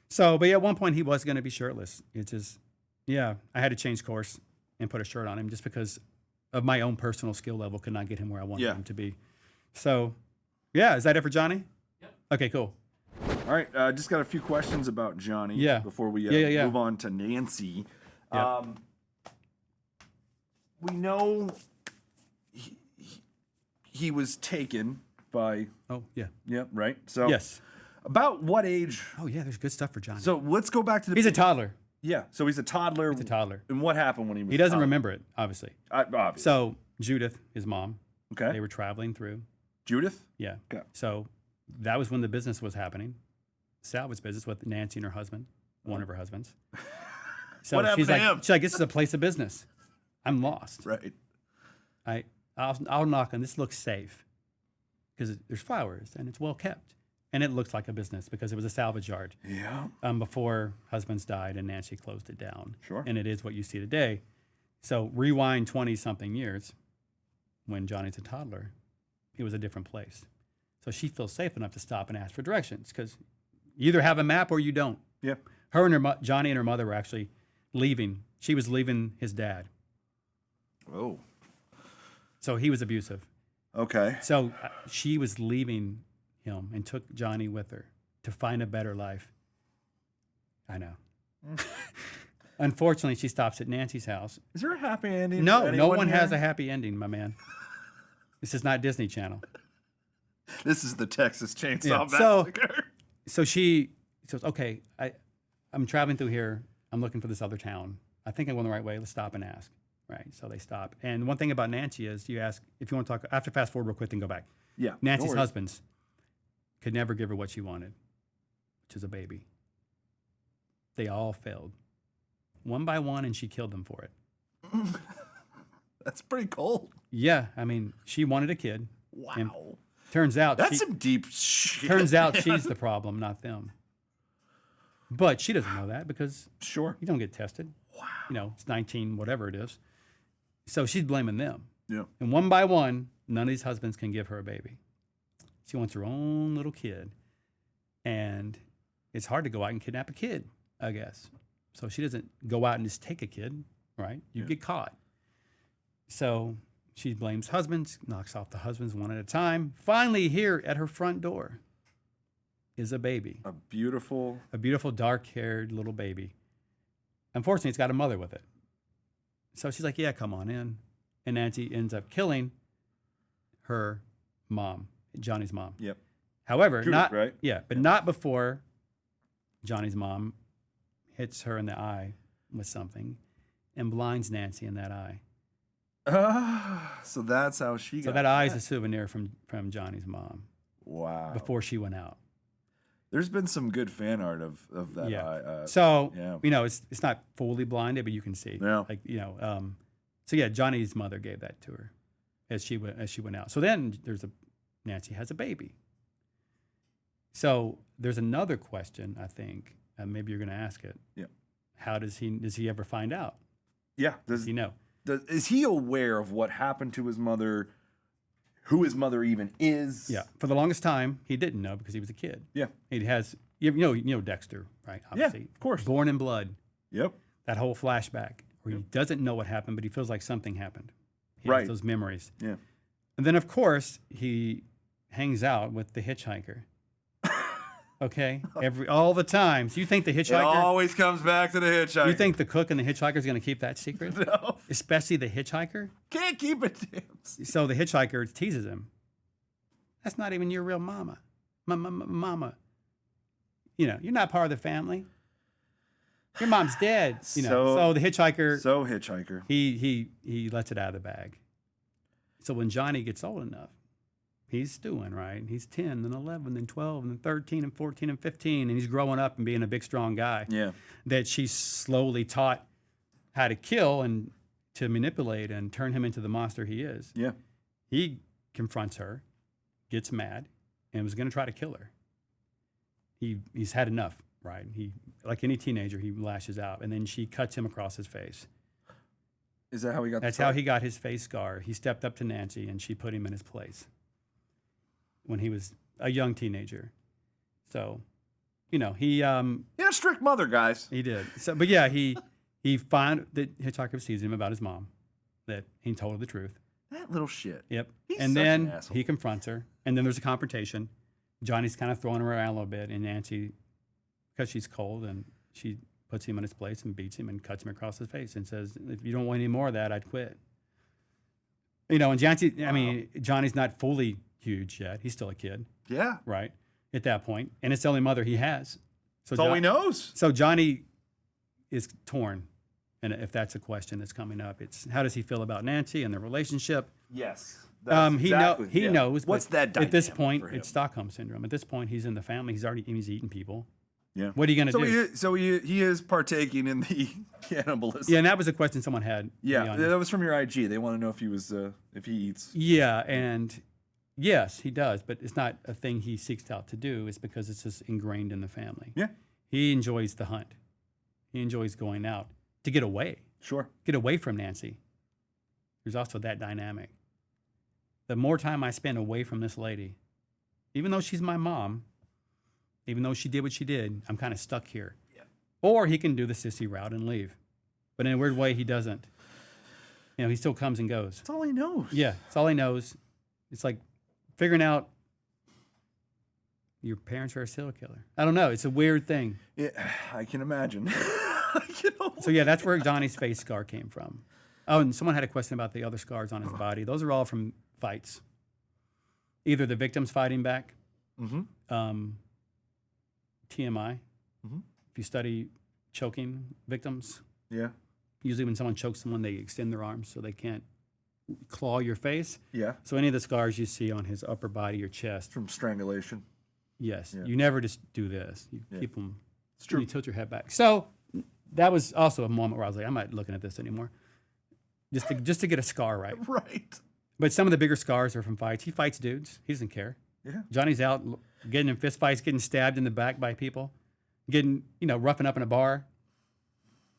Speaker 2: So, but at one point he was gonna be shirtless. It's just, I had to change course and put a shirt on him just because of my own personal skill level could not get him where I wanted him to be. So, is that it for Johnny? Yep. Okay, cool.
Speaker 1: All right, just got a few questions about Johnny before we move on to Nancy.
Speaker 2: Yep.
Speaker 1: We know he was taken by...
Speaker 2: Oh, yeah.
Speaker 1: Yep, right? So
Speaker 2: yes.
Speaker 1: About what age...
Speaker 2: Oh, yeah, there's good stuff for Johnny.
Speaker 1: So let's go back to the...
Speaker 2: He's a toddler.
Speaker 1: Yeah, so he's a toddler.
Speaker 2: He's a toddler.
Speaker 1: And what happened when he was
Speaker 2: He doesn't remember it, obviously.
Speaker 1: Obviously.
Speaker 2: So Judith, his mom,
Speaker 1: okay,
Speaker 2: they were traveling through.
Speaker 1: Judith?
Speaker 2: Yeah.
Speaker 1: Okay.
Speaker 2: So that was when the business was happening. Salvage business with Nancy and her husband, one of her husbands. So
Speaker 1: what happened to him?
Speaker 2: She's like, this is a place of business. I'm lost.
Speaker 1: Right.
Speaker 2: I'll knock on this. Looks safe because there's flowers and it's well kept. And it looks like a business because it was a salvage yard.
Speaker 1: Yeah.
Speaker 2: Before husbands died and Nancy closed it down.
Speaker 1: Sure.
Speaker 2: And it is what you see today. So rewind 20-something years, when Johnny's a toddler, it was a different place. So she feels safe enough to stop and ask for directions because you either have a map or you don't.
Speaker 1: Yeah.
Speaker 2: Her and Johnny and her mother were actually leaving. She was leaving his dad.
Speaker 1: Oh.
Speaker 2: So he was abusive.
Speaker 1: Okay.
Speaker 2: So she was leaving him and took Johnny with her to find a better life. I know. Unfortunately, she stops at Nancy's house.
Speaker 1: Is there a happy ending?
Speaker 2: No, no one has a happy ending, my man. This is not Disney Channel.
Speaker 1: This is the Texas Chainsaw Massacre.
Speaker 2: So she says, okay, I'm traveling through here. I'm looking for this other town. I think I'm going the right way. Let's stop and ask. Right. So they stop. And one thing about Nancy is you ask, if you want to talk, after fast forward real quick, then go back.
Speaker 1: Yeah.
Speaker 2: Nancy's husbands could never give her what she wanted, which is a baby. They all failed. One by one, and she killed them for it.
Speaker 1: That's pretty cold.
Speaker 2: Yeah. I mean, she wanted a kid.
Speaker 1: Wow.
Speaker 2: And turns out
Speaker 1: that's some deep shit.
Speaker 2: Turns out she's the problem, not them. But she doesn't know that because
Speaker 1: you
Speaker 2: don't get tested. Wow. It's 19, whatever it is. So she's blaming them.
Speaker 1: Yeah.
Speaker 2: And one by one, none of these husbands can give her a baby. She wants her own little kid. And it's hard to go out and kidnap a kid, I guess. So she doesn't go out and just take a kid, right? You get caught. So she blames husbands, knocks off the husbands one at a time. Finally, here at her front door is a baby,
Speaker 1: A beautiful.
Speaker 2: dark-haired little baby. Unfortunately, it's got a mother with it. So she's like, yeah, come on in. And Nancy ends up killing her mom, Johnny's mom.
Speaker 1: Yep.
Speaker 2: However,
Speaker 1: Judith,
Speaker 2: not
Speaker 1: right?
Speaker 2: yeah, but not before Johnny's mom hits her in the eye with something and blinds Nancy in that eye.
Speaker 1: So that's how she got.
Speaker 2: So that eye is a souvenir from Johnny's mom
Speaker 1: Wow.
Speaker 2: before she went out.
Speaker 1: There's been some good fan art of that
Speaker 2: Yeah.
Speaker 1: eye.
Speaker 2: So
Speaker 1: yeah.
Speaker 2: it's not fully blinded, but you can see.
Speaker 1: Yeah.
Speaker 2: So yeah, Johnny's mother gave that to her as she went out. So then Nancy has a baby. So there's another question, I think, maybe you're going to ask it.
Speaker 1: Yeah.
Speaker 2: How does he ever find out?
Speaker 1: Yeah.
Speaker 2: Does he know?
Speaker 1: Is he aware of what happened to his mother? Who his mother even is?
Speaker 2: Yeah. For the longest time, he didn't know because he was a kid.
Speaker 1: Yeah.
Speaker 2: He has, you know Dexter, right? Obviously.
Speaker 1: Yeah, of course.
Speaker 2: Born in Blood.
Speaker 1: Yep.
Speaker 2: That whole flashback where he doesn't know what happened, but he feels like something happened. He
Speaker 1: Right.
Speaker 2: has those memories.
Speaker 1: Yeah.
Speaker 2: And then, of course, he hangs out with the hitchhiker. Okay, all the time. So you think the
Speaker 1: It
Speaker 2: hitchhiker?
Speaker 1: always comes back to the hitchhiker.
Speaker 2: You think the cook and the hitchhiker is going to keep that secret?
Speaker 1: No.
Speaker 2: Especially the hitchhiker.
Speaker 1: Can't keep it.
Speaker 2: So the hitchhiker teases him. That's not even your real mama. Mama. You're not part of the family. Your mom's dead. So the hitchhiker.
Speaker 1: So hitchhiker.
Speaker 2: He lets it out of the bag. So when Johnny gets old enough, he's stewing, right? He's 10, then 11, then 12, then 13, and 14, and 15, and he's growing up and being a big, strong guy.
Speaker 1: Yeah.
Speaker 2: That she slowly taught how to kill and to manipulate and turn him into the monster he is.
Speaker 1: Yeah.
Speaker 2: He confronts her, gets mad, and was going to try to kill her. He's had enough, right? He, like any teenager, he lashes out, and then she cuts him across his face.
Speaker 1: Is that how he got?
Speaker 2: That's how he got his face scar. He stepped up to Nancy, and she put him in his place when he was a young teenager. So, he
Speaker 1: a strict mother, guys.
Speaker 2: he did. So, but yeah, he found that hitchhiker sees him about his mom, that he told her the truth.
Speaker 1: That little shit.
Speaker 2: Yep.
Speaker 1: He's
Speaker 2: And
Speaker 1: such
Speaker 2: then
Speaker 1: an asshole.
Speaker 2: he confronts her, and then there's a confrontation. Johnny's kind of throwing her around a little bit, and Nancy, because she's cold, and she puts him in his place and beats him and cuts him across his face and says, "If you don't want any more of that, I'd quit." And Johnny's not fully huge yet. He's still a kid,
Speaker 1: Yeah.
Speaker 2: right? At that point, and it's the only mother he has. So
Speaker 1: That's all he knows.
Speaker 2: So Johnny is torn, and if that's a question that's coming up, it's how does he feel about Nancy and their relationship?
Speaker 1: Yes.
Speaker 2: He knows.
Speaker 1: What's
Speaker 2: but
Speaker 1: that
Speaker 2: at this
Speaker 1: dynamic
Speaker 2: point?
Speaker 1: for him?
Speaker 2: It's Stockholm syndrome. At this point, he's in the family. He's eating people.
Speaker 1: Yeah.
Speaker 2: What are you going to do?
Speaker 1: He is partaking in the cannibalism.
Speaker 2: Yeah, and that was a question someone had. to be
Speaker 1: Yeah.
Speaker 2: honest.
Speaker 1: That was from your IG. They want to know if he was if he eats.
Speaker 2: Yeah, and yes, he does, but it's not a thing he seeks out to do. It's because it's just ingrained in the family.
Speaker 1: Yeah.
Speaker 2: He enjoys the hunt. He enjoys going out to get away from Nancy. There's also that dynamic. The more time I spend away from this lady, even though she's my mom, even though she did what she did, I'm kind of stuck here.
Speaker 1: Yeah.
Speaker 2: Or he can do the sissy route and leave. But in a weird way, he doesn't. He still comes and goes.
Speaker 1: That's all he knows.
Speaker 2: Yeah, that's all he knows. It's like figuring out your parents are a serial killer. I don't know. It's a weird thing.
Speaker 1: Yeah, I can imagine.
Speaker 2: So yeah, that's where Johnny's face scar came from. Oh, and someone had a question about the other scars on his body. Those are all from fights. Either the victims fighting back,
Speaker 1: Mm-hmm.
Speaker 2: TMI.
Speaker 1: Mhm.
Speaker 2: If you study choking victims,
Speaker 1: Yeah.
Speaker 2: usually when someone chokes someone, they extend their arms so they can't claw your face.
Speaker 1: Yeah.
Speaker 2: So any of the scars you see on his upper body or chest,
Speaker 1: From strangulation.
Speaker 2: yes,
Speaker 1: Yeah.
Speaker 2: you never just do this. You
Speaker 1: Yeah.
Speaker 2: keep them.
Speaker 1: It's true.
Speaker 2: You tilt your head back. So that was also a moment where I was like, I'm not looking at this anymore. Just to get a scar right.
Speaker 1: Right.
Speaker 2: But some of the bigger scars are from fights. He fights dudes. He doesn't care.
Speaker 1: Yeah.
Speaker 2: Johnny's out getting in fist fights, getting stabbed in the back by people, getting, roughing up in a bar,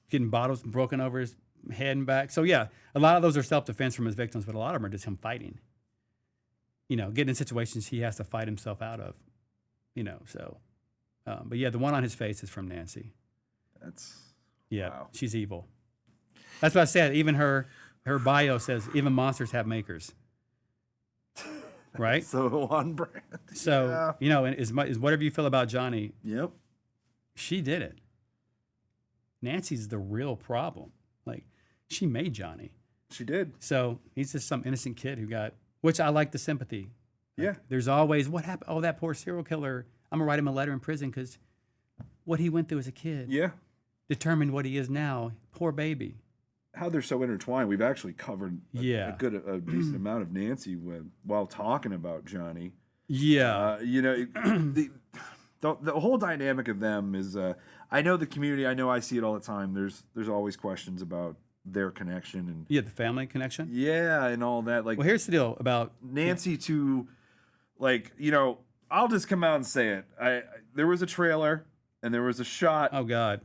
Speaker 2: getting bottles broken over his head and back. So yeah, a lot of those are self-defense from his victims, but a lot of them are just him fighting. Getting in situations he has to fight himself out of. But yeah, the one on his face is from Nancy.
Speaker 1: That's
Speaker 2: Yeah,
Speaker 1: wow.
Speaker 2: she's evil. That's what I said. Even her her bio says even monsters have makers. Right?
Speaker 1: So on brand.
Speaker 2: So, you know, and as whatever you feel about Johnny,
Speaker 1: Yep.
Speaker 2: she did it. Nancy's the real problem. Like, she made Johnny.
Speaker 1: She did.
Speaker 2: So he's just some innocent kid who got, which I like the sympathy. Like,
Speaker 1: Yeah.
Speaker 2: there's always, what happened? Oh, that poor serial killer. I'm going to write him a letter in prison because what he went through as a kid
Speaker 1: Yeah.
Speaker 2: determined what he is now. Poor baby.
Speaker 1: How they're so intertwined. We've actually covered
Speaker 2: Yeah.
Speaker 1: a decent amount of Nancy while talking about Johnny.
Speaker 2: Yeah.
Speaker 1: You know, the whole dynamic of them is. I know the community. I know I see it all the time. There's always questions about their connection and
Speaker 2: Yeah, the family connection.
Speaker 1: yeah, and all that. Like
Speaker 2: Well, here's the deal about
Speaker 1: Nancy to, like, you know, I'll just come out and say it. There was a trailer and there was a shot.
Speaker 2: oh God.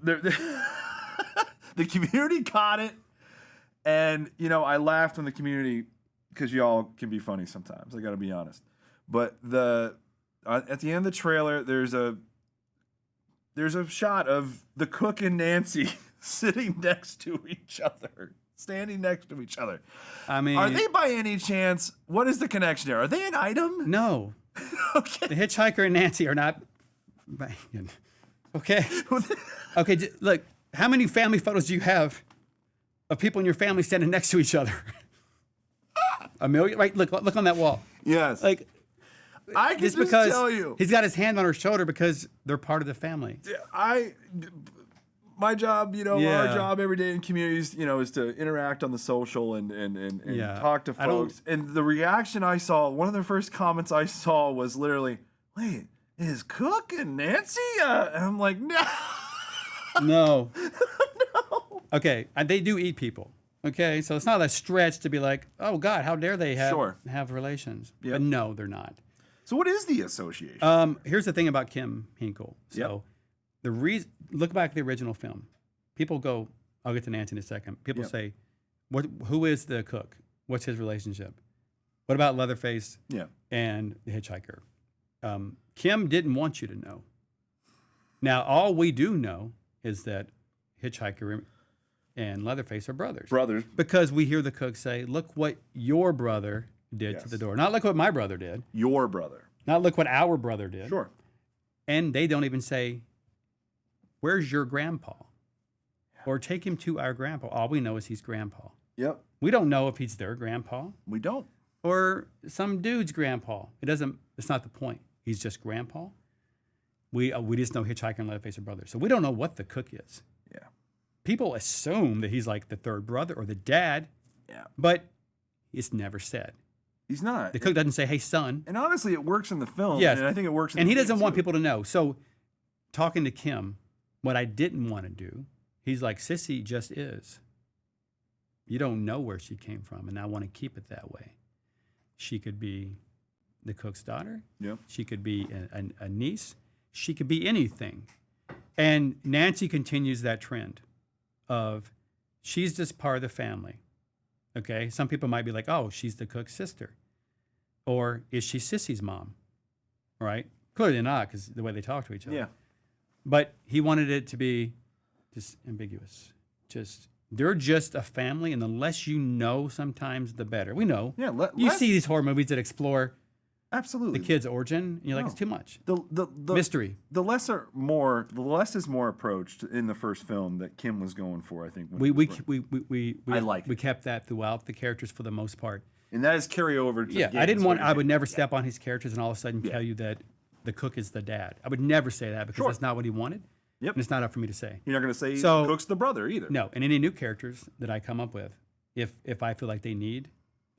Speaker 1: The community caught it, and you know, I laughed when the community, because y'all can be funny sometimes. I got to be honest. But at the end of the trailer, there's a shot of the cook and Nancy sitting next to each other, standing next to each other.
Speaker 2: I mean,
Speaker 1: Are they by any chance? What is the connection there? Are they an item?
Speaker 2: No.
Speaker 1: Okay.
Speaker 2: The hitchhiker and Nancy are not banging. Okay. Okay. Look, how many family photos do you have of people in your family standing next to each other? A million, right? Look on that wall.
Speaker 1: Yes.
Speaker 2: Like,
Speaker 1: I can
Speaker 2: just
Speaker 1: just
Speaker 2: because
Speaker 1: tell you.
Speaker 2: he's got his hand on her shoulder because they're part of the family.
Speaker 1: My job, you know,
Speaker 2: Yeah.
Speaker 1: our job every day in communities, you know, is to interact on the social and
Speaker 2: Yeah.
Speaker 1: talk to
Speaker 2: I don't-
Speaker 1: folks. And the reaction I saw, one of the first comments I saw was literally, "Wait, is Cook and Nancy?" And I'm like, "No."
Speaker 2: No. Okay, and they do eat people. Okay, so it's not a stretch to be like, oh God, how dare they have relations?
Speaker 1: Yep.
Speaker 2: But no, they're not.
Speaker 1: So what is the association?
Speaker 2: Here's the thing about Kim Hinkle. So
Speaker 1: Yep.
Speaker 2: the reason, look back at the original film. People go, I'll get to Nancy in a second. People
Speaker 1: Yep.
Speaker 2: say, who is the cook? What's his relationship? What about Leatherface
Speaker 1: Yeah.
Speaker 2: and the hitchhiker? Kim didn't want you to know. Now, all we do know is that hitchhiker and Leatherface are brothers.
Speaker 1: Brothers.
Speaker 2: Because we hear the cook say, look what your brother did to
Speaker 1: Yes.
Speaker 2: the door. Not look what my brother did.
Speaker 1: Your brother.
Speaker 2: Not look what our brother did.
Speaker 1: Sure.
Speaker 2: And they don't even say, where's your grandpa? Or take him to our grandpa. All we know is he's grandpa.
Speaker 1: Yep.
Speaker 2: We don't know if he's their grandpa
Speaker 1: We don't.
Speaker 2: or some dude's grandpa. It's not the point. He's just grandpa. We just know Hitchhiker and Leatherface are brothers. So we don't know what the cook is.
Speaker 1: Yeah.
Speaker 2: People assume that he's like the third brother or the dad,
Speaker 1: Yeah.
Speaker 2: but it's never said.
Speaker 1: He's not.
Speaker 2: The cook doesn't say, hey, son.
Speaker 1: And honestly, it works in the film.
Speaker 2: Yes.
Speaker 1: And I think it works in
Speaker 2: And
Speaker 1: the
Speaker 2: he doesn't
Speaker 1: game,
Speaker 2: want
Speaker 1: too.
Speaker 2: people to know. So talking to Kim, what I didn't want to do, he's like, Sissy just is. You don't know where she came from, and I want to keep it that way. She could be the cook's daughter.
Speaker 1: Yeah.
Speaker 2: She could be a niece. She could be anything. And Nancy continues that trend of she's just part of the family. Okay? Some people might be like, oh, she's the cook's sister. Or is she Sissy's mom? Right? Clearly not, because the way they talk to each other.
Speaker 1: Yeah.
Speaker 2: But he wanted it to be just ambiguous. They're just a family, and the less you know sometimes, the better. We know.
Speaker 1: Yeah.
Speaker 2: You see these horror movies that explore
Speaker 1: absolutely
Speaker 2: the kid's origin, and you're like,
Speaker 1: No.
Speaker 2: it's too much.
Speaker 1: the
Speaker 2: Mystery.
Speaker 1: The less is more approached in the first film that Kim was going for. I think when
Speaker 2: We
Speaker 1: I like
Speaker 2: we
Speaker 1: it.
Speaker 2: kept that throughout the characters for the most part.
Speaker 1: and that is carryover. To
Speaker 2: Yeah,
Speaker 1: the game,
Speaker 2: I didn't
Speaker 1: is
Speaker 2: want.
Speaker 1: what
Speaker 2: I
Speaker 1: you're
Speaker 2: would
Speaker 1: saying.
Speaker 2: never step on his characters and all of a sudden tell you that the cook is the dad. I would never say that because
Speaker 1: Sure.
Speaker 2: that's not what he wanted.
Speaker 1: Yep.
Speaker 2: And it's not up for me to say.
Speaker 1: You're not going to say
Speaker 2: So-
Speaker 1: Cook's the brother either.
Speaker 2: No, and any new characters that I come up with, if I feel like they need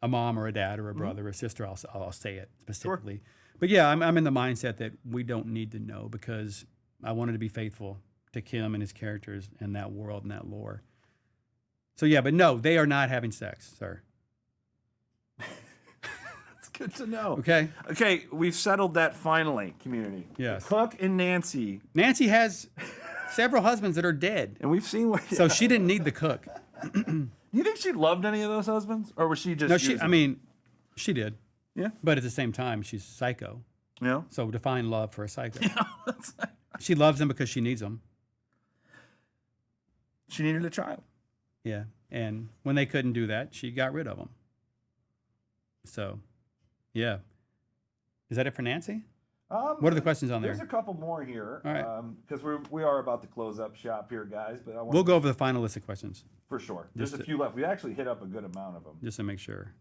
Speaker 2: a mom or a dad or a brother or a sister, I'll say it specifically. But yeah, I'm in the mindset that we don't need to know because I wanted to be faithful to Kim and his characters and that world and that lore. So yeah, but no, they are not having sex, sir.
Speaker 1: It's good to know.
Speaker 2: Okay.
Speaker 1: Okay, we've settled that finally, community.
Speaker 2: Yes.
Speaker 1: Cook and Nancy,
Speaker 2: Nancy has several husbands that are dead,
Speaker 1: and we've seen what.
Speaker 2: so she didn't need the cook.
Speaker 1: You think she loved any of those husbands, or was she just?
Speaker 2: No, she.
Speaker 1: using
Speaker 2: I mean, she did,
Speaker 1: yeah,
Speaker 2: but at the same time, she's psycho.
Speaker 1: yeah.
Speaker 2: So define love for a psycho. She loves them because she needs them.
Speaker 1: She needed a child.
Speaker 2: Yeah. And when they couldn't do that, she got rid of them. So, yeah. Is that it for Nancy? What are the questions on there?
Speaker 1: There's a couple more here.
Speaker 2: All right.
Speaker 1: Because we are about to close up shop here, guys. But
Speaker 2: We'll go over the final list of questions
Speaker 1: for sure. There's
Speaker 2: Just
Speaker 1: a few left. We actually hit up a good amount of them.
Speaker 2: just to make sure.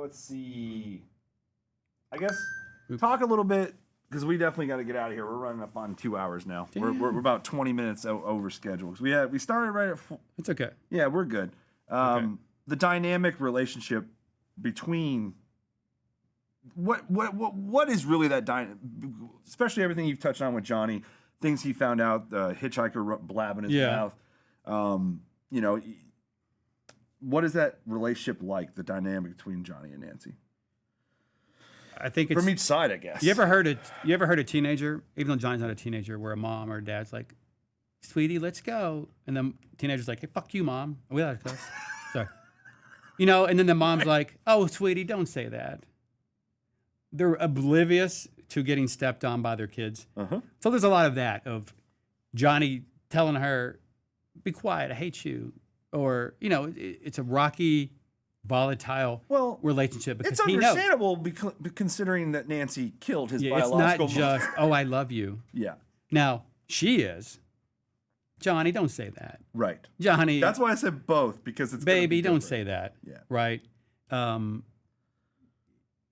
Speaker 1: Let's see. I guess talk a little bit because we definitely got to get out of here. We're running up on 2 hours now. We're about 20 minutes over schedule. We started right at.
Speaker 2: It's okay.
Speaker 1: Yeah, we're good. The dynamic relationship between what is really that especially everything you've touched on with Johnny, things he found out, the hitchhiker blabbing his mouth. You know, what is that relationship like? The dynamic between Johnny and Nancy.
Speaker 2: I think it's
Speaker 1: From each side, I guess.
Speaker 2: You ever heard a teenager, even though Johnny's not a teenager, where a mom or dad's like, "Sweetie, let's go," and the teenager's like, "Hey, fuck you, mom. We gotta go." Sorry. You know, and then the mom's like, "Oh, sweetie, don't say that." They're oblivious to getting stepped on by their kids. So there's a lot of that, of Johnny telling her, "Be quiet, I hate you," or you know, it's a rocky, volatile relationship because
Speaker 1: it's
Speaker 2: he
Speaker 1: understandable considering that Nancy killed his biological
Speaker 2: it's not
Speaker 1: mother.
Speaker 2: just, "Oh, I love you."
Speaker 1: Yeah.
Speaker 2: Now she is. Johnny, don't say that.
Speaker 1: Right.
Speaker 2: Johnny.
Speaker 1: That's why I said both, because it's gonna
Speaker 2: baby,
Speaker 1: be
Speaker 2: don't
Speaker 1: different.
Speaker 2: say that.
Speaker 1: Yeah.
Speaker 2: Right.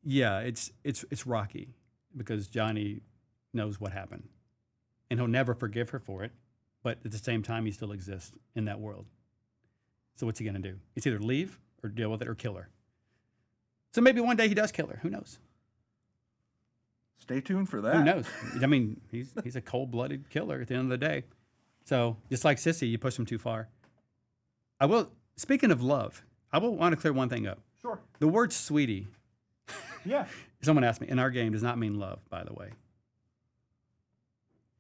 Speaker 2: Yeah, it's rocky because Johnny knows what happened, and he'll never forgive her for it. But at the same time, he still exists in that world. So what's he gonna do? It's either leave or deal with it or kill her. So maybe one day he does kill her. Who knows?
Speaker 1: Stay tuned for that.
Speaker 2: Who knows? I mean, he's a cold-blooded killer at the end of the day. So just like Sissy, you push him too far. Speaking of love, I will want to clear one thing up.
Speaker 1: Sure.
Speaker 2: The word "sweetie,"
Speaker 1: Yeah.
Speaker 2: someone asked me, in our game does not mean love, by the way.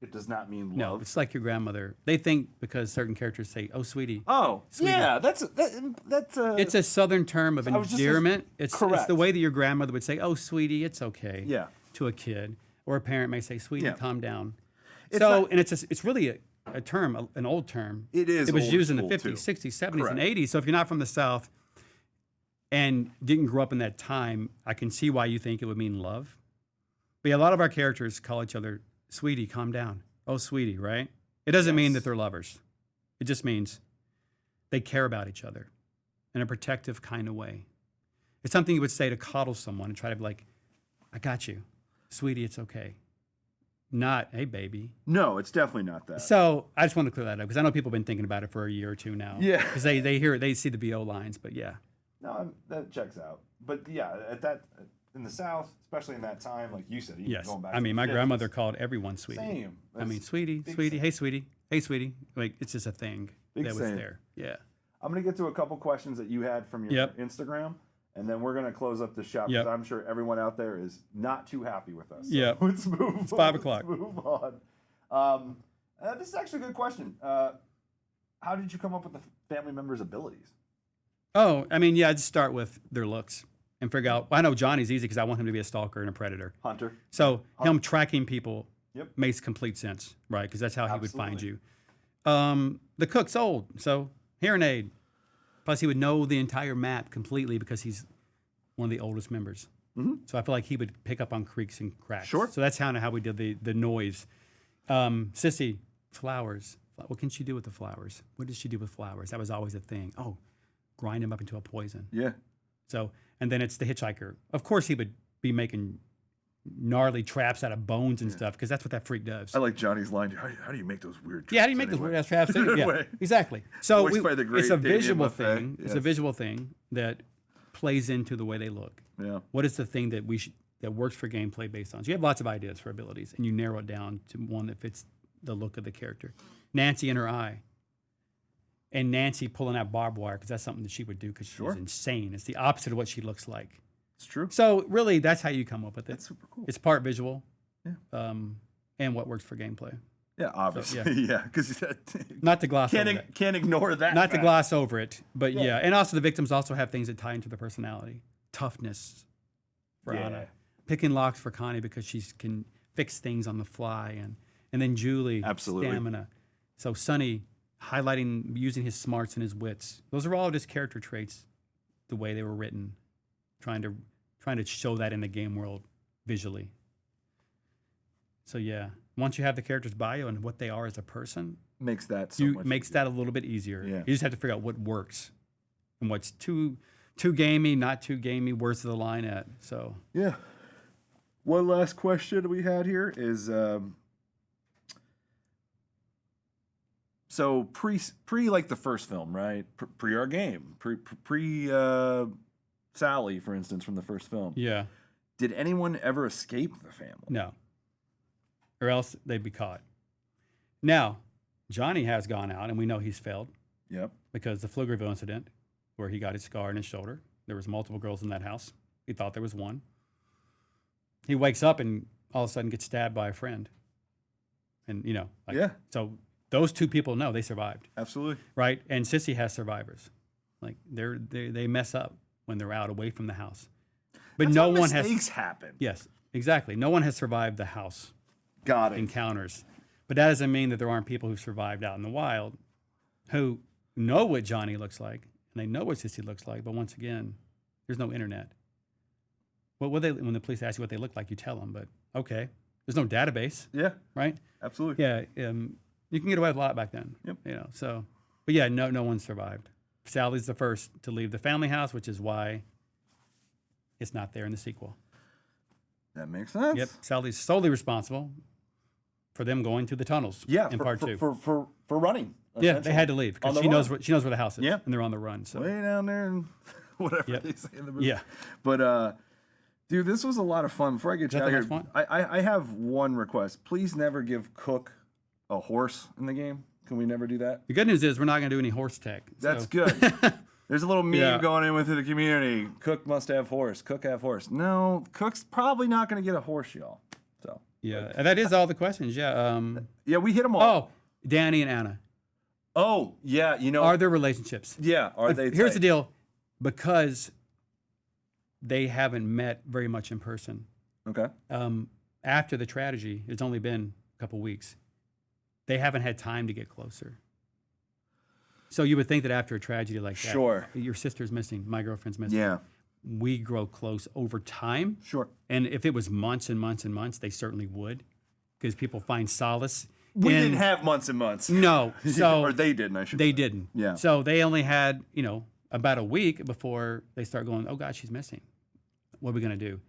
Speaker 1: It does not mean love.
Speaker 2: No, it's like your grandmother. They think because certain characters say, "Oh, sweetie."
Speaker 1: Oh,
Speaker 2: Sweetie.
Speaker 1: yeah. That's
Speaker 2: It's a southern term of
Speaker 1: I was just-
Speaker 2: endearment. It's
Speaker 1: correct.
Speaker 2: the way that your grandmother would say, "Oh, sweetie, it's okay."
Speaker 1: Yeah.
Speaker 2: To a kid, or a parent may say, "Sweetie,
Speaker 1: Yeah.
Speaker 2: calm down."
Speaker 1: It's
Speaker 2: So,
Speaker 1: not-
Speaker 2: and it's really a term, an old term.
Speaker 1: It is
Speaker 2: It was
Speaker 1: old
Speaker 2: used in the
Speaker 1: school,
Speaker 2: 50s,
Speaker 1: too.
Speaker 2: 60s, 70s, and
Speaker 1: Correct.
Speaker 2: 80s. So if you're not from the South and didn't grow up in that time, I can see why you think it would mean love. But yeah, a lot of our characters call each other, "Sweetie, calm down." "Oh, sweetie," right? It doesn't mean that they're lovers. It just means they care about each other in a protective kind of way. It's something you would say to coddle someone and try to be like, "I got you. Sweetie, it's okay." Not, "Hey, baby."
Speaker 1: No, it's definitely not that.
Speaker 2: So I just want to clear that up because I know people have been thinking about it for a year or two now.
Speaker 1: Yeah.
Speaker 2: Because they hear it, they see the VO lines, but yeah.
Speaker 1: No, that checks out. But yeah, in the South, especially in that time, like you said, even
Speaker 2: Yes.
Speaker 1: going back
Speaker 2: I
Speaker 1: to
Speaker 2: mean,
Speaker 1: the
Speaker 2: my
Speaker 1: 50s,
Speaker 2: grandmother called everyone sweetie.
Speaker 1: Same.
Speaker 2: I mean,
Speaker 1: That's
Speaker 2: sweetie,
Speaker 1: big
Speaker 2: sweetie,
Speaker 1: same.
Speaker 2: hey, sweetie, hey, sweetie. Like, it's just a thing
Speaker 1: Big
Speaker 2: that was
Speaker 1: same.
Speaker 2: there. Yeah.
Speaker 1: I'm gonna get to a couple questions that you had from your
Speaker 2: Yep.
Speaker 1: Instagram, and then we're gonna close up the shop
Speaker 2: Yep.
Speaker 1: because I'm sure everyone out there is not too happy with us. So
Speaker 2: Yep.
Speaker 1: let's move.
Speaker 2: It's 5 o'clock.
Speaker 1: Let's move on. This is actually a good question. How did you come up with the family members' abilities?
Speaker 2: Oh, I mean, yeah, I'd start with their looks and figure out. I know Johnny's easy because I want him to be a stalker and a predator.
Speaker 1: Hunter.
Speaker 2: So him tracking people
Speaker 1: Yep.
Speaker 2: makes complete sense, right? Because that's how he would find
Speaker 1: Absolutely.
Speaker 2: you. The cook's old, so hearing aid. Plus, he would know the entire map completely because he's one of the oldest members. So I feel like he would pick up on creaks and cracks.
Speaker 1: Sure.
Speaker 2: So that's how we did the noise. Sissy, flowers. What can she do with the flowers? What did she do with flowers? That was always a thing. Oh, grind them up into a poison.
Speaker 1: Yeah.
Speaker 2: So, and then it's the hitchhiker. Of course, he would be making gnarly traps out of bones and stuff because that's what that freak does.
Speaker 1: I like Johnny's line. How do you make those weird?
Speaker 2: Yeah, how do you make
Speaker 1: traps
Speaker 2: those weird
Speaker 1: anyway?
Speaker 2: ass traps? too? Yeah,
Speaker 1: Anyway.
Speaker 2: exactly. So
Speaker 1: Voiced by the great
Speaker 2: it's a
Speaker 1: Damien
Speaker 2: visual
Speaker 1: Buffet,
Speaker 2: thing. It's
Speaker 1: yes.
Speaker 2: a visual thing that plays into the way they look.
Speaker 1: Yeah.
Speaker 2: What is the thing that that works for gameplay based on? So you have lots of ideas for abilities, and you narrow it down to one that fits the look of the character. Nancy in her eye, and Nancy pulling out barbed wire because that's something that she would do because
Speaker 1: Sure.
Speaker 2: she's insane. It's the opposite of what she looks like.
Speaker 1: It's true.
Speaker 2: So really, that's how you come up with it.
Speaker 1: That's super cool.
Speaker 2: It's part visual,
Speaker 1: Yeah.
Speaker 2: and what works for gameplay.
Speaker 1: Yeah, obviously.
Speaker 2: yeah.
Speaker 1: Yeah, because
Speaker 2: Not to gloss over that.
Speaker 1: can't ignore that.
Speaker 2: Not to
Speaker 1: fact.
Speaker 2: gloss over it, but yeah. And also the victims also have things that tie into the personality. Toughness for
Speaker 1: Yeah.
Speaker 2: Anna. Picking locks for Connie because she can fix things on the fly. And then Julie,
Speaker 1: Absolutely.
Speaker 2: stamina. So Sonny, highlighting, using his smarts and his wits. Those are all just character traits, the way they were written, trying to show that in the game world visually. So yeah, once you have the character's bio and what they are as a person,
Speaker 1: Makes that so much
Speaker 2: makes
Speaker 1: easier.
Speaker 2: that a little bit easier.
Speaker 1: Yeah.
Speaker 2: You just have to figure out what works and what's too gamey, not too gamey, where's the line at. So
Speaker 1: Yeah. One last question we had here is so pre like the first film, right? Pre our game, pre Sally, for instance, from the first film.
Speaker 2: yeah,
Speaker 1: Did anyone ever escape the family?
Speaker 2: no, or else they'd be caught. Now, Johnny has gone out, and we know he's failed
Speaker 1: Yep.
Speaker 2: because the Pflugerville incident, where he got his scar in his shoulder. There was multiple girls in that house. He thought there was one. He wakes up and all of a sudden gets stabbed by a friend. And
Speaker 1: Yeah.
Speaker 2: So those two people know they survived,
Speaker 1: Absolutely.
Speaker 2: right? And Sissy has survivors. Like they mess up when they're out away from the house. But
Speaker 1: That's
Speaker 2: no
Speaker 1: how
Speaker 2: one has.
Speaker 1: mistakes happen.
Speaker 2: Yes, exactly. No one has survived the house
Speaker 1: Got it.
Speaker 2: encounters. But that doesn't mean that there aren't people who survived out in the wild who know what Johnny looks like and they know what Sissy looks like. But once again, there's no internet. Well, when the police ask you what they look like, you tell them. But okay, there's no database,
Speaker 1: Yeah.
Speaker 2: right?
Speaker 1: Absolutely.
Speaker 2: Yeah, you can get away with a lot back then.
Speaker 1: Yep.
Speaker 2: So, but yeah, no one survived. Sally's the first to leave the family house, which is why it's not there in the sequel.
Speaker 1: That makes sense.
Speaker 2: Yep, Sally's solely responsible for them going through the tunnels.
Speaker 1: Yeah.
Speaker 2: in part two.
Speaker 1: For running.
Speaker 2: Yeah, they had to leave
Speaker 1: On
Speaker 2: because
Speaker 1: the
Speaker 2: she knows
Speaker 1: run.
Speaker 2: she knows where the house is.
Speaker 1: Yeah.
Speaker 2: And they're on the run. So
Speaker 1: Way down there and whatever
Speaker 2: Yep.
Speaker 1: they say in the movie.
Speaker 2: yeah,
Speaker 1: But dude, this was a lot of fun. Before I get you
Speaker 2: that
Speaker 1: out
Speaker 2: the
Speaker 1: of here,
Speaker 2: last
Speaker 1: I have one request. Please never give Cook a horse in the game. Can we never do that?
Speaker 2: the good news is we're not going to do any horse tech.
Speaker 1: That's
Speaker 2: so.
Speaker 1: good. There's a little meme
Speaker 2: Yeah.
Speaker 1: going in with the community. Cook must have horse. Cook have horse. No, Cook's probably not going to get a horse, y'all. So
Speaker 2: Yeah, and that is all the questions. Yeah.
Speaker 1: yeah, we hit them all.
Speaker 2: Oh, Danny and Anna.
Speaker 1: Oh, yeah. You know,
Speaker 2: Are there relationships?
Speaker 1: yeah. Are they?
Speaker 2: Here's the
Speaker 1: tight?
Speaker 2: deal, because they haven't met very much in person.
Speaker 1: Okay.
Speaker 2: After the tragedy, it's only been a couple weeks. They haven't had time to get closer. So you would think that after a tragedy like that,
Speaker 1: Sure.
Speaker 2: your sister's missing, my girlfriend's missing.
Speaker 1: Yeah.
Speaker 2: We grow close over time.
Speaker 1: Sure.
Speaker 2: And if it was months and months and months, they certainly would, because people find solace.
Speaker 1: We
Speaker 2: in-
Speaker 1: didn't have months and months.
Speaker 2: No. So
Speaker 1: or they didn't. I should.
Speaker 2: they
Speaker 1: say.
Speaker 2: didn't.
Speaker 1: Yeah.
Speaker 2: So they only had, about a week before they start going, oh God, she's missing. What are we going to do?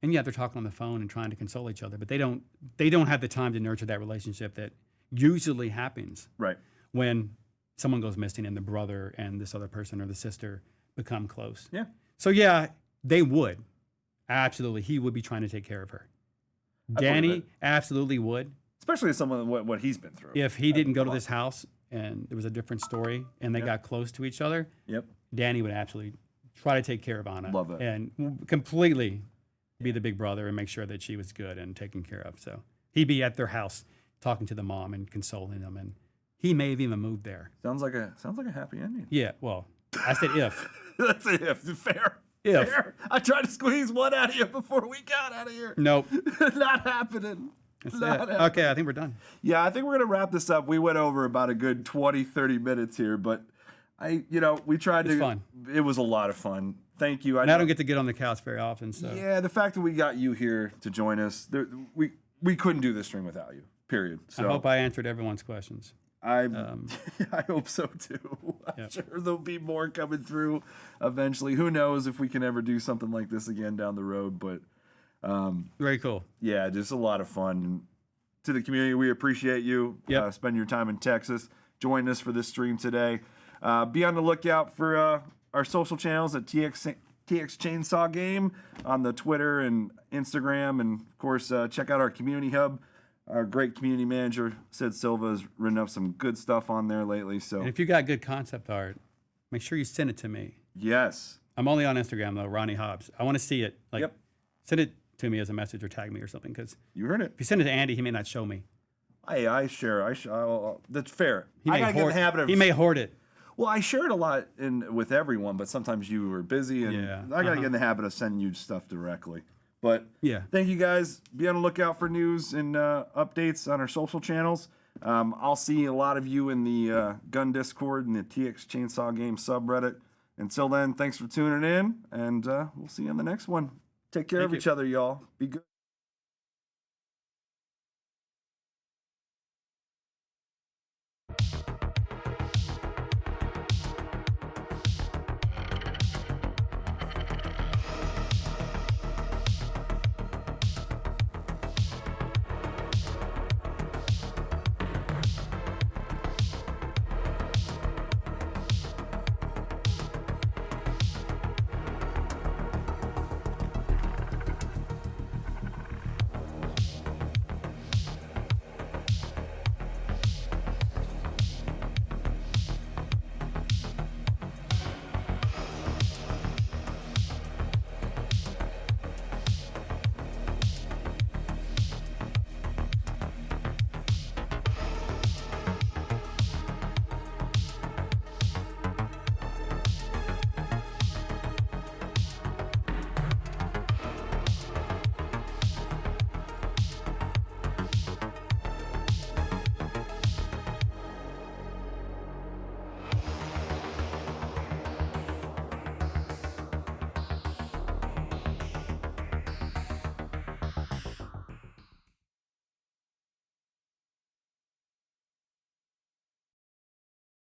Speaker 2: And yeah, they're talking on the phone and trying to console each other, but they don't have the time to nurture that relationship that usually happens
Speaker 1: Right.
Speaker 2: when someone goes missing and the brother and this other person or the sister become close.
Speaker 1: Yeah.
Speaker 2: So yeah, they would. Absolutely. He would be trying to take care of her.
Speaker 1: I believe
Speaker 2: Danny
Speaker 1: it.
Speaker 2: absolutely would.
Speaker 1: Especially as someone what he's been through.
Speaker 2: If he didn't go to this house and there was a different story and they got close to each other,
Speaker 1: Yep.
Speaker 2: Danny would absolutely try to take care of Anna.
Speaker 1: Love it.
Speaker 2: And completely be the big brother and make sure that she was good and taken care of. So he'd be at their house talking to the mom and consoling them. And he may have even moved there.
Speaker 1: Sounds like a happy ending.
Speaker 2: Yeah, well, I said if.
Speaker 1: That's a if. Fair.
Speaker 2: If.
Speaker 1: Fair. I tried to squeeze one out of you before we got out of here.
Speaker 2: Nope.
Speaker 1: Not happening.
Speaker 2: That's
Speaker 1: Not
Speaker 2: it.
Speaker 1: happening.
Speaker 2: Okay, I think we're done.
Speaker 1: Yeah, I think we're going to wrap this up. We went over about a good 20, 30 minutes here, but we tried
Speaker 2: It's
Speaker 1: to.
Speaker 2: fun.
Speaker 1: It was a lot of fun. Thank you.
Speaker 2: And I don't get to get on the couch very often, so.
Speaker 1: Yeah, the fact that we got you here to join us, we couldn't do this stream without you. Period. So
Speaker 2: I hope I answered everyone's questions.
Speaker 1: I hope so too. I'm
Speaker 2: Yep.
Speaker 1: sure there'll be more coming through eventually. Who knows if we can ever do something like this again down the road, but
Speaker 2: Very cool.
Speaker 1: yeah, just a lot of fun. And to the community, we appreciate you
Speaker 2: Yep.
Speaker 1: spending your time in Texas. Join us for this stream today. Be on the lookout for our social channels at TX Chainsaw Game on the Twitter and Instagram. And of course, check out our community hub. Our great community manager, Sid Silva, has written up some good stuff on there lately. So
Speaker 2: And if you got good concept art, make sure you send it to me.
Speaker 1: yes.
Speaker 2: I'm only on Instagram though, Ronnie Hobbs. I want to see it. Like,
Speaker 1: Yep.
Speaker 2: send it to me as a message or tag me or something. Because
Speaker 1: You heard it.
Speaker 2: if you send it to Andy, he may not show me.
Speaker 1: I share. That's fair.
Speaker 2: He
Speaker 1: I
Speaker 2: may
Speaker 1: gotta get in
Speaker 2: hoard.
Speaker 1: the habit of.
Speaker 2: He may hoard it.
Speaker 1: Well, I share it a lot with everyone, but sometimes you were busy, and
Speaker 2: Yeah,
Speaker 1: I gotta get in the habit of sending you stuff directly. But
Speaker 2: Yeah.
Speaker 1: thank you guys. Be on the lookout for news and updates on our social channels. I'll see a lot of you in the gun Discord and the TX Chainsaw Game subreddit. Until then, thanks for tuning in, and we'll see you on the next one. Take care of each other, y'all. Be good.